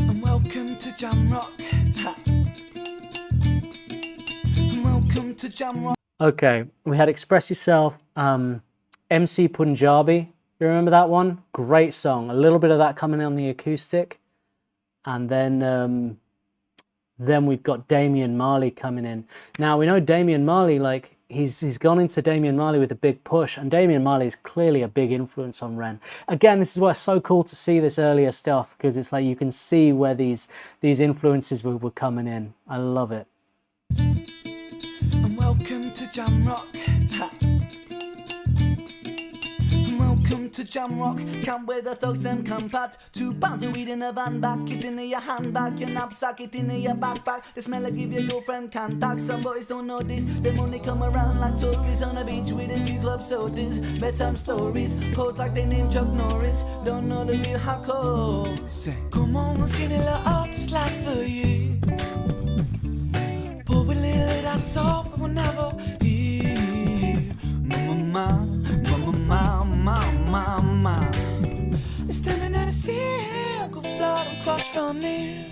And welcome to Jam Rock. And welcome to Jam Rock. Okay, we had Express Yourself, MC Punjabi. You remember that one? Great song. A little bit of that coming on the acoustic. And then we've got Damian Marley coming in. Now, we know Damian Marley, like, he's gone into Damian Marley with a big push, and Damian Marley is clearly a big influence on Ren. Again, this is why it's so cool to see this earlier stuff, because it's like you can see where these influences were coming in. I love it. And welcome to Jam Rock. Welcome to Jam Rock. Come with the thugs and compact. 2 pounds of weed in a van back. It in your handbag, your knapsack, it in your backpack. The smell I give your girlfriend contact. Some boys don't know this. Them only come around like tourists on a beach with a few club sodas. Bedtime stories, pose like they named Chuck Norris. Don't know the real hardcore. Say, come on, skinny little up, this last for you. Pour a little of that salt, but we'll never hear. Mama, mama. It's standing at a silk of blood and crushed from near.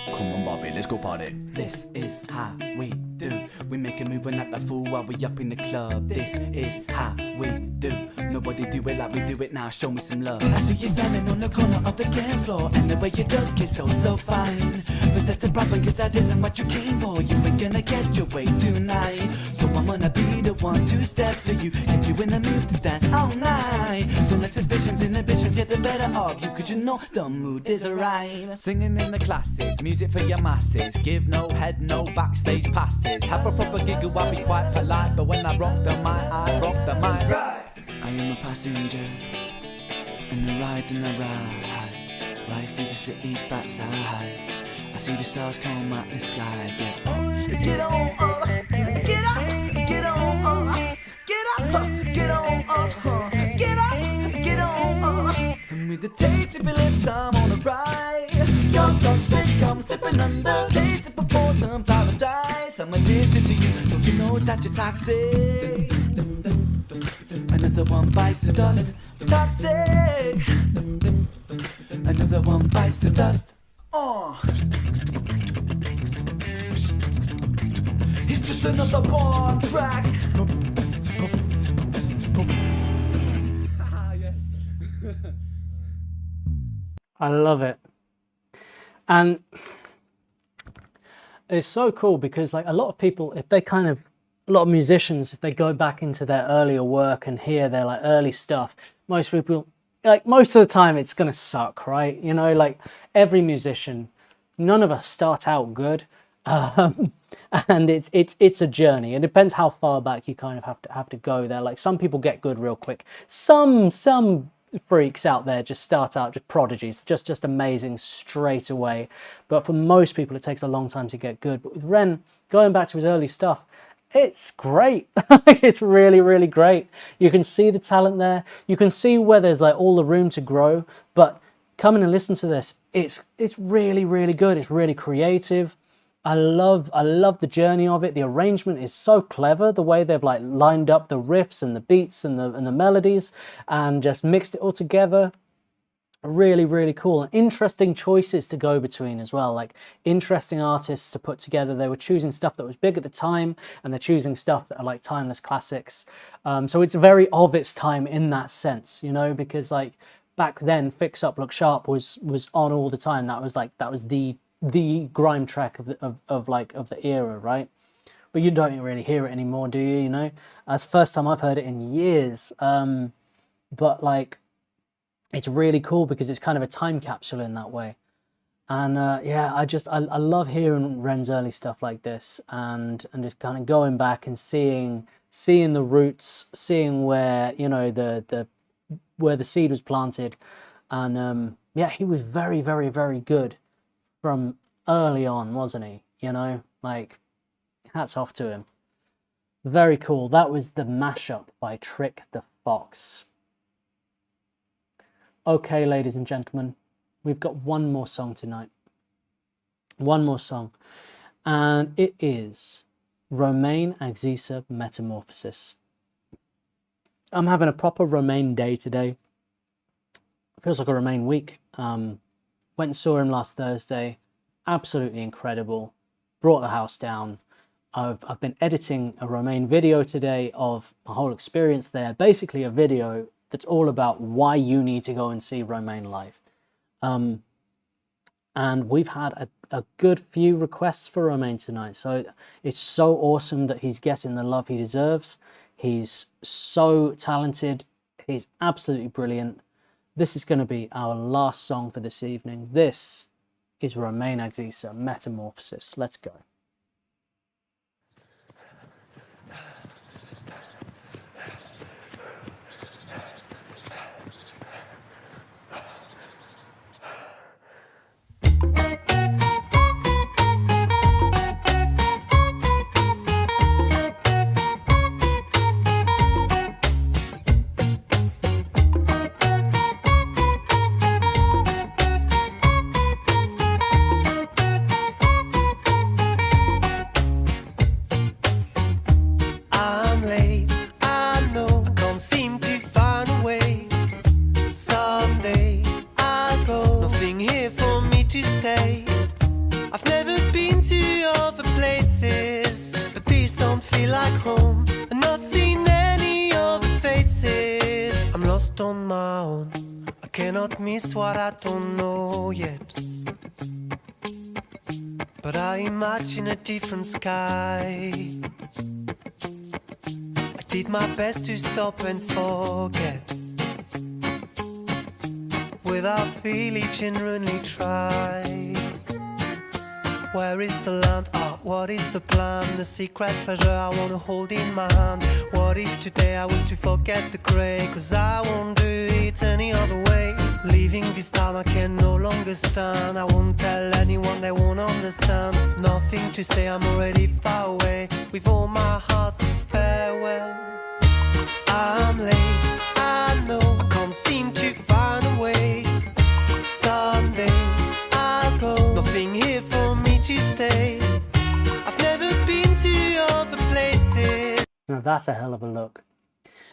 Come on, Bobby, let's go party. This is how we do. We make a move and act a fool while we up in the club. This is how we do. Nobody do it like we do it now. Show me some love. I see you standing on the corner of the dance floor, and the way you look is so fine. But that's a problem, cause that isn't what you came for. You ain't gonna get your way tonight. So I'm gonna be the one to step to you, get you in the mood to dance all night. Don't let suspicions, inhibitions get the better of you, cause you know the mood is right. Singing in the classes, music for your masses. Give no head, no backstage passes. Have a proper giggle, I'll be quite polite. But when I rock the mic, I rock the mic. Right. I am a passenger in a ride and a ride. Ride through the city's backside. I see the stars come out the sky. Get up, get on up, get up, get on up, get up, get on up, get up, get on up. And with the taste, you feel it's time on the ride. Your toxic, come sipping under. Taste it before some paradise. I'm addicted to you. Don't you know that you're toxic? Another one bites the dust. Toxic. Another one bites the dust. It's just another bomb track. I love it. And it's so cool because like a lot of people, if they kind of, a lot of musicians, if they go back into their earlier work and hear their like early stuff, most people, like most of the time it's gonna suck, right? You know, like every musician, none of us start out good. And it's a journey. It depends how far back you kind of have to go there. Like some people get good real quick. Some freaks out there just start out just prodigies, just amazing straight away. But for most people, it takes a long time to get good. But with Ren, going back to his early stuff, it's great. It's really, really great. You can see the talent there. You can see where there's like all the room to grow. But come in and listen to this. It's really, really good. It's really creative. I love the journey of it. The arrangement is so clever. The way they've like lined up the riffs and the beats and the melodies and just mixed it all together. Really, really cool. Interesting choices to go between as well. Like interesting artists to put together. They were choosing stuff that was big at the time, and they're choosing stuff that are like timeless classics. So it's very of its time in that sense, you know, because like back then, Fix Up, Look Sharp was on all the time. That was the grime track of the era, right? But you don't really hear it anymore, do you? You know, that's the first time I've heard it in years. But like, it's really cool because it's kind of a time capsule in that way. And yeah, I love hearing Ren's early stuff like this, and just kind of going back and seeing the roots, seeing where, you know, where the seed was planted. And yeah, he was very, very, very good from early on, wasn't he? You know, like, hats off to him. Very cool. That was the mashup by Trick the Fox. Okay, ladies and gentlemen, we've got one more song tonight. One more song. And it is Roma Agisa Metamorphosis. I'm having a proper Romain day today. Feels like a Romain week. Went and saw him last Thursday. Absolutely incredible. Brought the house down. I've been editing a Romain video today of my whole experience there. Basically a video that's all about why you need to go and see Romain live. And we've had a good few requests for Romain tonight. So it's so awesome that he's getting the love he deserves. He's so talented. He's absolutely brilliant. This is going to be our last song for this evening. This is Roma Agisa Metamorphosis. Let's go. On my own, I cannot miss what I don't know yet. But I imagine a different sky. I did my best to stop and forget, without really genuinely try. Where is the land? What is the plan? The secret treasure I wanna hold in my hand. What if today I was to forget the grey? Cause I won't do it any other way. Leaving this town I can no longer stand. I won't tell anyone, they won't understand. Nothing to say, I'm already far away. With all my heart, farewell. I'm late, I know, I can't seem to find a way. Someday I'll go, nothing here for me to stay. Now that's a hell of a look.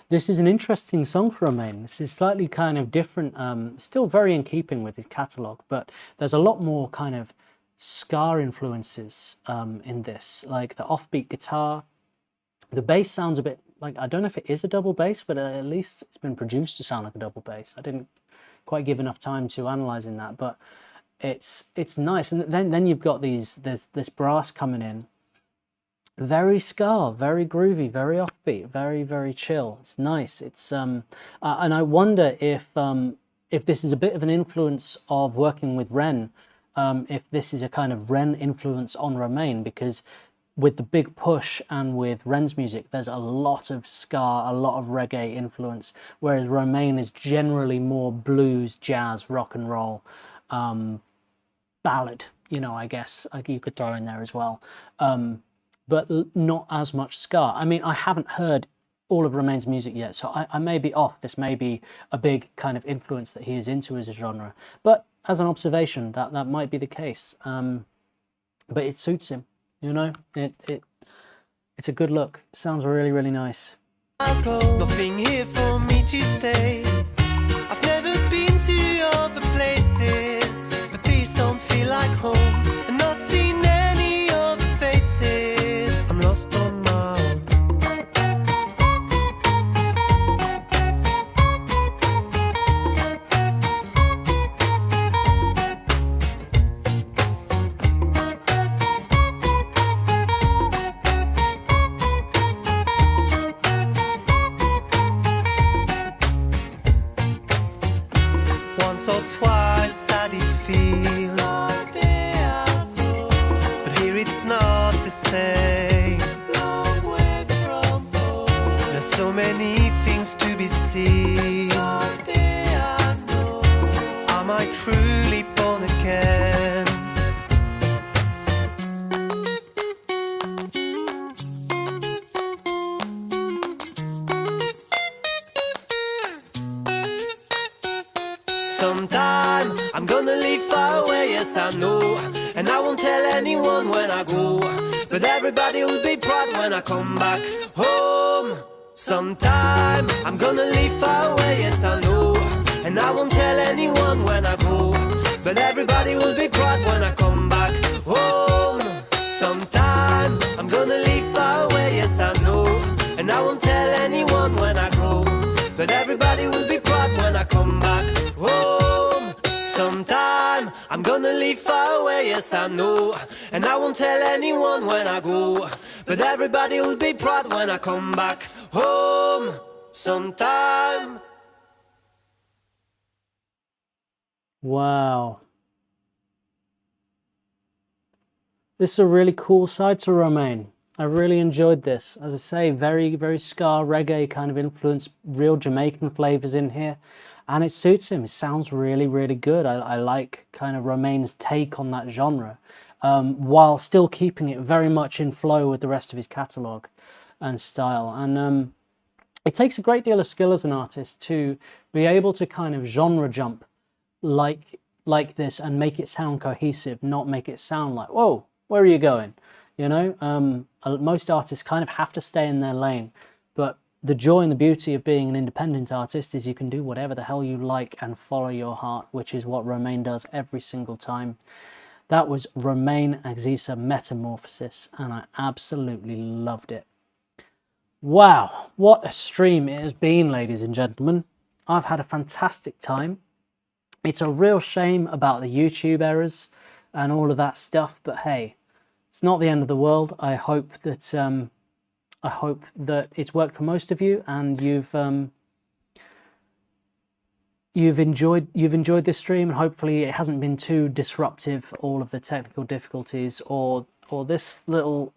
This is an interesting song for Romain. This is slightly kind of different, still very in keeping with his catalogue, but there's a lot more kind of ska influences in this, like the offbeat guitar. The bass sounds a bit like, I don't know if it is a double bass, but at least it's been produced to sound like a double bass. I didn't quite give enough time to analysing that, but it's nice. And then you've got this brass coming in. Very ska, very groovy, very offbeat, very, very chill. It's nice. It's and I wonder if this is a bit of an influence of working with REN, if this is a kind of REN influence on Romain, because with the big push and with REN's music, there's a lot of ska, a lot of reggae influence, whereas Romain is generally more blues, jazz, rock and roll, ballad, you know, I guess you could throw in there as well. But not as much ska. I mean, I haven't heard all of Romain's music yet, so I may be off. This may be a big kind of influence that he is into as a genre. But as an observation, that might be the case. But it suits him, you know? It's a good look. It sounds really, really nice. I'll go, nothing here for me to stay. I've never been to other places, but these don't feel like home. And not seen any other faces. I'm lost on my own. Once or twice I did feel, but here it's not the same. There's so many things to be seen. I truly born again? Sometime I'm gonna leave far away, yes I know, and I won't tell anyone when I go, but everybody will be proud when I come back home. Sometime I'm gonna leave far away, yes I know, and I won't tell anyone when I go, but everybody will be proud when I come back home. Sometime I'm gonna leave far away, yes I know, and I won't tell anyone when I go, but everybody will be proud when I come back home. Sometime I'm gonna leave far away, yes I know, and I won't tell anyone when I go, but everybody will be proud when I come back home. Sometime. Wow. This is a really cool side to Romain. I really enjoyed this. As I say, very, very ska reggae kind of influence, real Jamaican flavors in here. And it suits him. It sounds really, really good. I like kind of Romain's take on that genre, while still keeping it very much in flow with the rest of his catalogue and style. And it takes a great deal of skill as an artist to be able to kind of genre jump like this and make it sound cohesive, not make it sound like, whoa, where are you going? You know, most artists kind of have to stay in their lane, but the joy and the beauty of being an independent artist is you can do whatever the hell you like and follow your heart, which is what Romain does every single time. That was Roma Agisa Metamorphosis, and I absolutely loved it. Wow, what a stream it has been, ladies and gentlemen. I've had a fantastic time. It's a real shame about the YouTube errors and all of that stuff, but hey, it's not the end of the world. I hope that it's worked for most of you, and you've enjoyed this stream, and hopefully it hasn't been too disruptive, all of the technical difficulties, or this little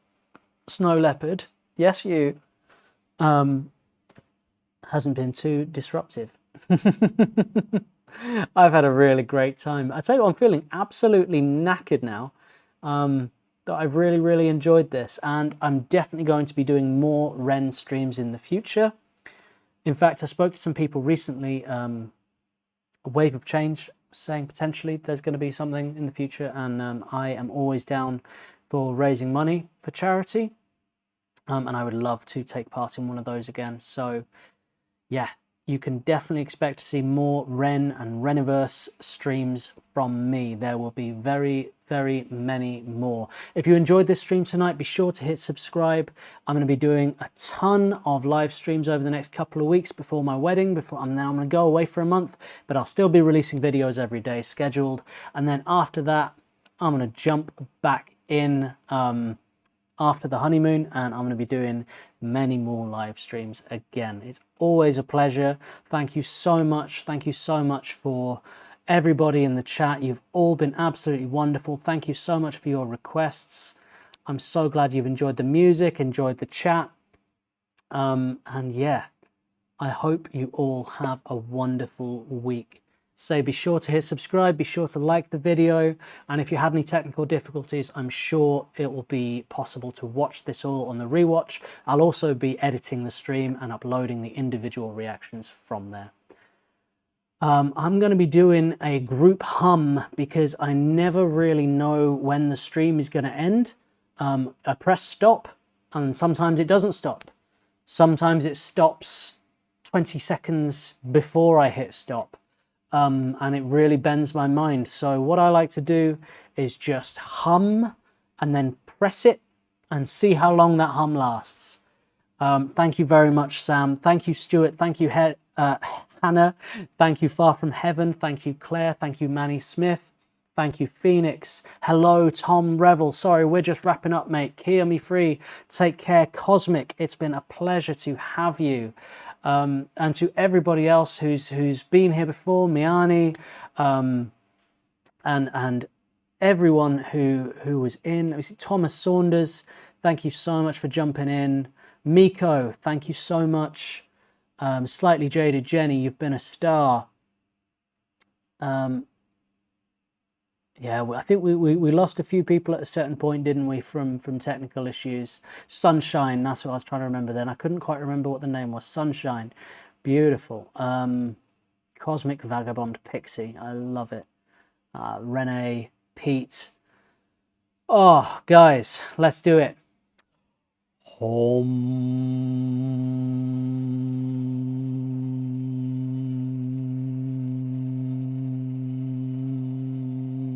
snow leopard, yes you, hasn't been too disruptive. I've had a really great time. I tell you what, I'm feeling absolutely knackered now. That I've really, really enjoyed this, and I'm definitely going to be doing more REN streams in the future. In fact, I spoke to some people recently, a wave of change, saying potentially there's going to be something in the future, and I am always down for raising money for charity, and I would love to take part in one of those again. So yeah, you can definitely expect to see more REN and Reniverse streams from me. There will be very, very many more. If you enjoyed this stream tonight, be sure to hit subscribe. I'm going to be doing a ton of live streams over the next couple of weeks before my wedding. I'm going to go away for a month, but I'll still be releasing videos every day scheduled. And then after that, I'm going to jump back in after the honeymoon, and I'm going to be doing many more live streams again. It's always a pleasure. Thank you so much. Thank you so much for everybody in the chat. You've all been absolutely wonderful. Thank you so much for your requests. I'm so glad you've enjoyed the music, enjoyed the chat. And yeah, I hope you all have a wonderful week. So be sure to hit subscribe, be sure to like the video, and if you have any technical difficulties, I'm sure it will be possible to watch this all on the rewatch. I'll also be editing the stream and uploading the individual reactions from there. I'm going to be doing a group hum because I never really know when the stream is going to end. I press stop and sometimes it doesn't stop. Sometimes it stops 20 seconds before I hit stop. And it really bends my mind. So what I like to do is just hum and then press it and see how long that hum lasts. Thank you very much, Sam. Thank you, Stuart. Thank you, Hannah. Thank you, Far From Heaven. Thank you, Claire. Thank you, Manny Smith. Thank you, Phoenix. Hello, Tom Revel. Sorry, we're just wrapping up, mate. Hear me free. Take care, Cosmic. It's been a pleasure to have you. And to everybody else who's been here before, Miani, and everyone who was in. Let me see, Thomas Saunders, thank you so much for jumping in. Miko, thank you so much. Slightly Jaded Jenny, you've been a star. Yeah, I think we lost a few people at a certain point, didn't we, from technical issues. Sunshine, that's what I was trying to remember then. I couldn't quite remember what the name was. Sunshine, beautiful. Cosmic Vagabond Pixie, I love it. Rene, Pete. Oh, guys, let's do it. Home.